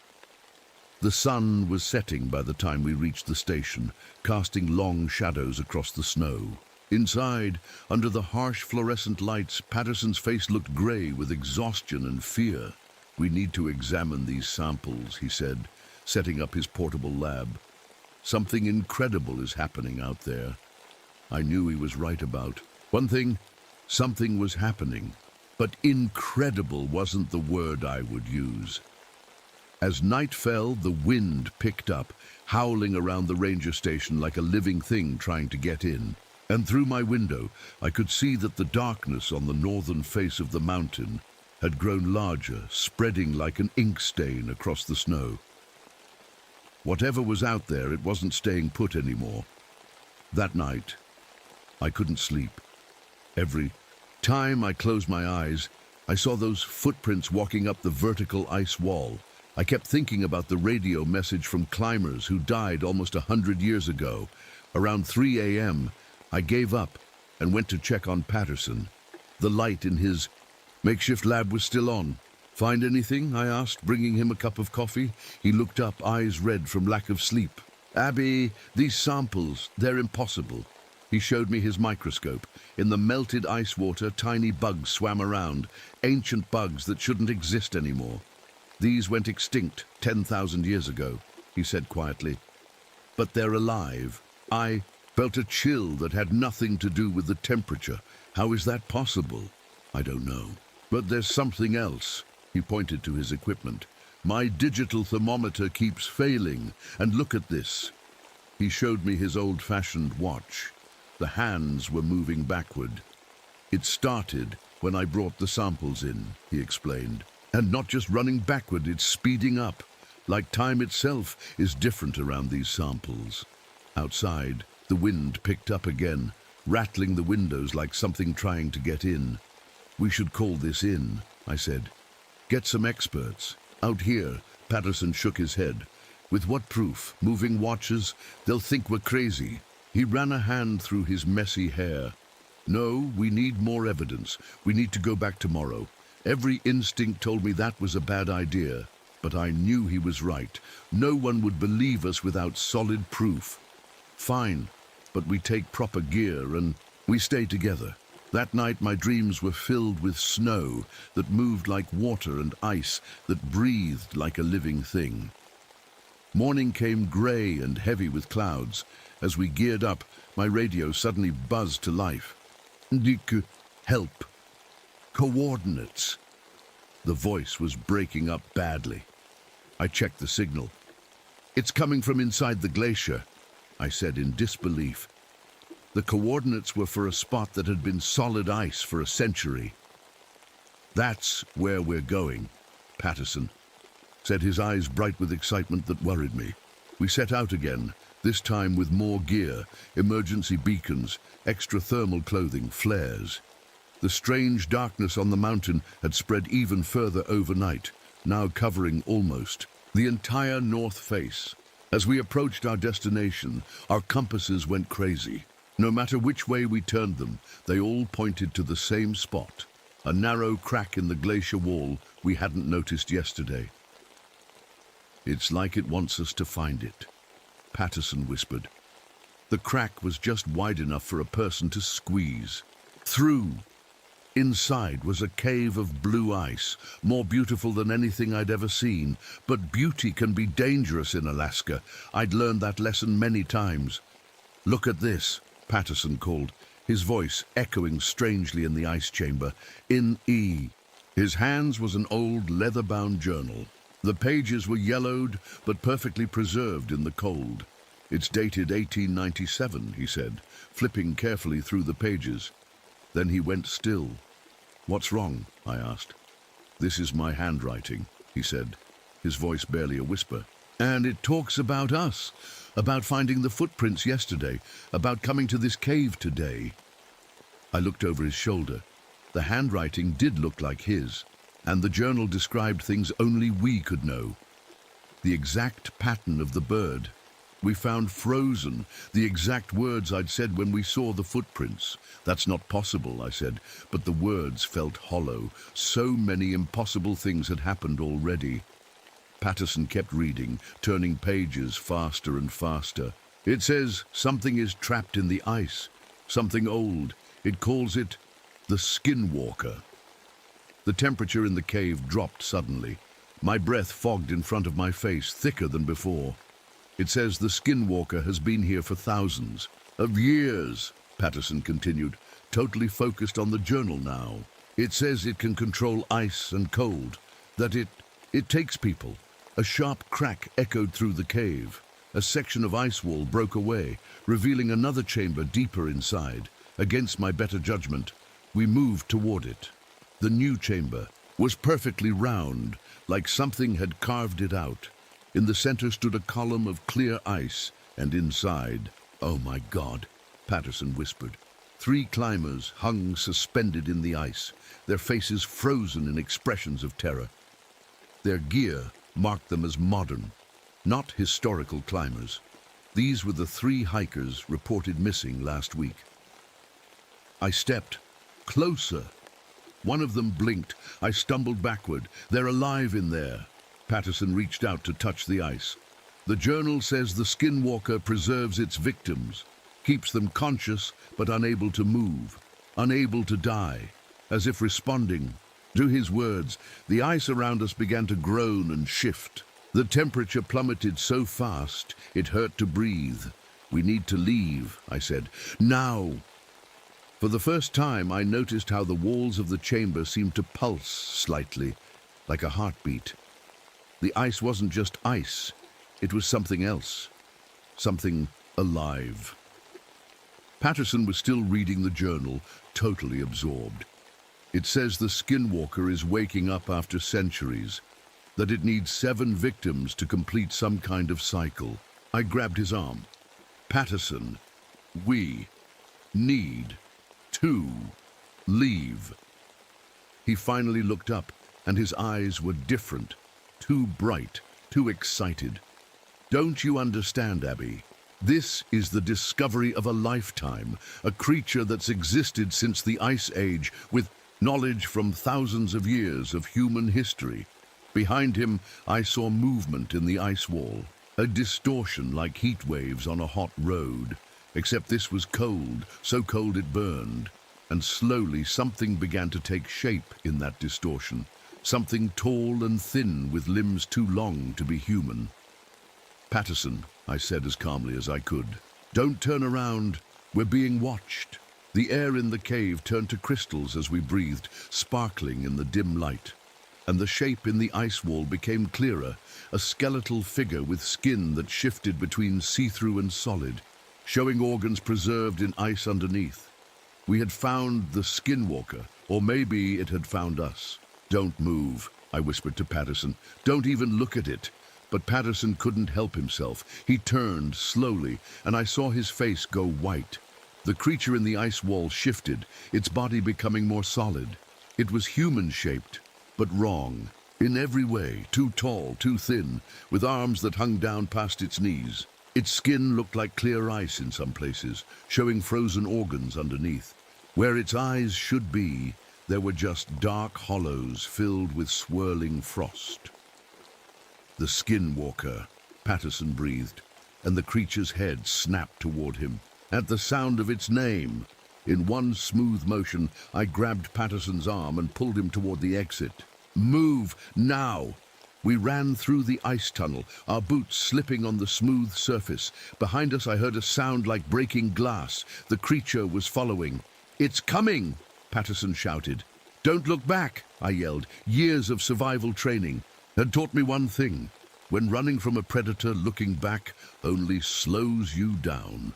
The sun was setting by the time we reached the station, casting long shadows across the snow. Inside, under the harsh fluorescent lights, Patterson's face looked gray with exhaustion and fear. "We need to examine these samples," he said, setting up his portable lab. "Something incredible is happening out there." I knew he was right about one thing. Something was happening, but incredible wasn't the word I would use. As night fell, the wind picked up, howling around the ranger station like a living thing trying to get in. And through my window, I could see that the darkness on the northern face of the mountain had grown larger, spreading like an ink stain across the snow. Whatever was out there, it wasn't staying put anymore. That night, I couldn't sleep. Every time I closed my eyes, I saw those footprints walking up the vertical ice wall. I kept thinking about the radio message from climbers who died almost 100 years ago. Around 3 a.m., I gave up and went to check on Patterson. The light in his makeshift lab was still on. "Find anything?" I asked, bringing him a cup of coffee. He looked up, eyes red from lack of sleep. "Abby, these samples, they're impossible." He showed me his microscope. In the melted ice water, tiny bugs swam around, ancient bugs that shouldn't exist anymore. "These went extinct 10,000 years ago," he said quietly. "But they're alive." I felt a chill that had nothing to do with the temperature. How is that possible? I don't know. "But there's something else." He pointed to his equipment. "My digital thermometer keeps failing, and look at this." He showed me his old-fashioned watch. The hands were moving backward. It started when I brought the samples in," he explained. "And not just running backward, it's speeding up, like time itself is different around these samples." Outside, the wind picked up again, rattling the windows like something trying to get in. "We should call this in," I said. "Get some experts." "Out here," Patterson shook his head. "With what proof? Moving watches? They'll think we're crazy." He ran a hand through his messy hair. "No, we need more evidence. We need to go back tomorrow. Every instinct told me that was a bad idea, but I knew he was right. No one would believe us without solid proof." "Fine, but we take proper gear and we stay together." That night my dreams were filled with snow that moved like water and ice that breathed like a living thing. Morning came grey and heavy with clouds. As we geared up, my radio suddenly buzzed to life. "Ndiku, help. Coordinates." The voice was breaking up badly. I checked the signal. "It's coming from inside the glacier," I said in disbelief. The coordinates were for a spot that had been solid ice for a century. "That's where we're going," Patterson said, his eyes bright with excitement that worried me. We set out again, this time with more gear, emergency beacons, extra thermal clothing, flares. The strange darkness on the mountain had spread even further overnight, now covering almost the entire north face. As we approached our destination, our compasses went crazy. No matter which way we turned them, they all pointed to the same spot, a narrow crack in the glacier wall we hadn't noticed yesterday. "It's like it wants us to find it," Patterson whispered. The crack was just wide enough for a person to squeeze through. Inside was a cave of blue ice, more beautiful than anything I'd ever seen. But beauty can be dangerous in Alaska. I'd learned that lesson many times. "Look at this," Patterson called, his voice echoing strangely in the ice chamber. "In E." His hands was an old leather-bound journal. The pages were yellowed, but perfectly preserved in the cold. "It's dated 1897, he said, flipping carefully through the pages. Then he went still. "What's wrong?" I asked. "This is my handwriting," he said, his voice barely a whisper. "And it talks about us, about finding the footprints yesterday, about coming to this cave today." I looked over his shoulder. The handwriting did look like his, and the journal described things only we could know. The exact pattern of the bird. We found frozen the exact words I'd said when we saw the footprints. "That's not possible," I said, but the words felt hollow. So many impossible things had happened already. Patterson kept reading, turning pages faster and faster. "It says something is trapped in the ice, something old. It calls it the Skinwalker." The temperature in the cave dropped suddenly. My breath fogged in front of my face, thicker than before. "It says the Skinwalker has been here for thousands of years," Patterson continued, totally focused on the journal now. "It says it can control ice and cold, that it takes people." A sharp crack echoed through the cave. A section of ice wall broke away, revealing another chamber deeper inside. Against my better judgment, we moved toward it. The new chamber was perfectly round, like something had carved it out. In the center stood a column of clear ice, and inside, "Oh my God," Patterson whispered. 3 climbers hung suspended in the ice, their faces frozen in expressions of terror. Their gear marked them as modern, not historical climbers. These were the 3 hikers reported missing last week. I stepped closer. One of them blinked. I stumbled backward. "They're alive in there." Patterson reached out to touch the ice. "The journal says the Skinwalker preserves its victims, keeps them conscious but unable to move, unable to die," as if responding to his words. The ice around us began to groan and shift. The temperature plummeted so fast it hurt to breathe. "We need to leave," I said. "Now." For the first time, I noticed how the walls of the chamber seemed to pulse slightly, like a heartbeat. The ice wasn't just ice. It was something else. Something alive. Patterson was still reading the journal, totally absorbed. It says the Skinwalker is waking up after centuries, that it needs 7 victims to complete some kind of cycle. I grabbed his arm. Patterson, we need to leave. He finally looked up, and his eyes were different, too bright, too excited. Don't you understand, Abby? This is the discovery of a lifetime, a creature that's existed since the Ice Age, with knowledge from thousands of years of human history. Behind him, I saw movement in the ice wall, a distortion like heat waves on a hot road, except this was cold, so cold it burned. And slowly something began to take shape in that distortion, something tall and thin with limbs too long to be human. Patterson, I said as calmly as I could, don't turn around, we're being watched. The air in the cave turned to crystals as we breathed, sparkling in the dim light. And the shape in the ice wall became clearer, a skeletal figure with skin that shifted between see-through and solid, showing organs preserved in ice underneath. We had found the Skinwalker, or maybe it had found us. Don't move, I whispered to Patterson. Don't even look at it. But Patterson couldn't help himself. He turned slowly, and I saw his face go white. The creature in the ice wall shifted, its body becoming more solid. It was human-shaped, but wrong. In every way, too tall, too thin, with arms that hung down past its knees. Its skin looked like clear ice in some places, showing frozen organs underneath. Where its eyes should be, there were just dark hollows filled with swirling frost. The Skinwalker, Patterson breathed, and the creature's head snapped toward him. At the sound of its name, in one smooth motion, I grabbed Patterson's arm and pulled him toward the exit. Move, now! We ran through the ice tunnel, our boots slipping on the smooth surface. Behind us I heard a sound like breaking glass. The creature was following. It's coming, Patterson shouted. Don't look back, I yelled. Years of survival training had taught me one thing. When running from a predator, looking back only slows you down.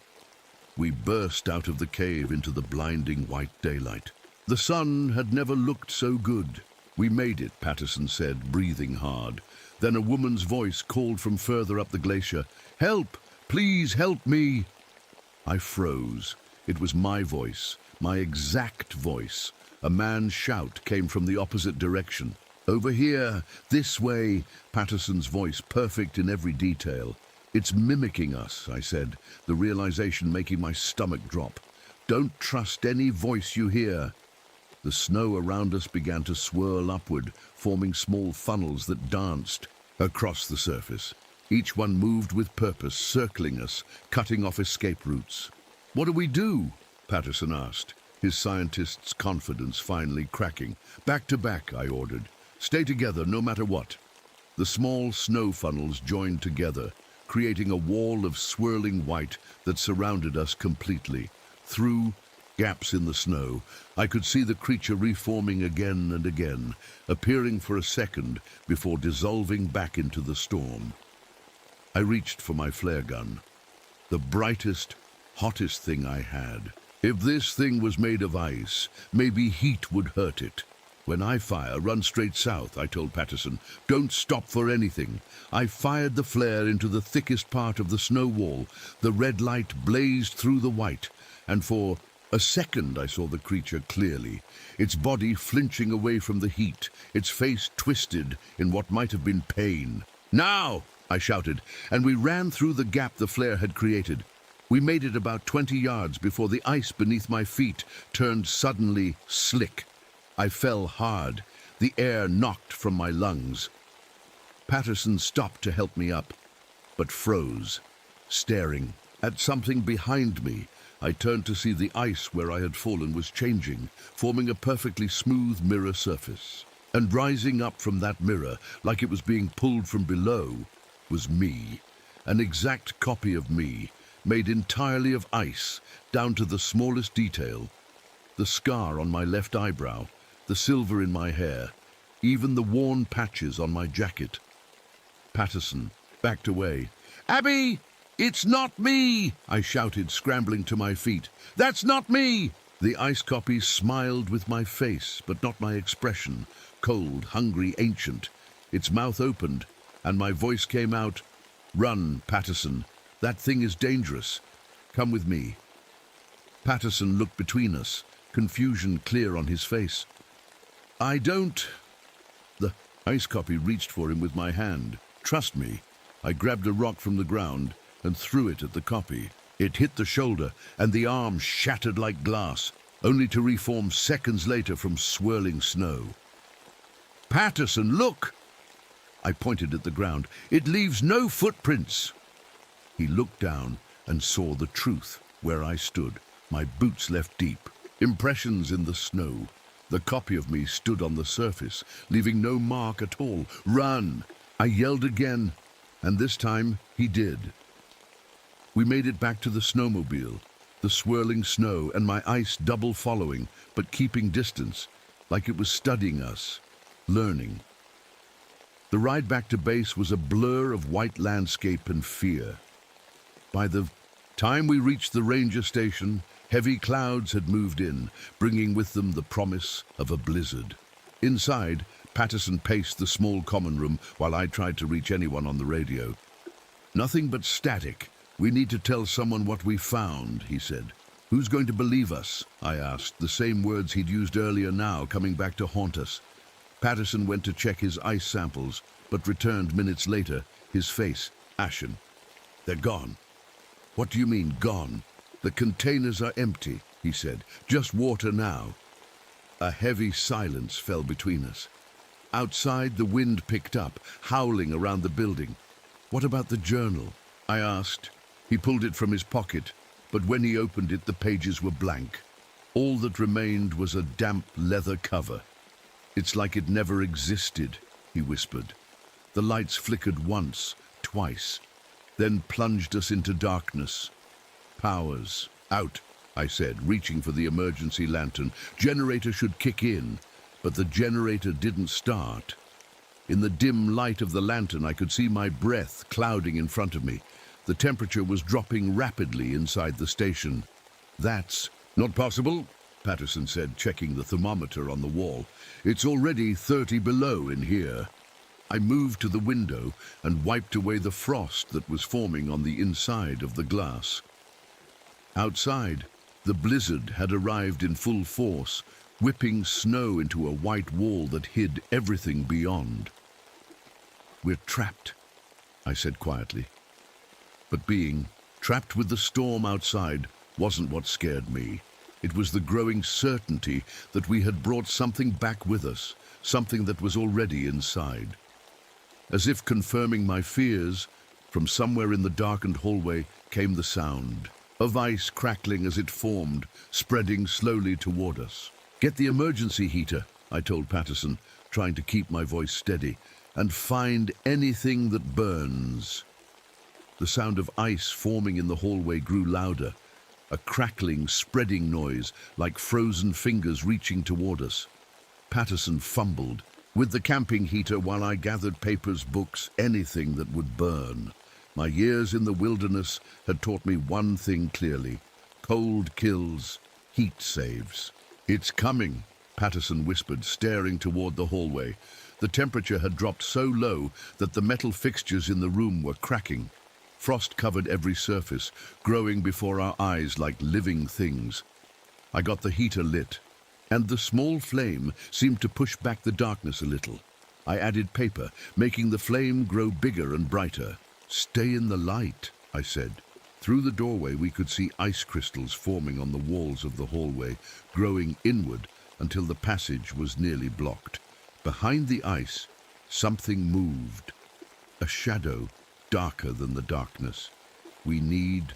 We burst out of the cave into the blinding white daylight. The sun had never looked so good. We made it, Patterson said, breathing hard. Then a woman's voice called from further up the glacier. Help! Please help me! I froze. It was my voice, my exact voice. A man's shout came from the opposite direction. Over here, this way, Patterson's voice perfect in every detail. It's mimicking us, I said, the realization making my stomach drop. Don't trust any voice you hear. The snow around us began to swirl upward, forming small funnels that danced across the surface. Each one moved with purpose, circling us, cutting off escape routes. What do we do? Patterson asked, his scientist's confidence finally cracking. Back to back, I ordered. Stay together no matter what. The small snow funnels joined together, creating a wall of swirling white that surrounded us completely. Through gaps in the snow, I could see the creature reforming again and again, appearing for a second before dissolving back into the storm. I reached for my flare gun, the brightest, hottest thing I had. If this thing was made of ice, maybe heat would hurt it. When I fire, run straight south, I told Patterson. Don't stop for anything. I fired the flare into the thickest part of the snow wall. The red light blazed through the white, and for a second I saw the creature clearly, its body flinching away from the heat, its face twisted in what might have been pain. Now! I shouted, and we ran through the gap the flare had created. We made it about 20 yards before the ice beneath my feet turned suddenly slick. I fell hard, the air knocked from my lungs. Patterson stopped to help me up, but froze, staring at something behind me. I turned to see the ice where I had fallen was changing, forming a perfectly smooth mirror surface. And rising up from that mirror, like it was being pulled from below, was me, an exact copy of me, made entirely of ice, down to the smallest detail. The scar on my left eyebrow, the silver in my hair, even the worn patches on my jacket. Patterson backed away. Abby! It's not me! I shouted, scrambling to my feet. That's not me! The ice copy smiled with my face, but not my expression, cold, hungry, ancient. Its mouth opened, and my voice came out, "Run, Patterson. That thing is dangerous. Come with me." Patterson looked between us, confusion clear on his face. "I don't—" The ice copy reached for him with my hand. "Trust me." I grabbed a rock from the ground and threw it at the copy. It hit the shoulder, and the arm shattered like glass, only to reform seconds later from swirling snow. "Patterson, look!" I pointed at the ground. "It leaves no footprints." He looked down and saw the truth where I stood, my boots left deep, impressions in the snow. The copy of me stood on the surface, leaving no mark at all. "Run!" I yelled again, and this time he did. We made it back to the snowmobile, the swirling snow and my ice double following, but keeping distance, like it was studying us, learning. The ride back to base was a blur of white landscape and fear. By the time we reached the ranger station, heavy clouds had moved in, bringing with them the promise of a blizzard. Inside, Patterson paced the small common room while I tried to reach anyone on the radio. "Nothing but static. We need to tell someone what we found," he said. "Who's going to believe us?" I asked, the same words he'd used earlier now coming back to haunt us. Patterson went to check his ice samples, but returned minutes later, his face ashen. "They're gone." "What do you mean, gone?" "The containers are empty," he said. "Just water now." A heavy silence fell between us. Outside, the wind picked up, howling around the building. "What about the journal?" I asked. He pulled it from his pocket, but when he opened it, the pages were blank. All that remained was a damp leather cover. "It's like it never existed," he whispered. The lights flickered once, twice, then plunged us into darkness. "Powers out," I said, reaching for the emergency lantern. "Generator should kick in," but the generator didn't start. In the dim light of the lantern, I could see my breath clouding in front of me. The temperature was dropping rapidly inside the station. "That's not possible," Patterson said, checking the thermometer on the wall. "It's already 30 below in here." I moved to the window and wiped away the frost that was forming on the inside of the glass. Outside, the blizzard had arrived in full force, whipping snow into a white wall that hid everything beyond. "We're trapped," I said quietly. But being trapped with the storm outside wasn't what scared me. It was the growing certainty that we had brought something back with us, something that was already inside. As if confirming my fears, from somewhere in the darkened hallway came the sound of ice crackling as it formed, spreading slowly toward us. "Get the emergency heater," I told Patterson, trying to keep my voice steady, "and find anything that burns." The sound of ice forming in the hallway grew louder, a crackling, spreading noise like frozen fingers reaching toward us. Patterson fumbled with the camping heater while I gathered papers, books, anything that would burn. My years in the wilderness had taught me one thing clearly: cold kills, heat saves. "It's coming," Patterson whispered, staring toward the hallway. The temperature had dropped so low that the metal fixtures in the room were cracking. Frost covered every surface, growing before our eyes like living things. I got the heater lit, and the small flame seemed to push back the darkness a little. I added paper, making the flame grow bigger and brighter. "Stay in the light," I said. Through the doorway we could see ice crystals forming on the walls of the hallway, growing inward until the passage was nearly blocked. Behind the ice, something moved. A shadow, darker than the darkness. "We need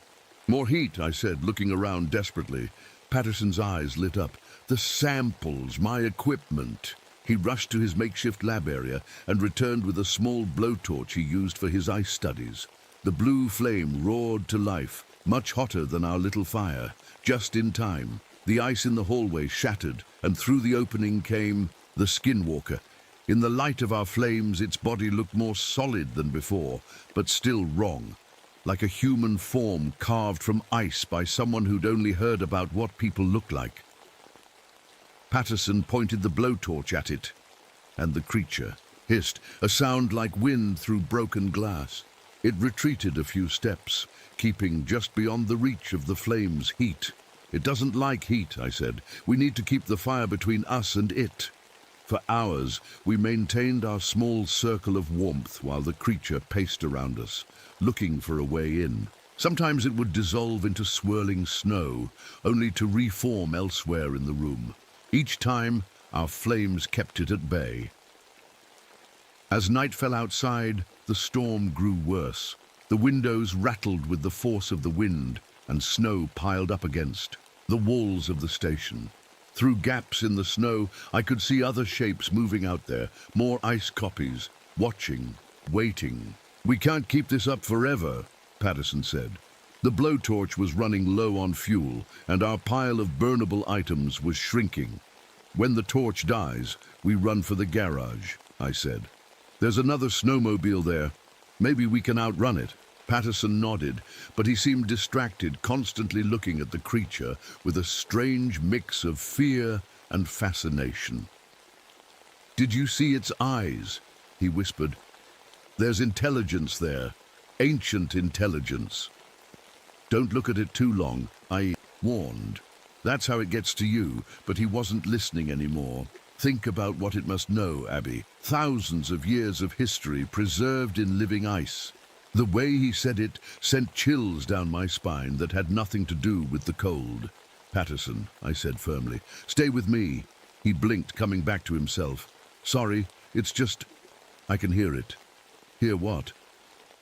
more heat," I said, looking around desperately. Patterson's eyes lit up. "The samples, my equipment." He rushed to his makeshift lab area and returned with a small blowtorch he used for his ice studies. The blue flame roared to life, much hotter than our little fire. Just in time, the ice in the hallway shattered, and through the opening came the skinwalker. In the light of our flames, its body looked more solid than before, but still wrong, like a human form carved from ice by someone who'd only heard about what people look like. Patterson pointed the blowtorch at it, and the creature hissed, a sound like wind through broken glass. It retreated a few steps, keeping just beyond the reach of the flame's heat. "It doesn't like heat," I said. "We need to keep the fire between us and it." For hours, we maintained our small circle of warmth while the creature paced around us, looking for a way in. Sometimes it would dissolve into swirling snow, only to reform elsewhere in the room. Each time, our flames kept it at bay. As night fell outside, the storm grew worse. The windows rattled with the force of the wind, and snow piled up against the walls of the station. Through gaps in the snow, I could see other shapes moving out there, more ice copies, watching, waiting. "We can't keep this up forever," Patterson said. The blowtorch was running low on fuel, and our pile of burnable items was shrinking. "When the torch dies, we run for the garage," I said. "There's another snowmobile there. Maybe we can outrun it." Patterson nodded, but he seemed distracted, constantly looking at the creature with a strange mix of fear and fascination. "Did you see its eyes?" he whispered. "There's intelligence there, ancient intelligence." "Don't look at it too long," I warned. "That's how it gets to you," but he wasn't listening anymore. "Think about what it must know, Abby. Thousands of years of history preserved in living ice." The way he said it sent chills down my spine that had nothing to do with the cold. "Patterson," I said firmly, "stay with me." He blinked, coming back to himself. "Sorry, it's just... I can hear it." "Hear what?"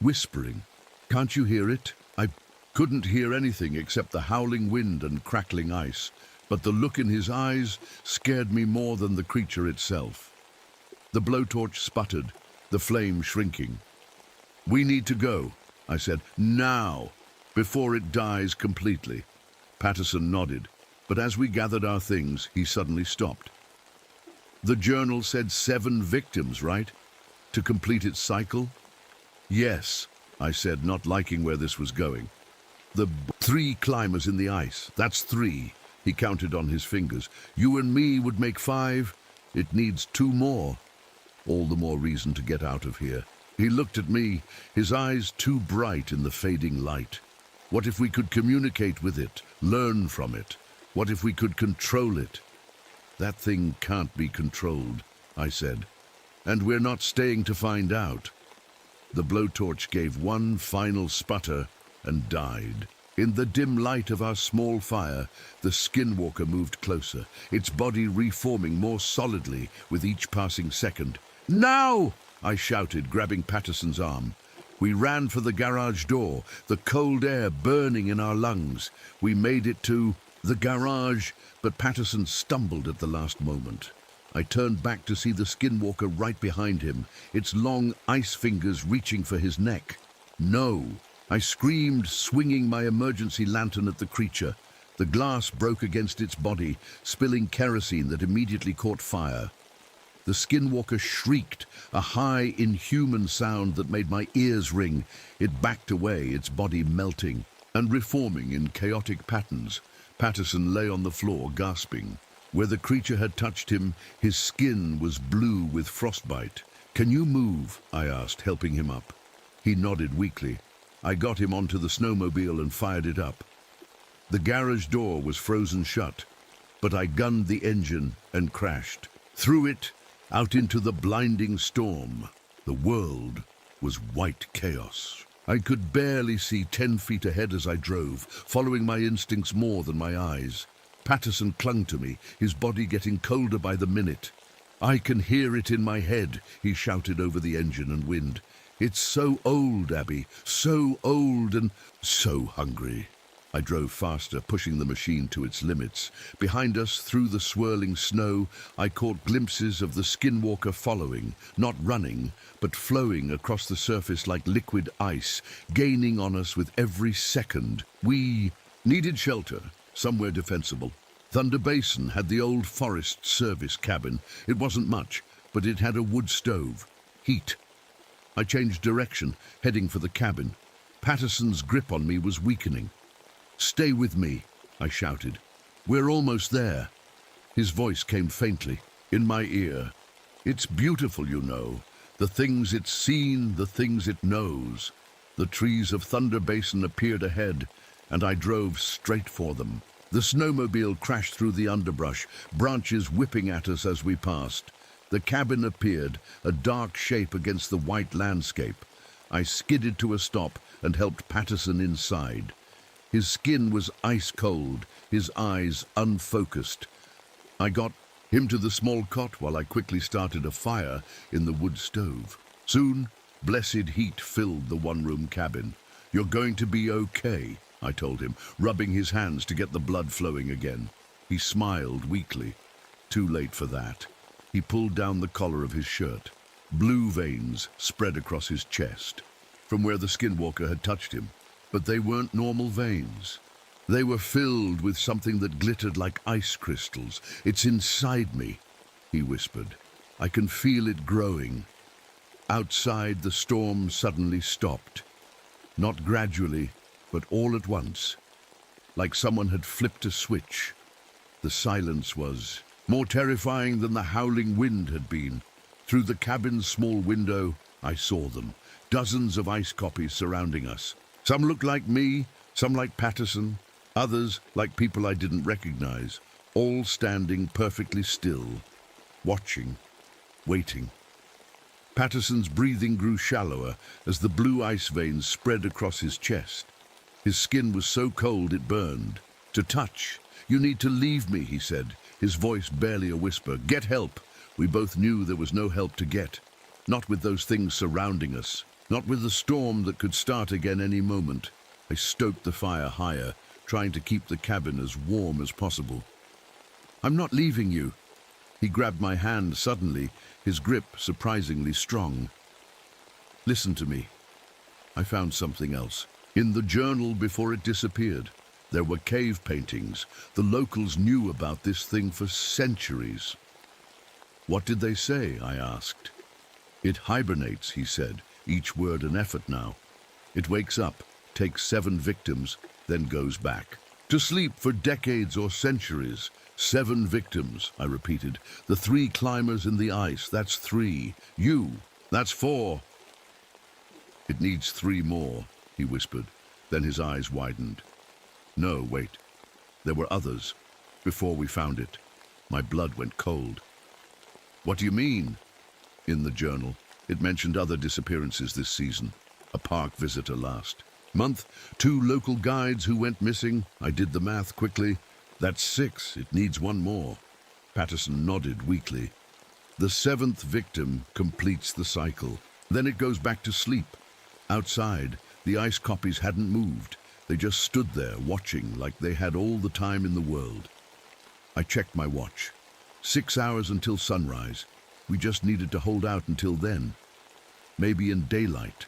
"Whispering. Can't you hear it?" I couldn't hear anything except the howling wind and crackling ice, but the look in his eyes scared me more than the creature itself. The blowtorch sputtered, the flame shrinking. "We need to go," I said, "now, before it dies completely." Patterson nodded, but as we gathered our things, he suddenly stopped. "The journal said 7 victims, right? To complete its cycle?" "Yes," I said, not liking where this was going. "The 3 climbers in the ice, that's 3. He counted on his fingers. "You and me would make 5. It needs 2 more. All the more reason to get out of here." He looked at me, his eyes too bright in the fading light. "What if we could communicate with it, learn from it? What if we could control it?" "That thing can't be controlled," I said. "And we're not staying to find out." The blowtorch gave one final sputter and died. In the dim light of our small fire, the skinwalker moved closer, its body reforming more solidly with each passing second. "Now!" I shouted, grabbing Patterson's arm. We ran for the garage door, the cold air burning in our lungs. We made it to the garage, but Patterson stumbled at the last moment. I turned back to see the skinwalker right behind him, its long ice fingers reaching for his neck. "No!" I screamed, swinging my emergency lantern at the creature. The glass broke against its body, spilling kerosene that immediately caught fire. The skinwalker shrieked, a high, inhuman sound that made my ears ring. It backed away, its body melting and reforming in chaotic patterns. Patterson lay on the floor, gasping. Where the creature had touched him, his skin was blue with frostbite. "Can you move?" I asked, helping him up. He nodded weakly. I got him onto the snowmobile and fired it up. The garage door was frozen shut, but I gunned the engine and crashed. Through it, out into the blinding storm. The world was white chaos. I could barely see 10 feet ahead as I drove, following my instincts more than my eyes. Patterson clung to me, his body getting colder by the minute. "I can hear it in my head," he shouted over the engine and wind. "It's so old, Abby, so old and so hungry." I drove faster, pushing the machine to its limits. Behind us, through the swirling snow, I caught glimpses of the skinwalker following, not running, but flowing across the surface like liquid ice, gaining on us with every second. We needed shelter, somewhere defensible. Thunder Basin had the old Forest Service cabin. It wasn't much, but it had a wood stove. Heat. I changed direction, heading for the cabin. Patterson's grip on me was weakening. "Stay with me," I shouted. "We're almost there." His voice came faintly, in my ear. It's beautiful, you know. The things it's seen, the things it knows. The trees of Thunder Basin appeared ahead, and I drove straight for them. The snowmobile crashed through the underbrush, branches whipping at us as we passed. The cabin appeared, a dark shape against the white landscape. I skidded to a stop and helped Patterson inside. His skin was ice cold, his eyes unfocused. I got him to the small cot while I quickly started a fire in the wood stove. Soon, blessed heat filled the one-room cabin. "You're going to be okay," I told him, rubbing his hands to get the blood flowing again. He smiled weakly. Too late for that. He pulled down the collar of his shirt. Blue veins spread across his chest, from where the skinwalker had touched him. But they weren't normal veins. They were filled with something that glittered like ice crystals. "It's inside me," he whispered. "I can feel it growing." Outside, the storm suddenly stopped. Not gradually, but all at once, like someone had flipped a switch. The silence was more terrifying than the howling wind had been. Through the cabin's small window, I saw them, dozens of ice copies surrounding us. Some looked like me, some like Patterson, others like people I didn't recognize, all standing perfectly still, watching, waiting. Patterson's breathing grew shallower as the blue ice veins spread across his chest. His skin was so cold it burned. "To touch, you need to leave me," he said, his voice barely a whisper. "Get help." We both knew there was no help to get. Not with those things surrounding us. Not with the storm that could start again any moment. I stoked the fire higher, trying to keep the cabin as warm as possible. "I'm not leaving you." He grabbed my hand suddenly, his grip surprisingly strong. "Listen to me." I found something else. In the journal before it disappeared, there were cave paintings. The locals knew about this thing for centuries. "What did they say?" I asked. "It hibernates," he said, each word an effort now. "It wakes up, takes 7 victims, then goes back. To sleep for decades or centuries. 7 victims," I repeated. "The 3 climbers in the ice, that's 3. You, that's 4. "It needs 3 more, he whispered. Then his eyes widened. "No, wait. There were others. Before we found it." My blood went cold. "What do you mean?" In the journal, it mentioned other disappearances this season. A park visitor last month, 2 local guides who went missing. I did the math quickly. That's 6. It needs 1 more. Patterson nodded weakly. The 7th victim completes the cycle. Then it goes back to sleep. Outside, the ice copies hadn't moved. They just stood there, watching like they had all the time in the world. I checked my watch. 6 hours until sunrise. We just needed to hold out until then. Maybe in daylight.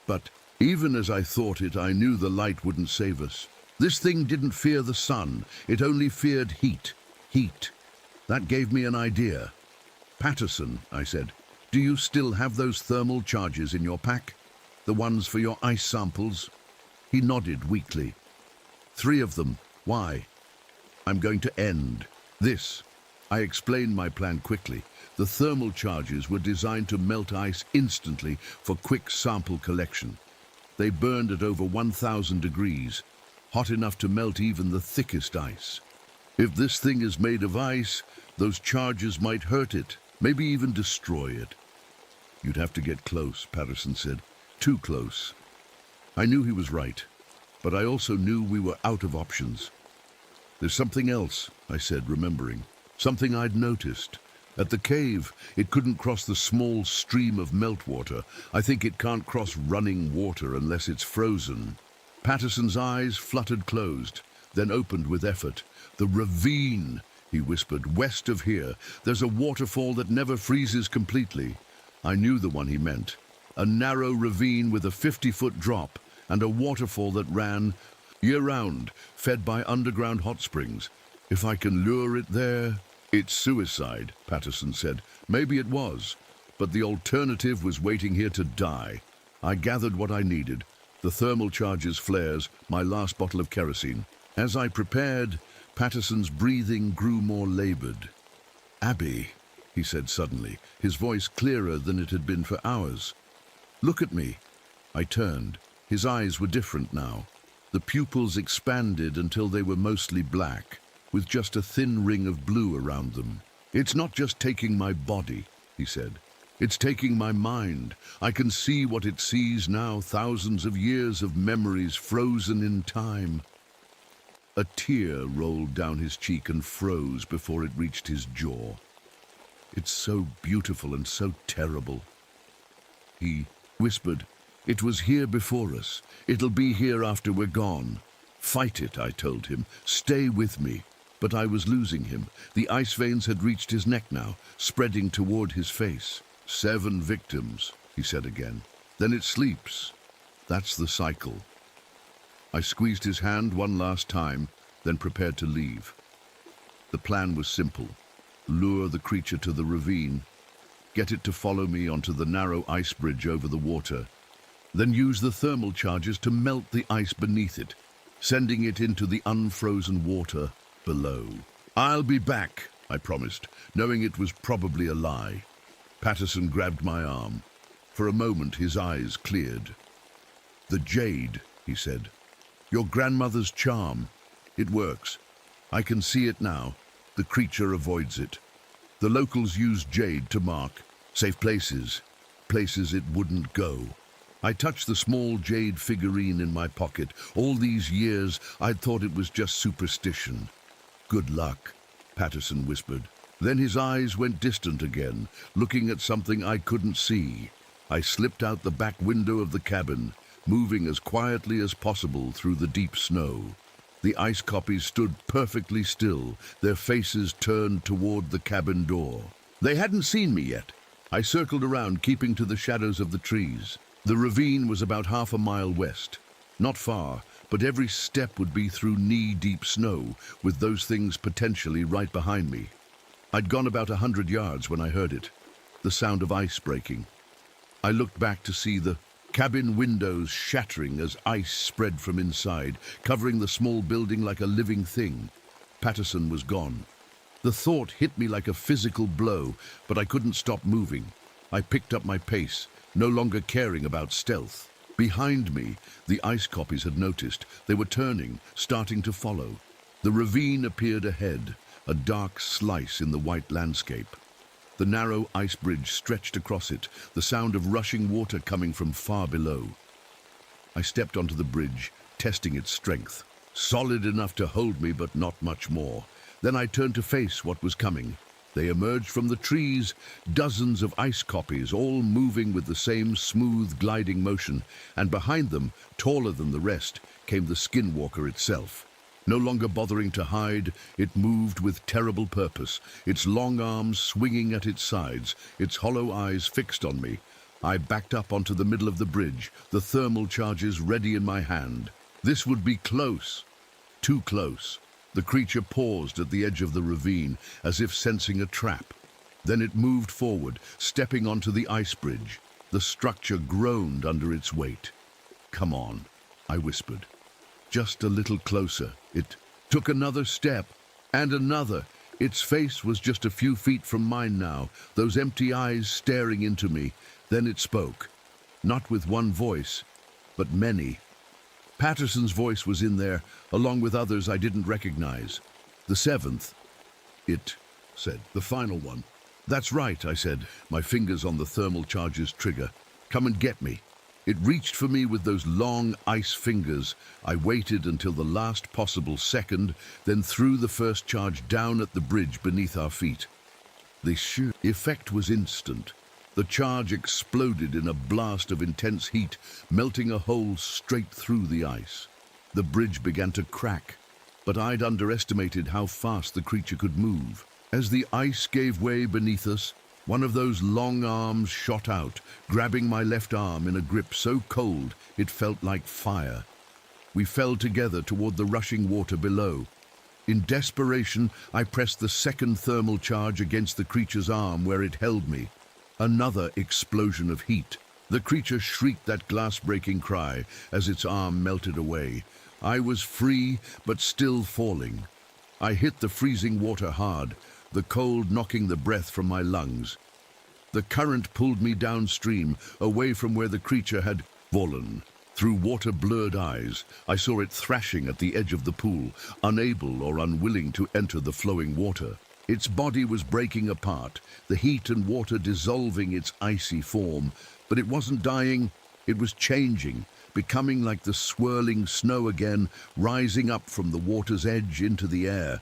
But even as I thought it, I knew the light wouldn't save us. This thing didn't fear the sun. It only feared heat. Heat. That gave me an idea. "Patterson," I said, "do you still have those thermal charges in your pack? The ones for your ice samples?" He nodded weakly. 3 of them. Why? "I'm going to end this." I explained my plan quickly. The thermal charges were designed to melt ice instantly for quick sample collection. They burned at over 1,000 degrees, hot enough to melt even the thickest ice. If this thing is made of ice, those charges might hurt it, maybe even destroy it. "You'd have to get close," Patterson said. "Too close." I knew he was right, but I also knew we were out of options. "There's something else," I said, remembering. Something I'd noticed. At the cave, it couldn't cross the small stream of meltwater. I think it can't cross running water unless it's frozen. Patterson's eyes fluttered closed, then opened with effort. "The ravine," he whispered, "west of here. There's a waterfall that never freezes completely." I knew the one he meant. A narrow ravine with a 50-foot drop and a waterfall that ran year-round, fed by underground hot springs. "If I can lure it there—" "It's suicide," Patterson said. Maybe it was, but the alternative was waiting here to die. I gathered what I needed. The thermal charges, flares, my last bottle of kerosene. As I prepared, Patterson's breathing grew more labored. "Abby," he said suddenly, his voice clearer than it had been for hours. "Look at me." I turned. His eyes were different now. The pupils expanded until they were mostly black, with just a thin ring of blue around them. "It's not just taking my body," he said. "It's taking my mind. I can see what it sees now, thousands of years of memories frozen in time." A tear rolled down his cheek and froze before it reached his jaw. "It's so beautiful and so terrible," he whispered. "It was here before us. It'll be here after we're gone. Fight it," I told him. "Stay with me." But I was losing him. The ice veins had reached his neck now, spreading toward his face. "7 victims," he said again. "Then it sleeps. That's the cycle." I squeezed his hand one last time, then prepared to leave. The plan was simple. Lure the creature to the ravine, get it to follow me onto the narrow ice bridge over the water, then use the thermal charges to melt the ice beneath it, sending it into the unfrozen water below. "I'll be back," I promised, knowing it was probably a lie. Patterson grabbed my arm. For a moment his eyes cleared. "The jade," he said. "Your grandmother's charm. It works. I can see it now. The creature avoids it. The locals use jade to mark safe places, places it wouldn't go." I touched the small jade figurine in my pocket. All these years I'd thought it was just superstition. "Good luck," Patterson whispered. Then his eyes went distant again, looking at something I couldn't see. I slipped out the back window of the cabin, moving as quietly as possible through the deep snow. The ice copies stood perfectly still, their faces turned toward the cabin door. They hadn't seen me yet. I circled around, keeping to the shadows of the trees. The ravine was about half a mile west. Not far, but every step would be through knee-deep snow, with those things potentially right behind me. I'd gone about 100 yards when I heard it, the sound of ice breaking. I looked back to see the cabin windows shattering as ice spread from inside, covering the small building like a living thing. Patterson was gone. The thought hit me like a physical blow, but I couldn't stop moving. I picked up my pace, no longer caring about stealth. Behind me, the ice copies had noticed. They were turning, starting to follow. The ravine appeared ahead, a dark slice in the white landscape. The narrow ice bridge stretched across it, the sound of rushing water coming from far below. I stepped onto the bridge, testing its strength. Solid enough to hold me, but not much more. Then I turned to face what was coming. They emerged from the trees, dozens of ice copies, all moving with the same smooth, gliding motion, and behind them, taller than the rest, came the skinwalker itself. No longer bothering to hide, it moved with terrible purpose, its long arms swinging at its sides, its hollow eyes fixed on me. I backed up onto the middle of the bridge, the thermal charges ready in my hand. This would be close. Too close. The creature paused at the edge of the ravine, as if sensing a trap. Then it moved forward, stepping onto the ice bridge. The structure groaned under its weight. "Come on," I whispered. "Just a little closer." It took another step, and another. Its face was just a few feet from mine now, those empty eyes staring into me. Then it spoke. Not with one voice, but many. Patterson's voice was in there, along with others I didn't recognize. "The 7th, it said. "The final one." "That's right," I said, my fingers on the thermal charge's trigger. "Come and get me." It reached for me with those long ice fingers. I waited until the last possible second, then threw the first charge down at the bridge beneath our feet. The sheer effect was instant. The charge exploded in a blast of intense heat, melting a hole straight through the ice. The bridge began to crack, but I'd underestimated how fast the creature could move. As the ice gave way beneath us, one of those long arms shot out, grabbing my left arm in a grip so cold it felt like fire. We fell together toward the rushing water below. In desperation, I pressed the second thermal charge against the creature's arm where it held me. Another explosion of heat. The creature shrieked that glass-breaking cry as its arm melted away. I was free, but still falling. I hit the freezing water hard, the cold knocking the breath from my lungs. The current pulled me downstream, away from where the creature had fallen. Through water-blurred eyes, I saw it thrashing at the edge of the pool, unable or unwilling to enter the flowing water. Its body was breaking apart, the heat and water dissolving its icy form, but it wasn't dying, it was changing, becoming like the swirling snow again, rising up from the water's edge into the air.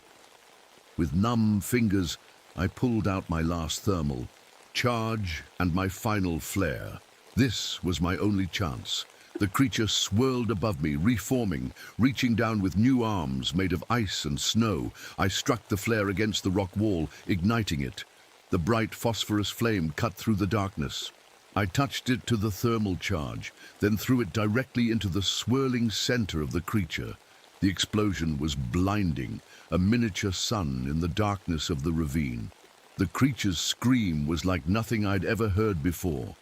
With numb fingers, I pulled out my last thermal, charge, and my final flare. This was my only chance. The creature swirled above me, reforming, reaching down with new arms made of ice and snow. I struck the flare against the rock wall, igniting it. The bright phosphorus flame cut through the darkness. I touched it to the thermal charge, then threw it directly into the swirling center of the creature. The explosion was blinding, a miniature sun in the darkness of the ravine. The creature's scream was like nothing I'd ever heard before.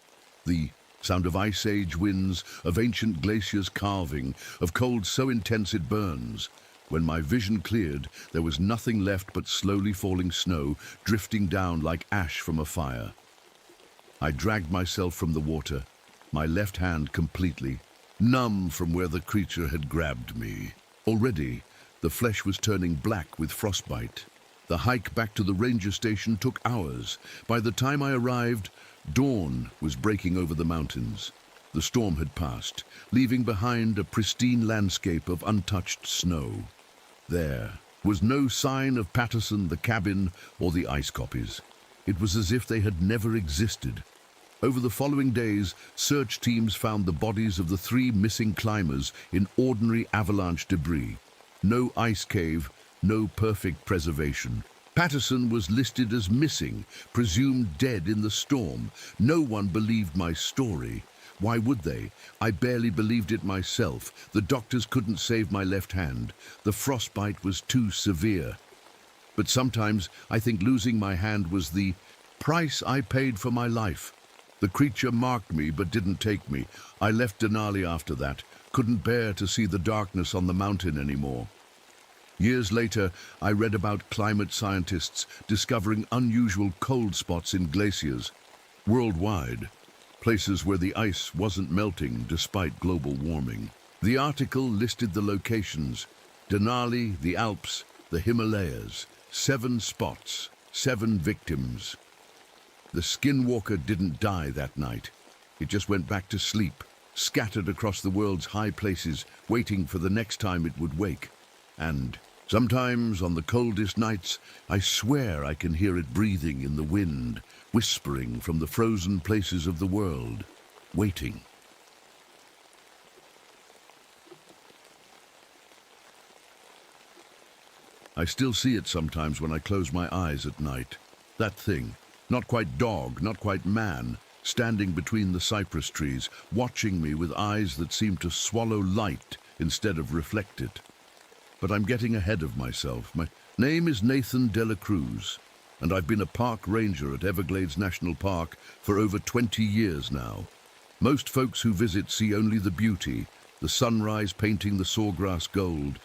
The sound of ice age winds, of ancient glaciers calving, of cold so intense it burns. When my vision cleared, there was nothing left but slowly falling snow, drifting down like ash from a fire. I dragged myself from the water, my left hand completely, numb from where the creature had grabbed me. Already, the flesh was turning black with frostbite. The hike back to the ranger station took hours. By the time I arrived, dawn was breaking over the mountains. The storm had passed, leaving behind a pristine landscape of untouched snow. There was no sign of Patterson, the cabin, or the ice copies. It was as if they had never existed. Over the following days, search teams found the bodies of the 3 missing climbers in ordinary avalanche debris. No ice cave, no perfect preservation. Patterson was listed as missing, presumed dead in the storm. No one believed my story. Why would they? I barely believed it myself. The doctors couldn't save my left hand. The frostbite was too severe. But sometimes I think losing my hand was the price I paid for my life. The creature marked me but didn't take me. I left Denali after that. Couldn't bear to see the darkness on the mountain anymore. Years later, I read about climate scientists discovering unusual cold spots in glaciers. Worldwide, places where the ice wasn't melting despite global warming. The article listed the locations: Denali, the Alps, the Himalayas. 7 spots, 7 victims. The skinwalker didn't die that night. It just went back to sleep, scattered across the world's high places, waiting for the next time it would wake. And sometimes, on the coldest nights, I swear I can hear it breathing in the wind, whispering from the frozen places of the world, waiting. I still see it sometimes when I close my eyes at night. That thing, not quite dog, not quite man, standing between the cypress trees, watching me with eyes that seem to swallow light instead of reflect it. But I'm getting ahead of myself. My name is Nathan De La Cruz, and I've been a park ranger at Everglades National Park for over 20 years now. Most folks who visit see only the beauty, the sunrise painting the sawgrass gold,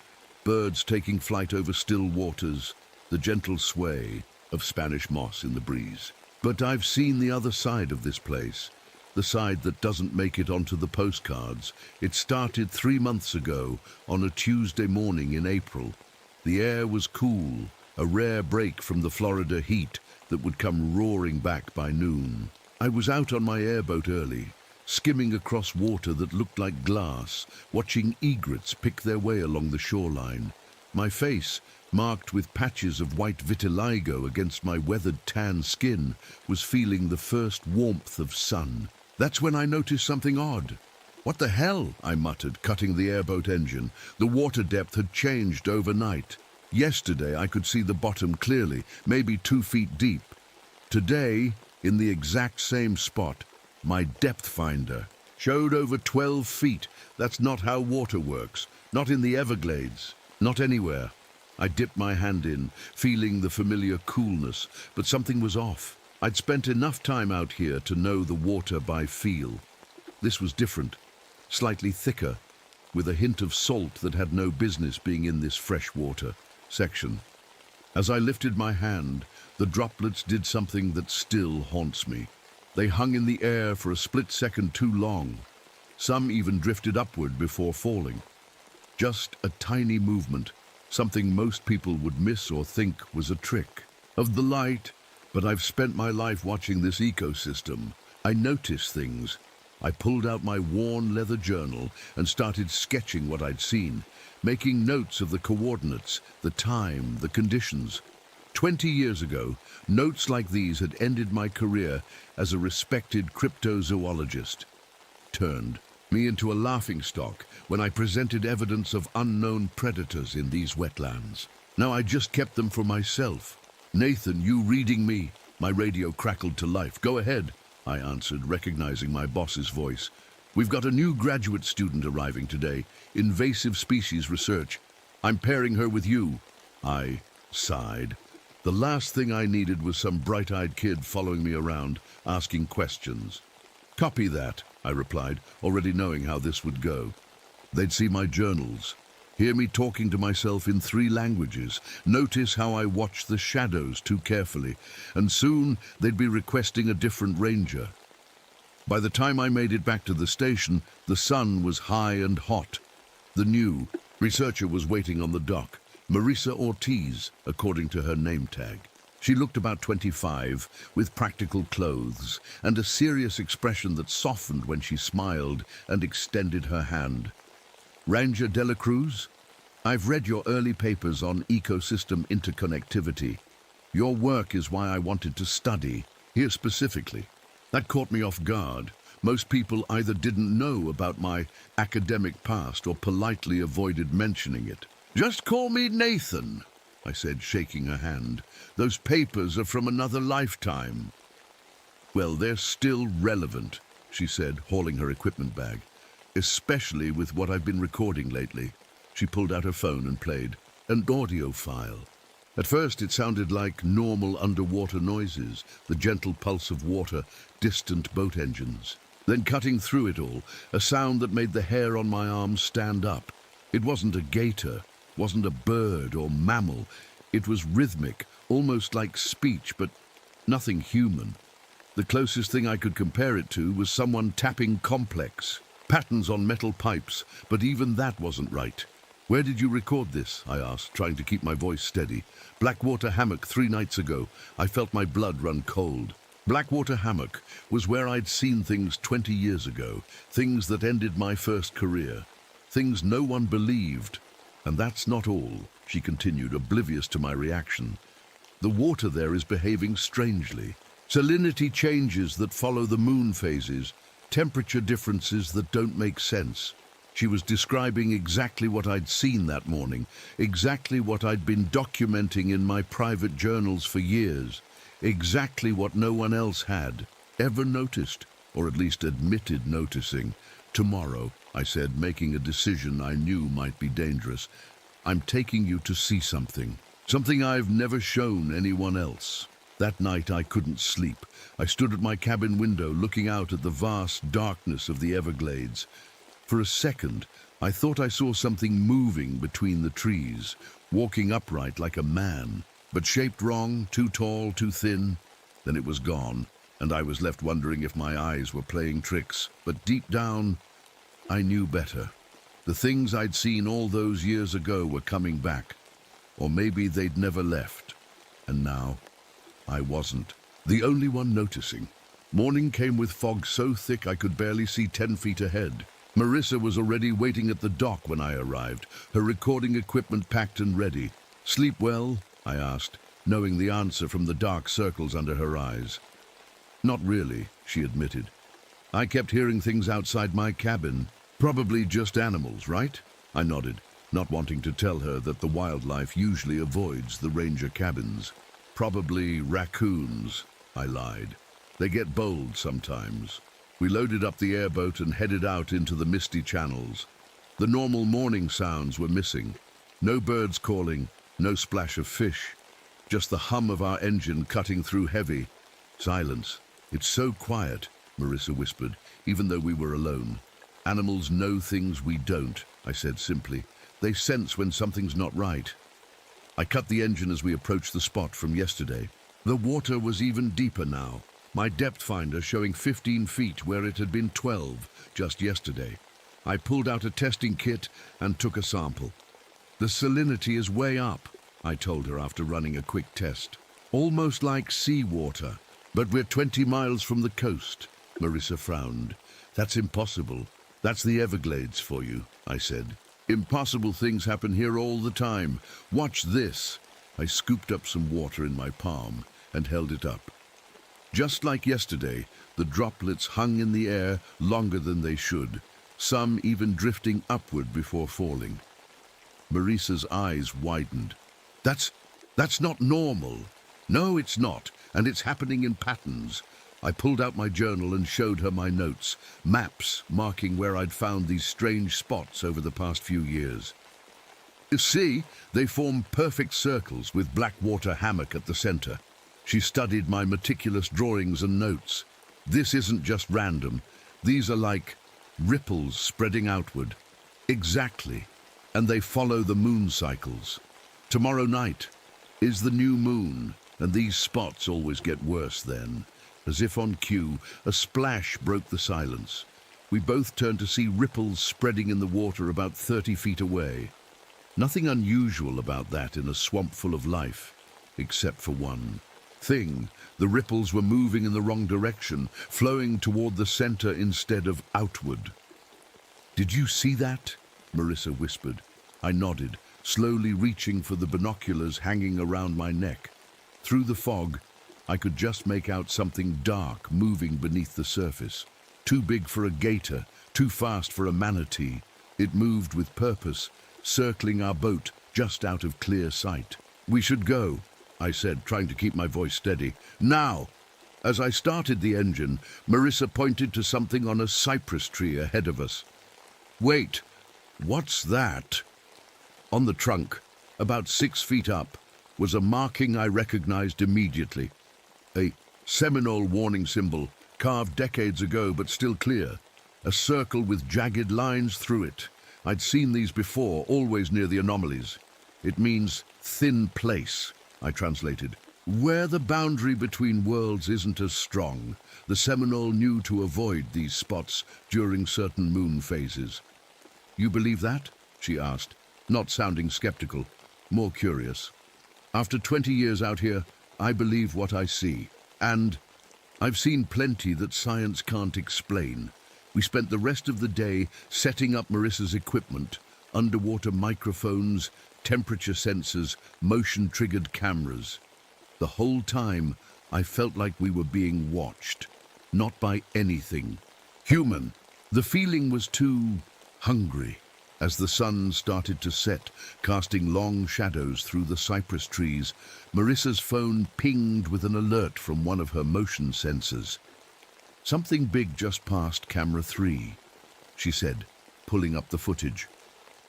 birds taking flight over still waters, the gentle sway of Spanish moss in the breeze. But I've seen the other side of this place, the side that doesn't make it onto the postcards. It started 3 months ago on a Tuesday morning in April. The air was cool, a rare break from the Florida heat that would come roaring back by noon. I was out on my airboat early, skimming across water that looked like glass, watching egrets pick their way along the shoreline. My face, marked with patches of white vitiligo against my weathered tan skin, was feeling the first warmth of sun. That's when I noticed something odd. "What the hell?" I muttered, cutting the airboat engine. The water depth had changed overnight. Yesterday I could see the bottom clearly, maybe 2 feet deep. Today, in the exact same spot, my depth finder showed over 12 feet. That's not how water works. Not in the Everglades. Not anywhere. I dipped my hand in, feeling the familiar coolness, but something was off. I'd spent enough time out here to know the water by feel. This was different, slightly thicker, with a hint of salt that had no business being in this freshwater section. As I lifted my hand, the droplets did something that still haunts me. They hung in the air for a split second too long. Some even drifted upward before falling. Just a tiny movement, something most people would miss or think was a trick of the light. But I've spent my life watching this ecosystem. I notice things. I pulled out my worn leather journal and started sketching what I'd seen, making notes of the coordinates, the time, the conditions. 20 years ago, notes like these had ended my career as a respected cryptozoologist. Turned me into a laughingstock when I presented evidence of unknown predators in these wetlands. Now I just kept them for myself. "Nathan, you reading me?" My radio crackled to life. "Go ahead," I answered, recognizing my boss's voice. "We've got a new graduate student arriving today, invasive species research. I'm pairing her with you." I sighed. The last thing I needed was some bright-eyed kid following me around, asking questions. "Copy that," I replied, already knowing how this would go. They'd see my journals, hear me talking to myself in 3 languages, notice how I watch the shadows too carefully, and soon they'd be requesting a different ranger. By the time I made it back to the station, the sun was high and hot. The new researcher was waiting on the dock, Marisa Ortiz, according to her name tag. She looked about 25, with practical clothes, and a serious expression that softened when she smiled and extended her hand. "Ranger De La Cruz, I've read your early papers on ecosystem interconnectivity. Your work is why I wanted to study, here specifically. That caught me off guard. Most people either didn't know about my academic past or politely avoided mentioning it. "Just call me Nathan," I said, shaking her hand. "Those papers are from another lifetime." "Well, they're still relevant," she said, hauling her equipment bag. "Especially with what I've been recording lately." She pulled out her phone and played an audio file. At first it sounded like normal underwater noises, the gentle pulse of water, distant boat engines. Then cutting through it all, a sound that made the hair on my arm stand up. It wasn't a gator, wasn't a bird or mammal. It was rhythmic, almost like speech, but nothing human. The closest thing I could compare it to was someone tapping complex patterns on metal pipes, but even that wasn't right. "Where did you record this?" I asked, trying to keep my voice steady. "Blackwater Hammock 3 nights ago." I felt my blood run cold. Blackwater Hammock was where I'd seen things 20 years ago, things that ended my first career, things no one believed. "And that's not all," she continued, oblivious to my reaction. "The water there is behaving strangely. Salinity changes that follow the moon phases, temperature differences that don't make sense." She was describing exactly what I'd seen that morning, exactly what I'd been documenting in my private journals for years, exactly what no one else had ever noticed, or at least admitted noticing. "Tomorrow," I said, making a decision I knew might be dangerous, "I'm taking you to see something I've never shown anyone else." That night I couldn't sleep. I stood at my cabin window looking out at the vast darkness of the Everglades. For a second, I thought I saw something moving between the trees, walking upright like a man, but shaped wrong, too tall, too thin. Then it was gone, and I was left wondering if my eyes were playing tricks. But deep down, I knew better. The things I'd seen all those years ago were coming back. Or maybe they'd never left. And now, I wasn't the only one noticing. Morning came with fog so thick I could barely see 10 feet ahead. Marisa was already waiting at the dock when I arrived, her recording equipment packed and ready. "Sleep well?" I asked, knowing the answer from the dark circles under her eyes. "Not really," she admitted. "I kept hearing things outside my cabin. Probably just animals, right?" I nodded, not wanting to tell her that the wildlife usually avoids the ranger cabins. "Probably raccoons," I lied. "They get bold sometimes." We loaded up the airboat and headed out into the misty channels. The normal morning sounds were missing. No birds calling, no splash of fish. Just the hum of our engine cutting through heavy. Silence. "It's so quiet," Marisa whispered, even though we were alone. "Animals know things we don't," I said simply. "They sense when something's not right." I cut the engine as we approached the spot from yesterday. The water was even deeper now, my depth finder showing 15 feet where it had been 12 just yesterday. I pulled out a testing kit and took a sample. The salinity is way up, I told her after running a quick test. Almost like seawater, but we're 20 miles from the coast. Marissa frowned. That's impossible. That's the Everglades for you, I said. Impossible things happen here all the time. Watch this. I scooped up some water in my palm and held it up. Just like yesterday, the droplets hung in the air longer than they should, some even drifting upward before falling. Marissa's eyes widened. That's not normal. No, it's not, and it's happening in patterns. I pulled out my journal and showed her my notes, maps marking where I'd found these strange spots over the past few years. You see, they form perfect circles with Blackwater Hammock at the center. She studied my meticulous drawings and notes. This isn't just random. These are like ripples spreading outward. Exactly. And they follow the moon cycles. Tomorrow night is the new moon, and these spots always get worse then. As if on cue, a splash broke the silence. We both turned to see ripples spreading in the water about 30 feet away. Nothing unusual about that in a swamp full of life, except for one thing. The ripples were moving in the wrong direction, flowing toward the center instead of outward. "Did you see that?" Marissa whispered. I nodded, slowly reaching for the binoculars hanging around my neck. Through the fog, I could just make out something dark moving beneath the surface. Too big for a gator, too fast for a manatee. It moved with purpose, circling our boat just out of clear sight. "We should go," I said, trying to keep my voice steady. "Now!" As I started the engine, Marissa pointed to something on a cypress tree ahead of us. "Wait, what's that?" On the trunk, about 6 feet up, was a marking I recognized immediately. A Seminole warning symbol, carved decades ago but still clear. A circle with jagged lines through it. I'd seen these before, always near the anomalies. "It means thin place," I translated. "Where the boundary between worlds isn't as strong." The Seminole knew to avoid these spots during certain moon phases. "You believe that?" she asked, not sounding skeptical, more curious. "After 20 years out here, I believe what I see. And I've seen plenty that science can't explain." We spent the rest of the day setting up Marissa's equipment, underwater microphones, temperature sensors, motion-triggered cameras. The whole time, I felt like we were being watched, not by anything human. The feeling was too hungry. As the sun started to set, casting long shadows through the cypress trees, Marissa's phone pinged with an alert from one of her motion sensors. "Something big just passed camera 3, she said, pulling up the footage.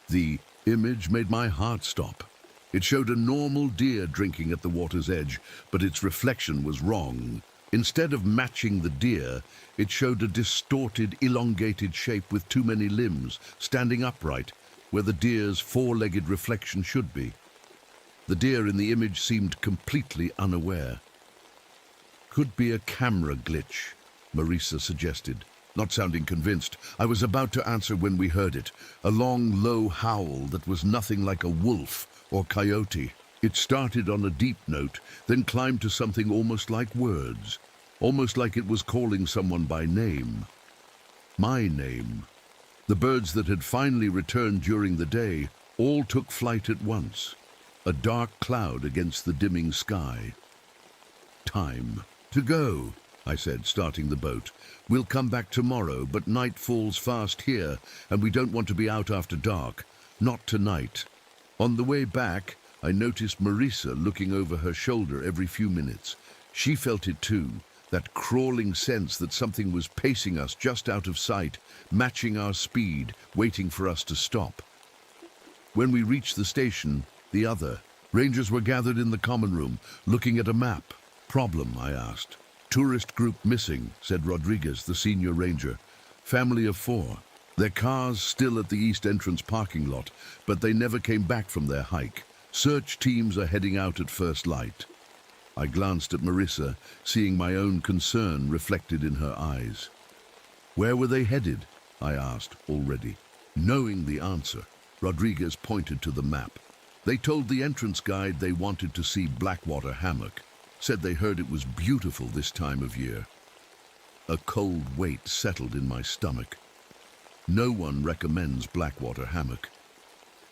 The image made my heart stop. It showed a normal deer drinking at the water's edge, but its reflection was wrong. Instead of matching the deer, it showed a distorted, elongated shape with too many limbs, standing upright, where the deer's four-legged reflection should be. The deer in the image seemed completely unaware. "Could be a camera glitch," Marissa suggested. Not sounding convinced, I was about to answer when we heard it, a long, low howl that was nothing like a wolf or coyote. It started on a deep note, then climbed to something almost like words, almost like it was calling someone by name. My name. The birds that had finally returned during the day all took flight at once, a dark cloud against the dimming sky. "Time to go," I said, starting the boat. "We'll come back tomorrow, but night falls fast here, and we don't want to be out after dark. Not tonight." On the way back, I noticed Marissa looking over her shoulder every few minutes. She felt it too, that crawling sense that something was pacing us just out of sight, matching our speed, waiting for us to stop. When we reached the station, the other rangers were gathered in the common room, looking at a map. "Problem?" I asked. "Tourist group missing," said Rodriguez, the senior ranger. "Family of 4. Their cars still at the east entrance parking lot, but they never came back from their hike. Search teams are heading out at first light. I glanced at Marissa, seeing my own concern reflected in her eyes. Where were they headed? I asked already. Knowing the answer, Rodriguez pointed to the map. They told the entrance guide they wanted to see Blackwater Hammock, said they heard it was beautiful this time of year. A cold weight settled in my stomach. No one recommends Blackwater Hammock.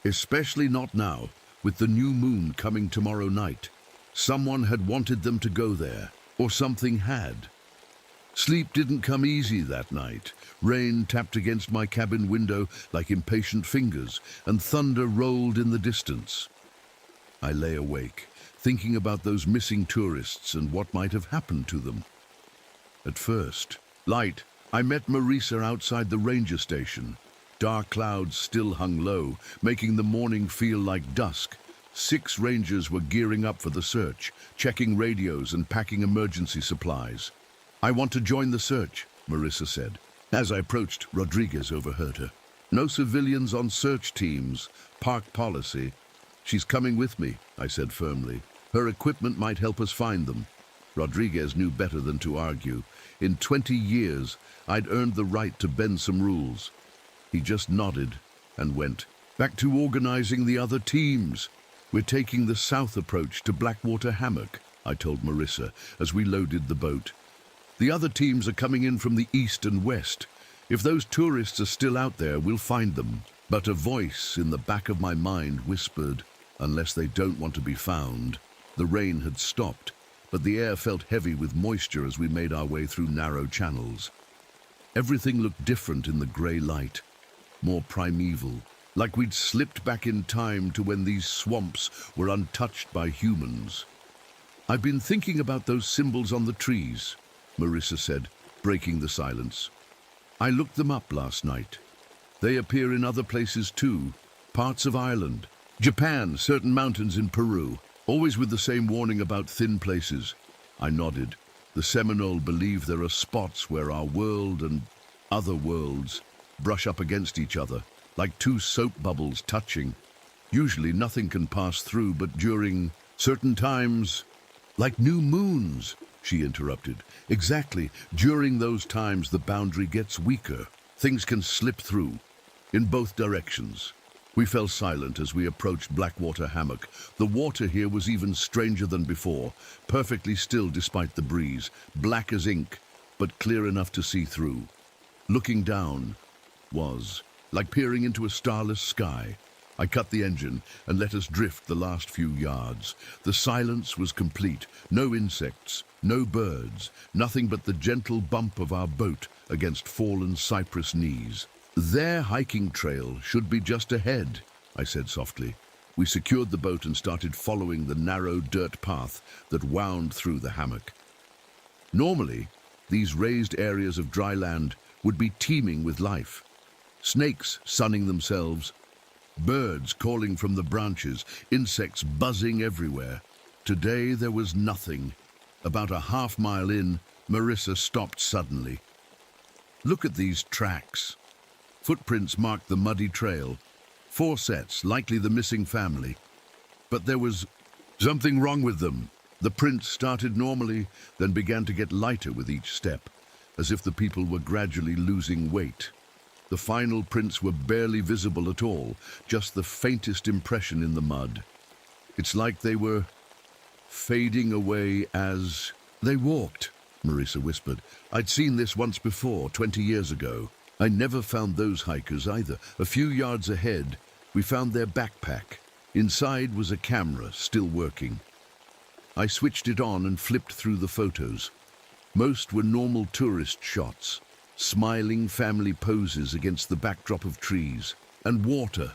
Especially not now, with the new moon coming tomorrow night. Someone had wanted them to go there, or something had. Sleep didn't come easy that night. Rain tapped against my cabin window like impatient fingers, and thunder rolled in the distance. I lay awake, thinking about those missing tourists and what might have happened to them. At first, I met Marissa outside the ranger station. Dark clouds still hung low, making the morning feel like dusk. 6 rangers were gearing up for the search, checking radios and packing emergency supplies. "I want to join the search," Marissa said. As I approached, Rodriguez overheard her. "No civilians on search teams. Park policy." "She's coming with me," I said firmly. "Her equipment might help us find them." Rodriguez knew better than to argue. In 20 years, I'd earned the right to bend some rules. He just nodded and went. "Back to organizing the other teams. We're taking the south approach to Blackwater Hammock," I told Marissa as we loaded the boat. "The other teams are coming in from the east and west. If those tourists are still out there, we'll find them." But a voice in the back of my mind whispered, "Unless they don't want to be found." The rain had stopped, but the air felt heavy with moisture as we made our way through narrow channels. Everything looked different in the grey light, more primeval, like we'd slipped back in time to when these swamps were untouched by humans. "I've been thinking about those symbols on the trees," Marissa said, breaking the silence. "I looked them up last night. They appear in other places too, parts of Ireland, Japan, certain mountains in Peru, always with the same warning about thin places." I nodded. The Seminole believe there are spots where our world and other worlds brush up against each other, like 2 soap bubbles touching. Usually nothing can pass through, but during certain times, like new moons, she interrupted. Exactly, during those times the boundary gets weaker. Things can slip through, in both directions. We fell silent as we approached Blackwater Hammock. The water here was even stranger than before, perfectly still despite the breeze, black as ink, but clear enough to see through. Looking down was like peering into a starless sky. I cut the engine and let us drift the last few yards. The silence was complete. No insects, no birds, nothing but the gentle bump of our boat against fallen cypress knees. "Their hiking trail should be just ahead," I said softly. We secured the boat and started following the narrow dirt path that wound through the hammock. Normally, these raised areas of dry land would be teeming with life. Snakes sunning themselves, birds calling from the branches, insects buzzing everywhere. Today there was nothing. About a half-mile in, Marissa stopped suddenly. "Look at these tracks." Footprints marked the muddy trail. 4 sets, likely the missing family. But there was something wrong with them. The prints started normally, then began to get lighter with each step, as if the people were gradually losing weight. The final prints were barely visible at all, just the faintest impression in the mud. It's like they were fading away as they walked, Marissa whispered. "I'd seen this once before, 20 years ago. I never found those hikers either. A few yards ahead, we found their backpack. Inside was a camera, still working. I switched it on and flipped through the photos. Most were normal tourist shots, smiling family poses against the backdrop of trees and water.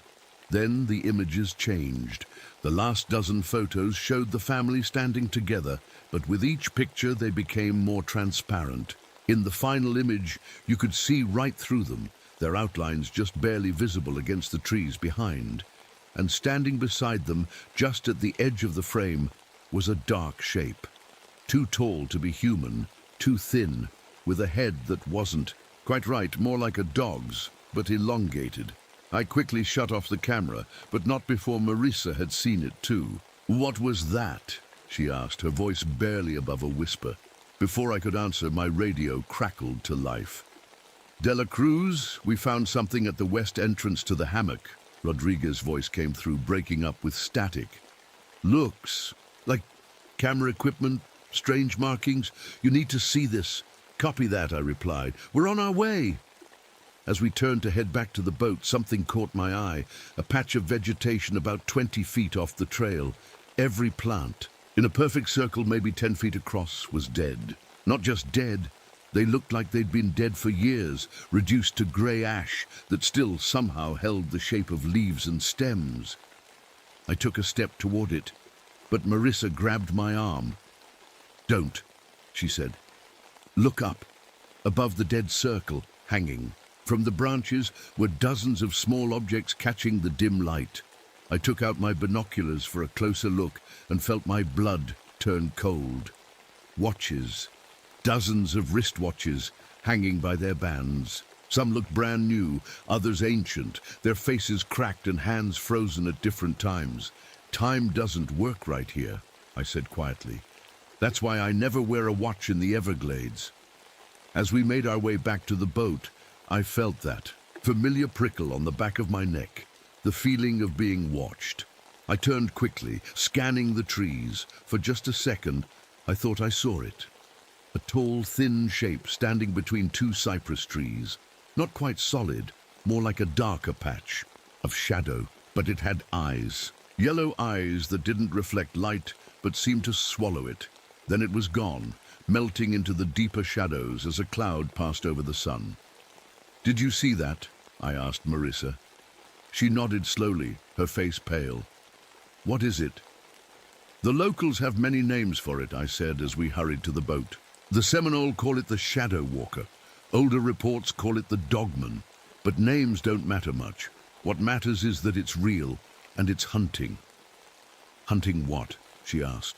Then the images changed. The last dozen photos showed the family standing together, but with each picture they became more transparent. In the final image, you could see right through them, their outlines just barely visible against the trees behind. And standing beside them, just at the edge of the frame, was a dark shape. Too tall to be human, too thin, with a head that wasn't quite right, more like a dog's, but elongated. I quickly shut off the camera, but not before Marissa had seen it too. "What was that?" she asked, her voice barely above a whisper. Before I could answer, my radio crackled to life. "De la Cruz, we found something at the west entrance to the hammock." Rodriguez's voice came through, breaking up with static. "Looks like camera equipment, strange markings. You need to see this." "Copy that," I replied. "We're on our way." As we turned to head back to the boat, something caught my eye, a patch of vegetation about 20 feet off the trail. Every plant, in a perfect circle maybe 10 feet across, was dead. Not just dead, they looked like they'd been dead for years, reduced to grey ash that still somehow held the shape of leaves and stems. I took a step toward it, but Marissa grabbed my arm. "Don't," she said. "Look up, above the dead circle, hanging. From the branches were dozens of small objects catching the dim light." I took out my binoculars for a closer look and felt my blood turn cold. Watches, dozens of wristwatches hanging by their bands. Some looked brand new, others ancient, their faces cracked and hands frozen at different times. "Time doesn't work right here," I said quietly. "That's why I never wear a watch in the Everglades." As we made our way back to the boat, I felt that familiar prickle on the back of my neck, the feeling of being watched. I turned quickly, scanning the trees. For just a second, I thought I saw it. A tall, thin shape standing between two cypress trees. Not quite solid, more like a darker patch of shadow, but it had eyes. Yellow eyes that didn't reflect light, but seemed to swallow it. Then it was gone, melting into the deeper shadows as a cloud passed over the sun. "Did you see that?" I asked Marissa. She nodded slowly, her face pale. "What is it?" "The locals have many names for it," I said as we hurried to the boat. "The Seminole call it the Shadow Walker. Older reports call it the Dogman. But names don't matter much. What matters is that it's real, and it's hunting." "Hunting what?" she asked.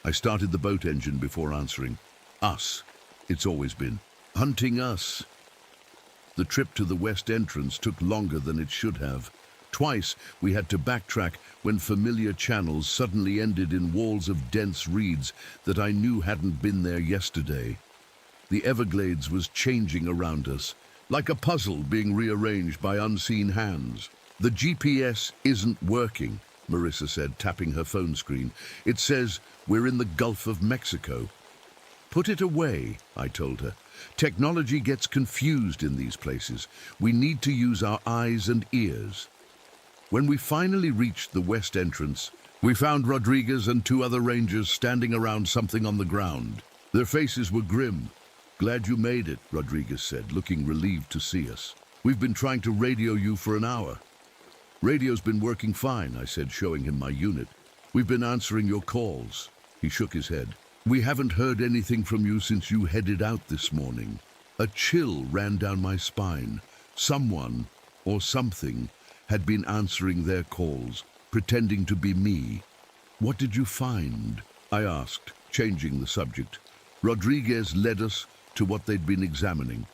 I started the boat engine before answering. "Us. It's always been. Hunting us." The trip to the west entrance took longer than it should have. Twice we had to backtrack when familiar channels suddenly ended in walls of dense reeds that I knew hadn't been there yesterday. The Everglades was changing around us, like a puzzle being rearranged by unseen hands. "The GPS isn't working," Marissa said, tapping her phone screen. "It says we're in the Gulf of Mexico." "Put it away," I told her. "Technology gets confused in these places. We need to use our eyes and ears." When we finally reached the west entrance, we found Rodriguez and two other rangers standing around something on the ground. Their faces were grim. "Glad you made it," Rodriguez said, looking relieved to see us. "We've been trying to radio you for an hour." "Radio's been working fine," I said, showing him my unit. "We've been answering your calls." He shook his head. "We haven't heard anything from you since you headed out this morning." A chill ran down my spine. Someone, or something, had been answering their calls, pretending to be me. "What did you find?" I asked, changing the subject. Rodriguez led us to what they'd been examining.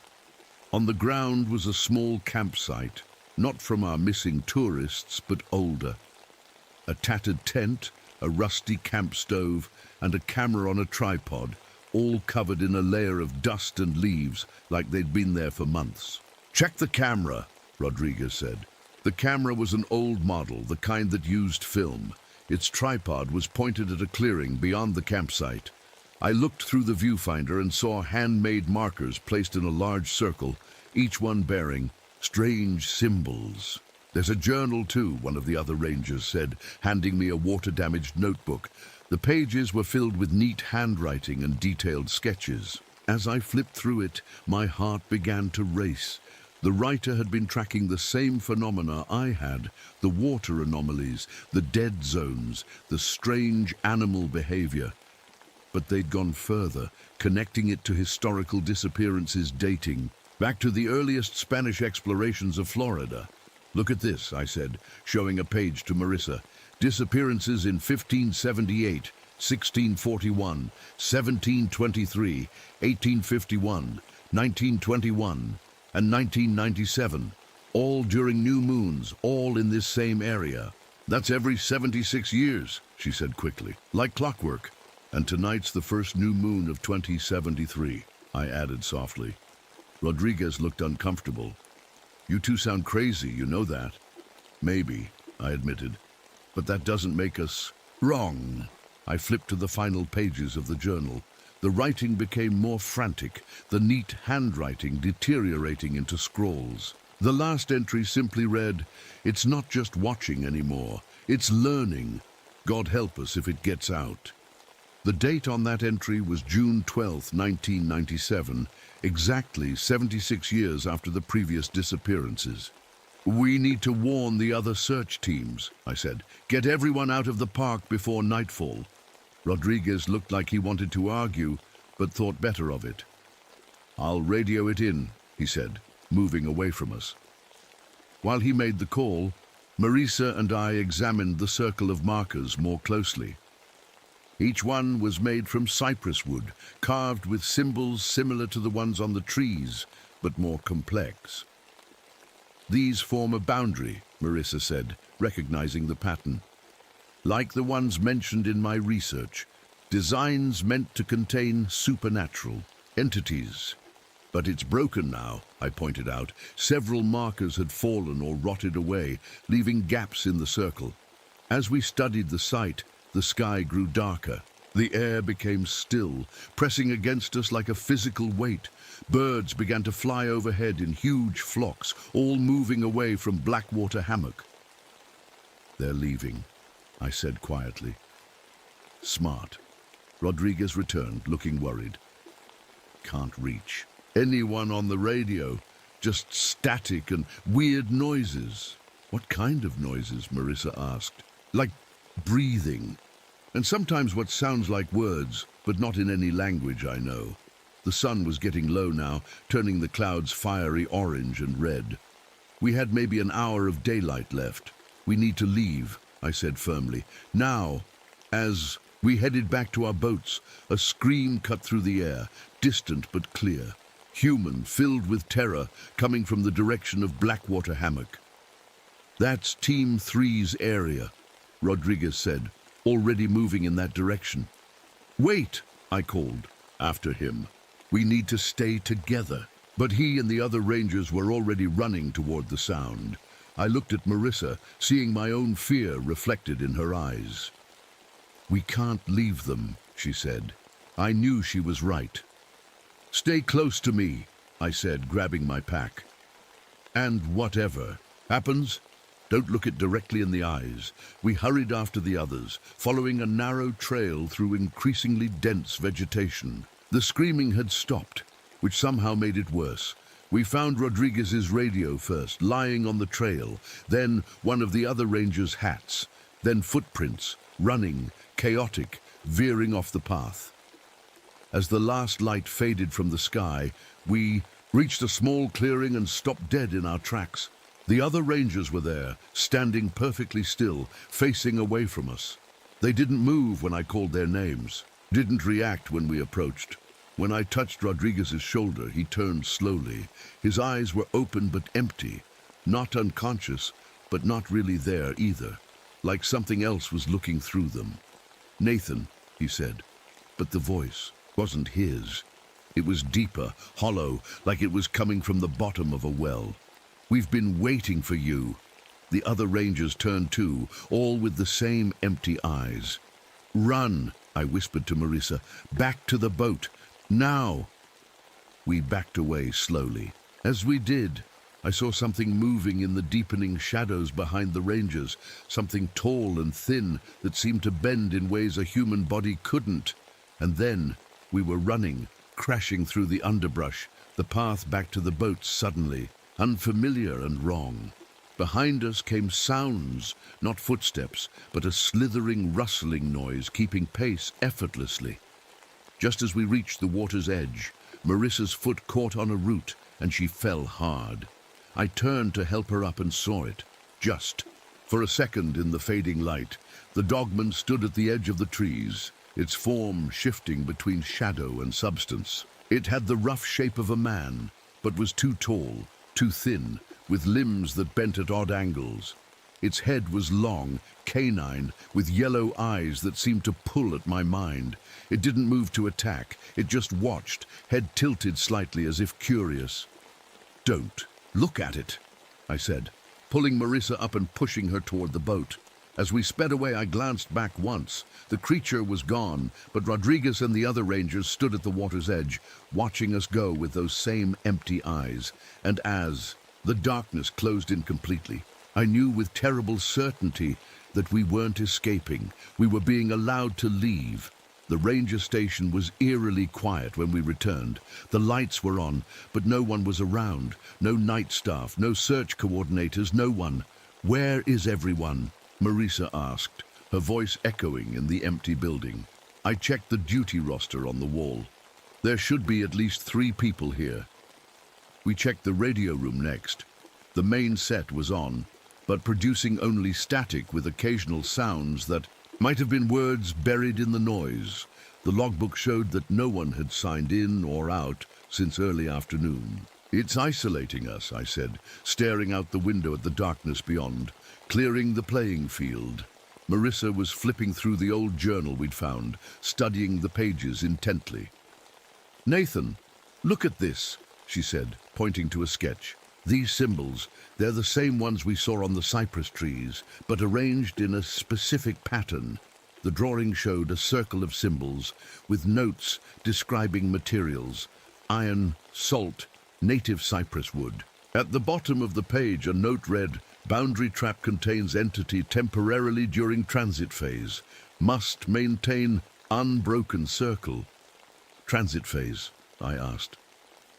On the ground was a small campsite, not from our missing tourists, but older. A tattered tent, a rusty camp stove, and a camera on a tripod, all covered in a layer of dust and leaves, like they'd been there for months. "Check the camera," Rodriguez said. The camera was an old model, the kind that used film. Its tripod was pointed at a clearing beyond the campsite. I looked through the viewfinder and saw handmade markers placed in a large circle, each one bearing strange symbols. "There's a journal too," one of the other rangers said, handing me a water-damaged notebook. The pages were filled with neat handwriting and detailed sketches. As I flipped through it, my heart began to race. The writer had been tracking the same phenomena I had, the water anomalies, the dead zones, the strange animal behavior. But they'd gone further, connecting it to historical disappearances dating back to the earliest Spanish explorations of Florida. "Look at this," I said, showing a page to Marissa. "Disappearances in 1578, 1641, 1723, 1851, 1921, and 1997, All during new moons, all in this same area. That's every 76 years, she said quickly, like clockwork. And tonight's the first new moon of 2073, I added softly. Rodriguez looked uncomfortable. You two sound crazy, you know that. Maybe, I admitted. But that doesn't make us wrong. I flipped to the final pages of the journal. The writing became more frantic, the neat handwriting deteriorating into scrawls. The last entry simply read, "It's not just watching anymore, it's learning. God help us if it gets out." The date on that entry was June 12, 1997, exactly 76 years after the previous disappearances. "We need to warn the other search teams," I said. "Get everyone out of the park before nightfall." Rodriguez looked like he wanted to argue, but thought better of it. "I'll radio it in," he said, moving away from us. While he made the call, Marisa and I examined the circle of markers more closely. Each one was made from cypress wood, carved with symbols similar to the ones on the trees, but more complex. "These form a boundary," Marisa said, recognizing the pattern. "Like the ones mentioned in my research, designs meant to contain supernatural entities. But it's broken now," I pointed out. Several markers had fallen or rotted away, leaving gaps in the circle. As we studied the site, the sky grew darker. The air became still, pressing against us like a physical weight. Birds began to fly overhead in huge flocks, all moving away from Blackwater Hammock. "They're leaving," I said quietly. "Smart." Rodriguez returned, looking worried. "Can't reach anyone on the radio. Just static and weird noises." "What kind of noises?" Marisa asked. "Like breathing. And sometimes what sounds like words, but not in any language I know." The sun was getting low now, turning the clouds fiery orange and red. We had maybe an hour of daylight left. "We need to leave," I said firmly. "Now." As we headed back to our boats, a scream cut through the air, distant but clear. Human, filled with terror, coming from the direction of Blackwater Hammock. "That's Team 3's area," Rodriguez said, already moving in that direction. "Wait," I called after him. "We need to stay together." But he and the other rangers were already running toward the sound. I looked at Marisa, seeing my own fear reflected in her eyes. "We can't leave them," she said. I knew she was right. "Stay close to me," I said, grabbing my pack. "And whatever happens, don't look it directly in the eyes." We hurried after the others, following a narrow trail through increasingly dense vegetation. The screaming had stopped, which somehow made it worse. We found Rodriguez's radio first, lying on the trail, then one of the other rangers' hats, then footprints, running, chaotic, veering off the path. As the last light faded from the sky, we reached a small clearing and stopped dead in our tracks. The other rangers were there, standing perfectly still, facing away from us. They didn't move when I called their names, didn't react when we approached. When I touched Rodriguez's shoulder, he turned slowly. His eyes were open but empty, not unconscious, but not really there either, like something else was looking through them. "Nathan," he said, but the voice wasn't his. It was deeper, hollow, like it was coming from the bottom of a well. "We've been waiting for you." The other rangers turned too, all with the same empty eyes. "Run," I whispered to Marisa. "Back to the boat. Now." We backed away slowly. As we did, I saw something moving in the deepening shadows behind the rangers, something tall and thin that seemed to bend in ways a human body couldn't. And then we were running, crashing through the underbrush, the path back to the boat suddenly, unfamiliar and wrong. Behind us came sounds, not footsteps, but a slithering, rustling noise, keeping pace effortlessly. Just as we reached the water's edge, Marisa's foot caught on a root, and she fell hard. I turned to help her up and saw it. Just for a second in the fading light, the dogman stood at the edge of the trees, its form shifting between shadow and substance. It had the rough shape of a man, but was too tall, too thin, with limbs that bent at odd angles. Its head was long, canine, with yellow eyes that seemed to pull at my mind. It didn't move to attack, it just watched, head tilted slightly as if curious. "Don't look at it," I said, pulling Marissa up and pushing her toward the boat. As we sped away, I glanced back once. The creature was gone, but Rodriguez and the other rangers stood at the water's edge, watching us go with those same empty eyes. And as the darkness closed in completely, I knew with terrible certainty that we weren't escaping. We were being allowed to leave. The ranger station was eerily quiet when we returned. The lights were on, but no one was around. No night staff, no search coordinators, no one. "Where is everyone?" Marissa asked, her voice echoing in the empty building. I checked the duty roster on the wall. There should be at least 3 people here. We checked the radio room next. The main set was on, but producing only static with occasional sounds that might have been words buried in the noise. The logbook showed that no one had signed in or out since early afternoon. "It's isolating us," I said, staring out the window at the darkness beyond, clearing the playing field. Marissa was flipping through the old journal we'd found, studying the pages intently. "Nathan, look at this," she said, pointing to a sketch. "These symbols, they're the same ones we saw on the cypress trees, but arranged in a specific pattern." The drawing showed a circle of symbols with notes describing materials: iron, salt, native cypress wood. At the bottom of the page, a note read, "Boundary trap contains entity temporarily during transit phase. Must maintain unbroken circle." "Transit phase?" I asked.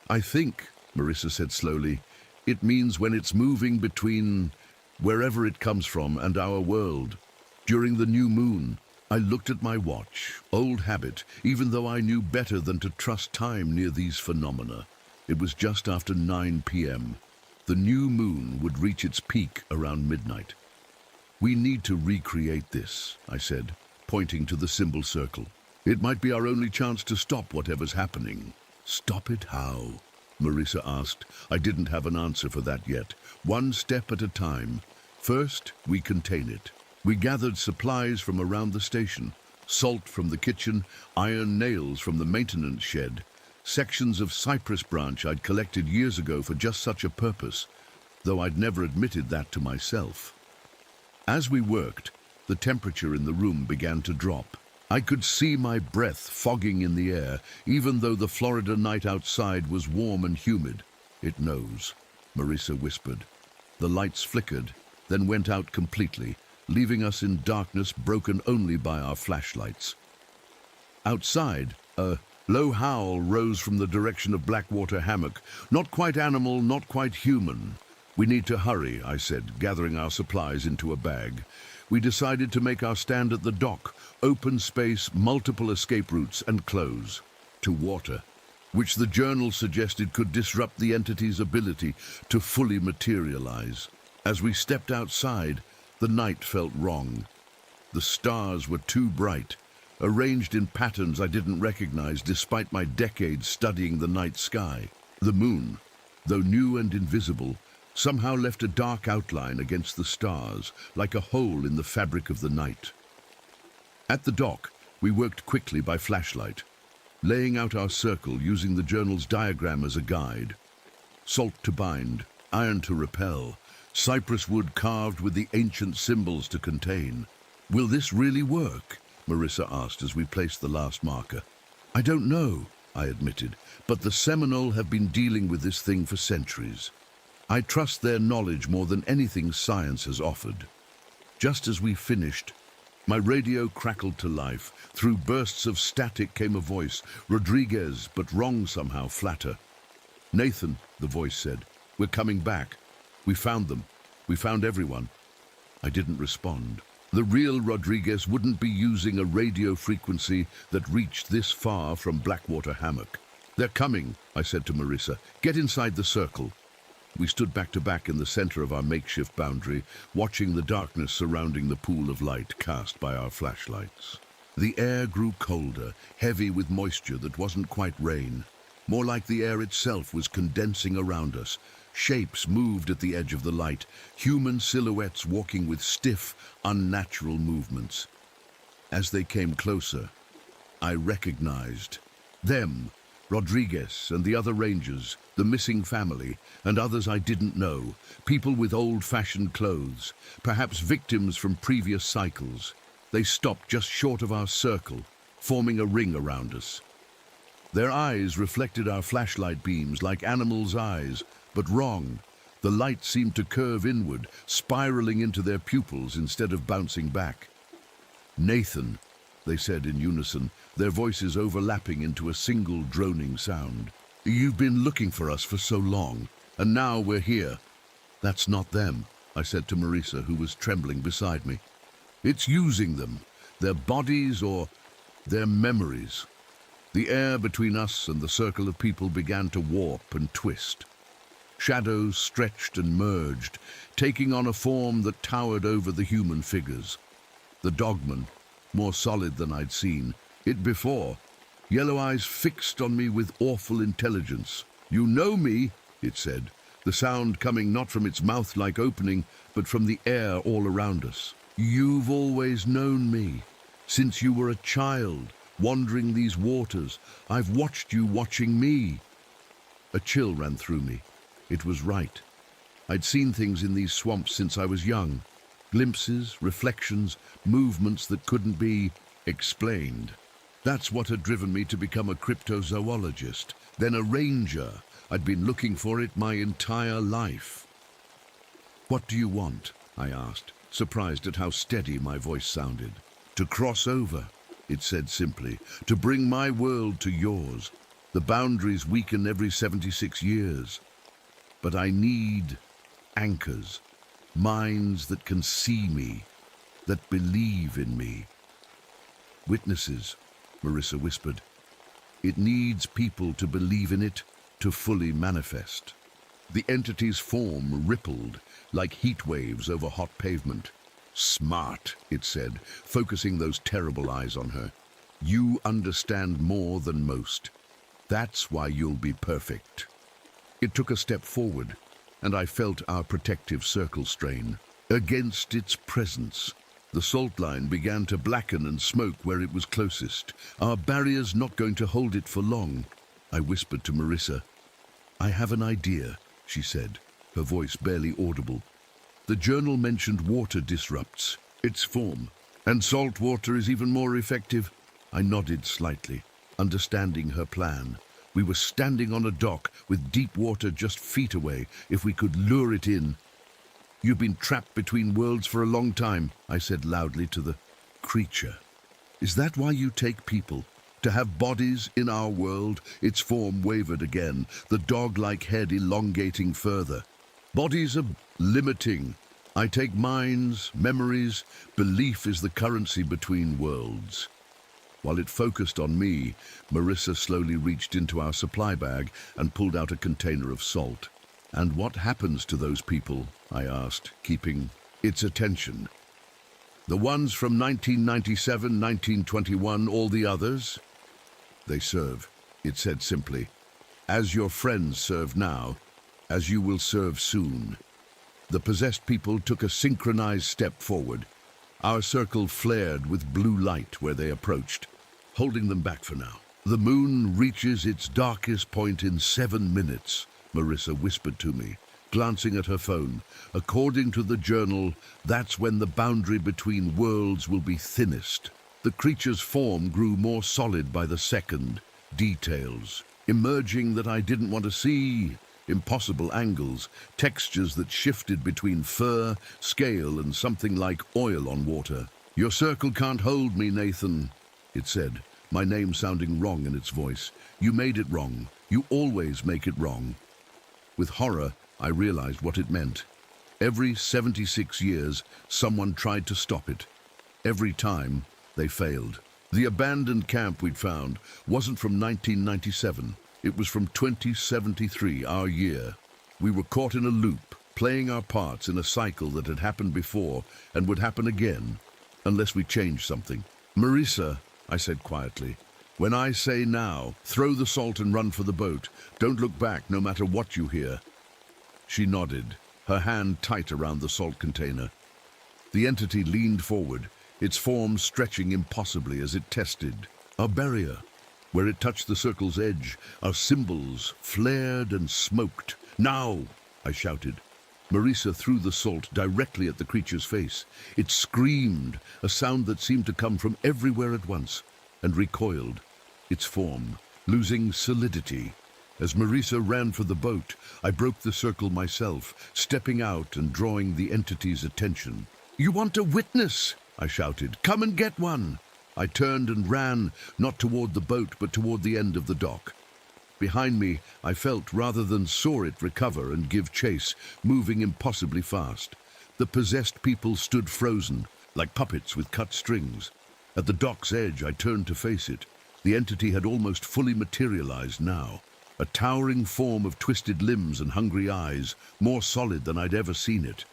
"I think," Marissa said slowly, "it means when it's moving between wherever it comes from and our world. During the new moon." I looked at my watch. Old habit, even though I knew better than to trust time near these phenomena. It was just after 9 p.m. The new moon would reach its peak around midnight. "We need to recreate this," I said, pointing to the symbol circle. "It might be our only chance to stop whatever's happening." "Stop it how?" Marissa asked. I didn't have an answer for that yet. "One step at a time. First, we contain it." We gathered supplies from around the station: salt from the kitchen, iron nails from the maintenance shed, sections of cypress branch I'd collected years ago for just such a purpose, though I'd never admitted that to myself. As we worked, the temperature in the room began to drop. I could see my breath fogging in the air, even though the Florida night outside was warm and humid. "It knows," Marissa whispered. The lights flickered, then went out completely, leaving us in darkness broken only by our flashlights. Outside, a low howl rose from the direction of Blackwater Hammock. Not quite animal, not quite human. "We need to hurry," I said, gathering our supplies into a bag. We decided to make our stand at the dock: open space, multiple escape routes, and close. To water, which the journal suggested could disrupt the entity's ability to fully materialize. As we stepped outside, the night felt wrong. The stars were too bright, arranged in patterns I didn't recognize despite my decades studying the night sky. The moon, though new and invisible, somehow left a dark outline against the stars, like a hole in the fabric of the night. At the dock, we worked quickly by flashlight, laying out our circle using the journal's diagram as a guide. Salt to bind, iron to repel, cypress wood carved with the ancient symbols to contain. "Will this really work?" Marissa asked as we placed the last marker. "I don't know," I admitted, "but the Seminole have been dealing with this thing for centuries. I trust their knowledge more than anything science has offered." Just as we finished, my radio crackled to life. Through bursts of static came a voice, Rodriguez, but wrong somehow, flatter. "Nathan," the voice said, "we're coming back. We found them. We found everyone." I didn't respond. The real Rodriguez wouldn't be using a radio frequency that reached this far from Blackwater Hammock. "They're coming," I said to Marissa. "Get inside the circle." We stood back to back in the center of our makeshift boundary, watching the darkness surrounding the pool of light cast by our flashlights. The air grew colder, heavy with moisture that wasn't quite rain. More like the air itself was condensing around us. Shapes moved at the edge of the light, human silhouettes walking with stiff, unnatural movements. As they came closer, I recognized them, Rodriguez and the other rangers, the missing family, and others I didn't know, people with old-fashioned clothes, perhaps victims from previous cycles. They stopped just short of our circle, forming a ring around us. Their eyes reflected our flashlight beams like animals' eyes, but wrong. The light seemed to curve inward, spiraling into their pupils instead of bouncing back. "Nathan," they said in unison, their voices overlapping into a single droning sound. "You've been looking for us for so long, and now we're here." "That's not them," I said to Marisa, who was trembling beside me. "It's using them, their bodies or their memories." The air between us and the circle of people began to warp and twist. Shadows stretched and merged, taking on a form that towered over the human figures. The dogman, more solid than I'd seen it before, yellow eyes fixed on me with awful intelligence. "You know me," it said, the sound coming not from its mouth-like opening, but from the air all around us. "You've always known me, since you were a child, wandering these waters. I've watched you watching me." A chill ran through me. It was right. I'd seen things in these swamps since I was young. Glimpses, reflections, movements that couldn't be explained. That's what had driven me to become a cryptozoologist, then a ranger. I'd been looking for it my entire life. "What do you want?" I asked, surprised at how steady my voice sounded. "To cross over," it said simply, "to bring my world to yours. The boundaries weaken every 76 years. But I need anchors, minds that can see me, that believe in me." "Witnesses," Marisa whispered. "It needs people to believe in it, to fully manifest." The entity's form rippled like heat waves over hot pavement. "Smart," it said, focusing those terrible eyes on her. "You understand more than most. That's why you'll be perfect." It took a step forward, and I felt our protective circle strain. Against its presence, the salt line began to blacken and smoke where it was closest. "Our barrier's not going to hold it for long," I whispered to Marisa. "I have an idea," she said, her voice barely audible. "The journal mentioned water disrupts its form, and salt water is even more effective." I nodded slightly, understanding her plan. We were standing on a dock with deep water just feet away. If we could lure it in. "You've been trapped between worlds for a long time," I said loudly to the creature. "Is that why you take people? To have bodies in our world?" Its form wavered again, the dog-like head elongating further. "Bodies are limiting. I take minds, memories. Belief is the currency between worlds." While it focused on me, Marisa slowly reached into our supply bag and pulled out a container of salt. "And what happens to those people?" I asked, keeping its attention. "The ones from 1997, 1921, all the others?" "They serve," it said simply. "As your friends serve now, as you will serve soon." The possessed people took a synchronized step forward. Our circle flared with blue light where they approached, holding them back for now. "The moon reaches its darkest point in 7 minutes, Marisa whispered to me, glancing at her phone. "According to the journal, that's when the boundary between worlds will be thinnest." The creature's form grew more solid by the second. Details emerging that I didn't want to see. Impossible angles, textures that shifted between fur, scale, and something like oil on water. "Your circle can't hold me, Nathan," it said, my name sounding wrong in its voice. "You made it wrong. You always make it wrong." With horror, I realized what it meant. Every 76 years, someone tried to stop it. Every time, they failed. The abandoned camp we'd found wasn't from 1997. It was from 2073, our year. We were caught in a loop, playing our parts in a cycle that had happened before and would happen again, unless we changed something. "Marisa," I said quietly, When I say now, throw the salt and run for the boat. Don't look back, no matter what you hear." She nodded, her hand tight around the salt container. The entity leaned forward, its form stretching impossibly as it tested. Our barrier. Where it touched the circle's edge, our symbols flared and smoked. "Now!" I shouted. Marisa threw the salt directly at the creature's face. It screamed, a sound that seemed to come from everywhere at once, and recoiled, its form losing solidity. As Marisa ran for the boat, I broke the circle myself, stepping out and drawing the entity's attention. "You want a witness?" I shouted. "Come and get one!" I turned and ran, not toward the boat, but toward the end of the dock. Behind me, I felt rather than saw it recover and give chase, moving impossibly fast. The possessed people stood frozen, like puppets with cut strings. At the dock's edge, I turned to face it. The entity had almost fully materialized now. A towering form of twisted limbs and hungry eyes, more solid than I'd ever seen it.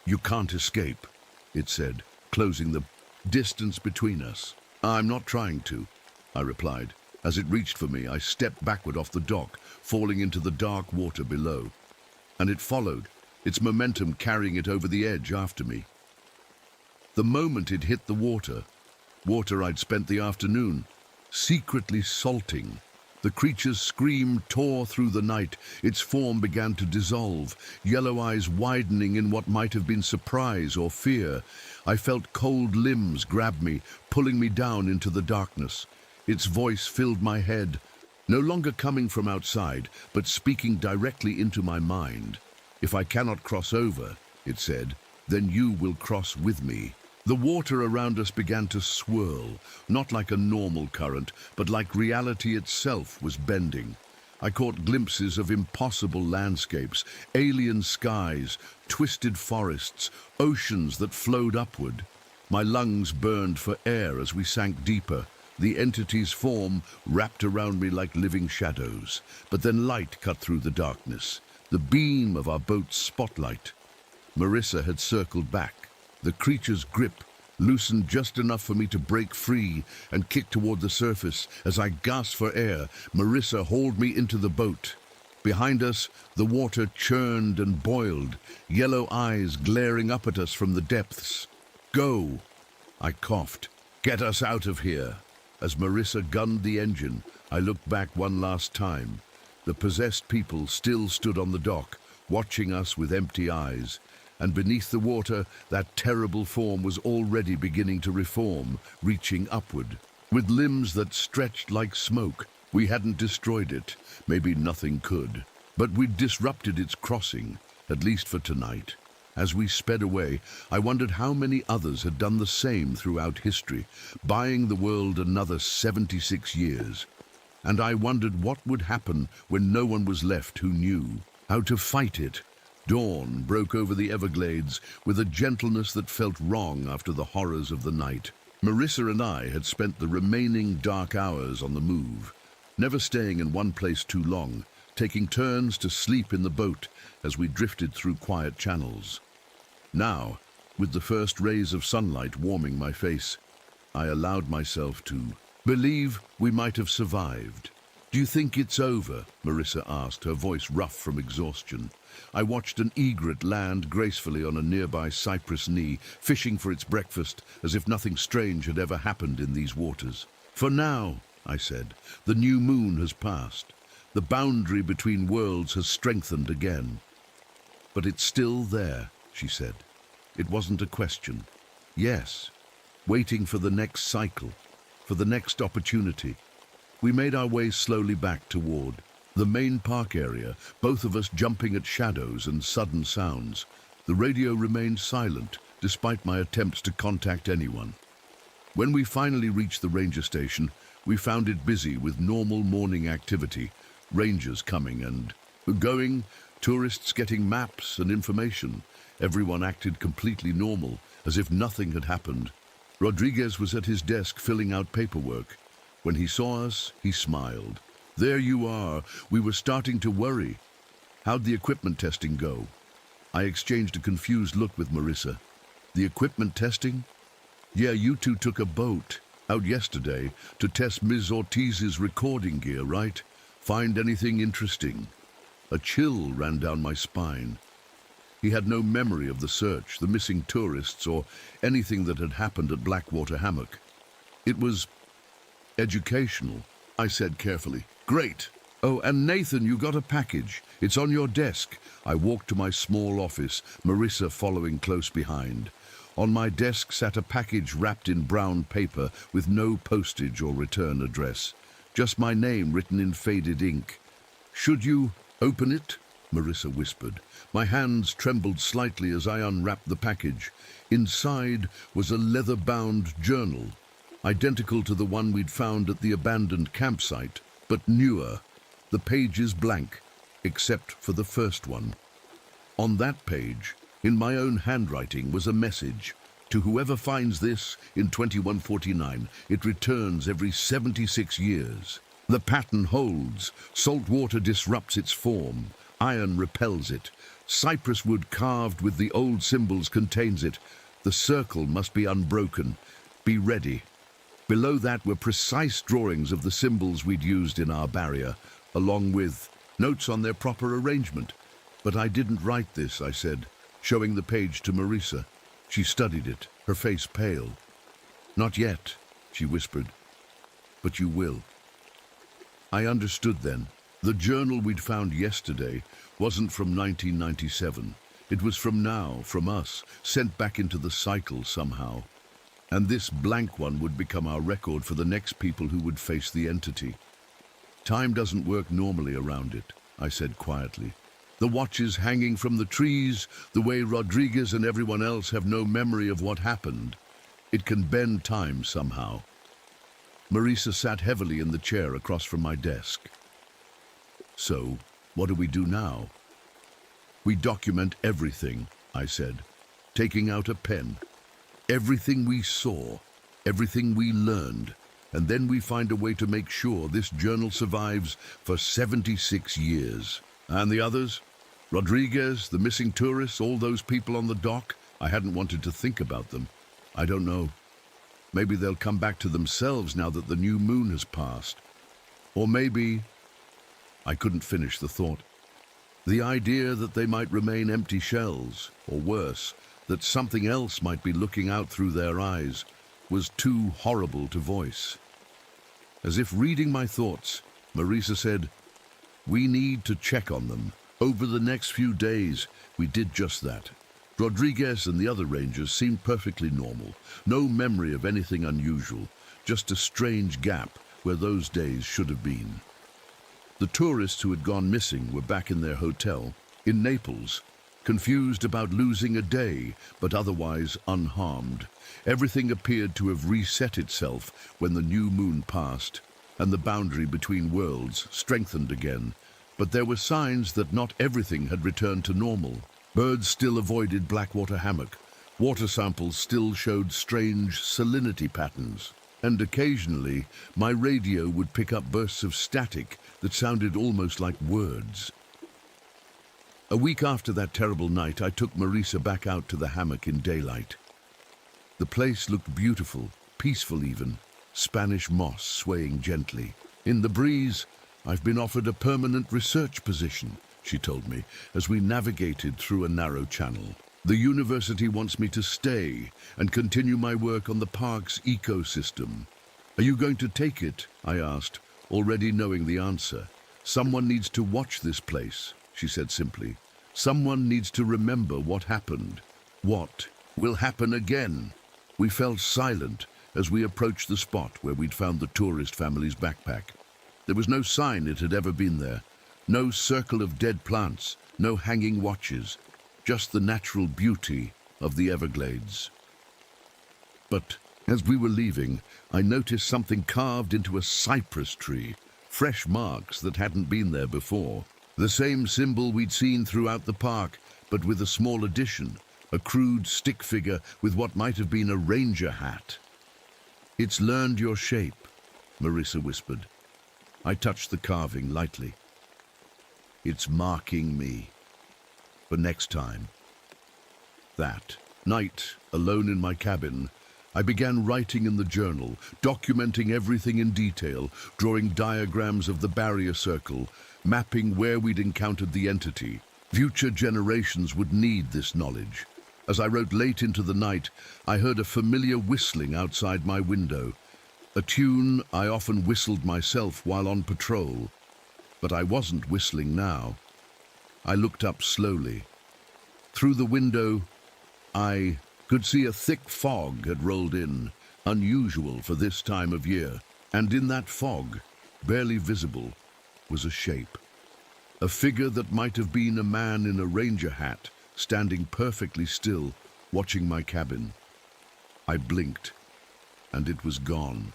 "You can't escape," it said, closing the distance between us. "I'm not trying to," I replied. As it reached for me, I stepped backward off the dock, falling into the dark water below. And it followed, its momentum carrying it over the edge after me. The moment it hit the water I'd spent the afternoon secretly salting. The creature's scream tore through the night. Its form began to dissolve, yellow eyes widening in what might have been surprise or fear. I felt cold limbs grab me, pulling me down into the darkness. Its voice filled my head, no longer coming from outside, but speaking directly into my mind. "If I cannot cross over," it said, "then you will cross with me." The water around us began to swirl, not like a normal current, but like reality itself was bending. I caught glimpses of impossible landscapes, alien skies, twisted forests, oceans that flowed upward. My lungs burned for air as we sank deeper. The entity's form wrapped around me like living shadows. But then light cut through the darkness, the beam of our boat's spotlight. Marisa had circled back. The creature's grip loosened just enough for me to break free and kick toward the surface. As I gasped for air, Marisa hauled me into the boat. Behind us, the water churned and boiled, yellow eyes glaring up at us from the depths. "Go!" I coughed. "Get us out of here." As Marisa gunned the engine, I looked back one last time. The possessed people still stood on the dock, watching us with empty eyes. And beneath the water, that terrible form was already beginning to reform, reaching upward. With limbs that stretched like smoke, we hadn't destroyed it. Maybe nothing could. But we'd disrupted its crossing, at least for tonight. As we sped away, I wondered how many others had done the same throughout history, buying the world another 76 years. And I wondered what would happen when no one was left who knew how to fight it. Dawn broke over the Everglades with a gentleness that felt wrong after the horrors of the night. Marisa and I had spent the remaining dark hours on the move, never staying in one place too long, taking turns to sleep in the boat as we drifted through quiet channels. Now, with the first rays of sunlight warming my face, I allowed myself to believe we might have survived. "Do you think it's over?" Marisa asked, her voice rough from exhaustion. I watched an egret land gracefully on a nearby cypress knee, fishing for its breakfast as if nothing strange had ever happened in these waters. "For now," I said, "the new moon has passed. The boundary between worlds has strengthened again." "But it's still there," she said. It wasn't a question. Yes, waiting for the next cycle, for the next opportunity. We made our way slowly back toward the main park area, both of us jumping at shadows and sudden sounds. The radio remained silent, despite my attempts to contact anyone. When we finally reached the ranger station, we found it busy with normal morning activity, rangers coming and going, tourists getting maps and information. Everyone acted completely normal, as if nothing had happened. Rodriguez was at his desk filling out paperwork. When he saw us, he smiled. "There you are. We were starting to worry. How'd the equipment testing go?" I exchanged a confused look with Marisa. "The equipment testing? Yeah, you two took a boat. Out yesterday to test Ms. Ortiz's recording gear, right? Find anything interesting? A chill ran down my spine. He had no memory of the search, the missing tourists, or anything that had happened at Blackwater Hammock. It was educational, I said carefully. Great. Oh, and Nathan, you got a package. It's on your desk. I walked to my small office, Marissa following close behind. On my desk sat a package wrapped in brown paper with no postage or return address. Just my name written in faded ink. Should you open it? Marissa whispered. My hands trembled slightly as I unwrapped the package. Inside was a leather-bound journal, identical to the one we'd found at the abandoned campsite, but newer. The pages blank, except for the first one. On that page, in my own handwriting, was a message. To whoever finds this in 2149, it returns every 76 years. The pattern holds. Salt water disrupts its form. Iron repels it. Cypress wood carved with the old symbols contains it. The circle must be unbroken. Be ready. Below that were precise drawings of the symbols we'd used in our barrier, along with notes on their proper arrangement. But I didn't write this, I said, showing the page to Marissa. She studied it, her face pale. Not yet, she whispered. But you will. I understood then. The journal we'd found yesterday wasn't from 1997. It was from now, from us, sent back into the cycle somehow. And this blank one would become our record for the next people who would face the entity. Time doesn't work normally around it, I said quietly. The watches hanging from the trees, the way Rodriguez and everyone else have no memory of what happened. It can bend time somehow. Marissa sat heavily in the chair across from my desk. So, what do we do now? We document everything, I said, taking out a pen. Everything we saw, everything we learned, and then we find a way to make sure this journal survives for 76 years. And the others? Rodriguez, the missing tourists, all those people on the dock? I hadn't wanted to think about them. I don't know. Maybe they'll come back to themselves now that the new moon has passed. Or maybe... I couldn't finish the thought. The idea that they might remain empty shells, or worse, that something else might be looking out through their eyes, was too horrible to voice. As if reading my thoughts, Marissa said, "We need to check on them. Over the next few days, we did just that. Rodriguez and the other rangers seemed perfectly normal. No memory of anything unusual, just a strange gap where those days should have been. The tourists who had gone missing were back in their hotel, in Naples, confused about losing a day, but otherwise unharmed. Everything appeared to have reset itself when the new moon passed, and the boundary between worlds strengthened again. But there were signs that not everything had returned to normal. Birds still avoided Blackwater Hammock. Water samples still showed strange salinity patterns. And occasionally, my radio would pick up bursts of static that sounded almost like words. A week after that terrible night, I took Marissa back out to the hammock in daylight. The place looked beautiful, peaceful even, Spanish moss swaying gently. In the breeze, I've been offered a permanent research position, she told me, as we navigated through a narrow channel. The university wants me to stay and continue my work on the park's ecosystem. Are you going to take it? I asked, already knowing the answer. Someone needs to watch this place, she said simply. Someone needs to remember what happened. What will happen again? We fell silent as we approached the spot where we'd found the tourist family's backpack. There was no sign it had ever been there. No circle of dead plants, no hanging watches, just the natural beauty of the Everglades. But as we were leaving, I noticed something carved into a cypress tree, fresh marks that hadn't been there before. The same symbol we'd seen throughout the park, but with a small addition, a crude stick figure with what might have been a ranger hat. "It's learned your shape," Marissa whispered. I touched the carving lightly. "It's marking me. For next time." That night, alone in my cabin, I began writing in the journal, documenting everything in detail, drawing diagrams of the barrier circle, mapping where we'd encountered the entity. Future generations would need this knowledge. As I wrote late into the night, I heard a familiar whistling outside my window, a tune I often whistled myself while on patrol. But I wasn't whistling now. I looked up slowly. Through the window, I could see a thick fog had rolled in, unusual for this time of year. And in that fog, barely visible, was a shape. A figure that might have been a man in a ranger hat, standing perfectly still, watching my cabin. I blinked, and it was gone.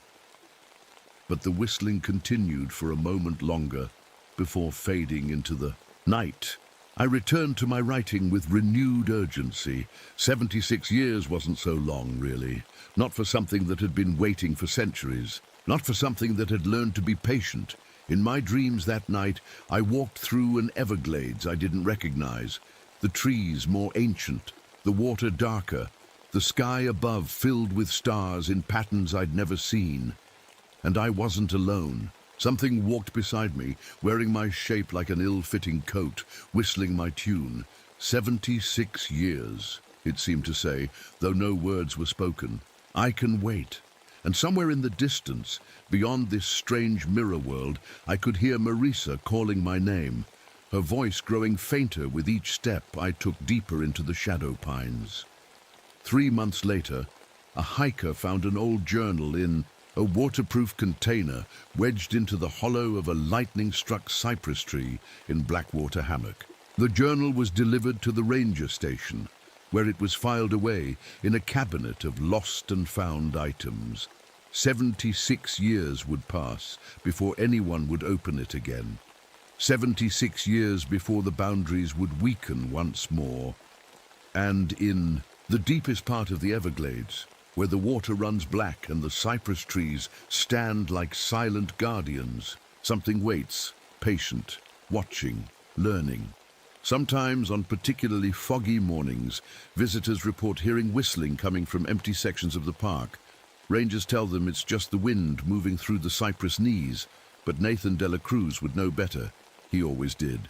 But the whistling continued for a moment longer before fading into the night. I returned to my writing with renewed urgency. 76 years wasn't so long, really. Not for something that had been waiting for centuries. Not for something that had learned to be patient. In my dreams that night, I walked through an Everglades I didn't recognize. The trees more ancient, the water darker, the sky above filled with stars in patterns I'd never seen. And I wasn't alone. Something walked beside me, wearing my shape like an ill-fitting coat, whistling my tune. 76 years, it seemed to say, though no words were spoken. I can wait. And somewhere in the distance, beyond this strange mirror world, I could hear Marisa calling my name, her voice growing fainter with each step I took deeper into the shadow pines. 3 months later, a hiker found an old journal in a waterproof container wedged into the hollow of a lightning-struck cypress tree in Blackwater Hammock. The journal was delivered to the ranger station, where it was filed away in a cabinet of lost and found items. 76 years would pass before anyone would open it again. 76 years before the boundaries would weaken once more. And in the deepest part of the Everglades, where the water runs black and the cypress trees stand like silent guardians, something waits, patient, watching, learning. Sometimes, on particularly foggy mornings, visitors report hearing whistling coming from empty sections of the park. Rangers tell them it's just the wind moving through the cypress knees, but Nathan Dela Cruz would know better. He always did.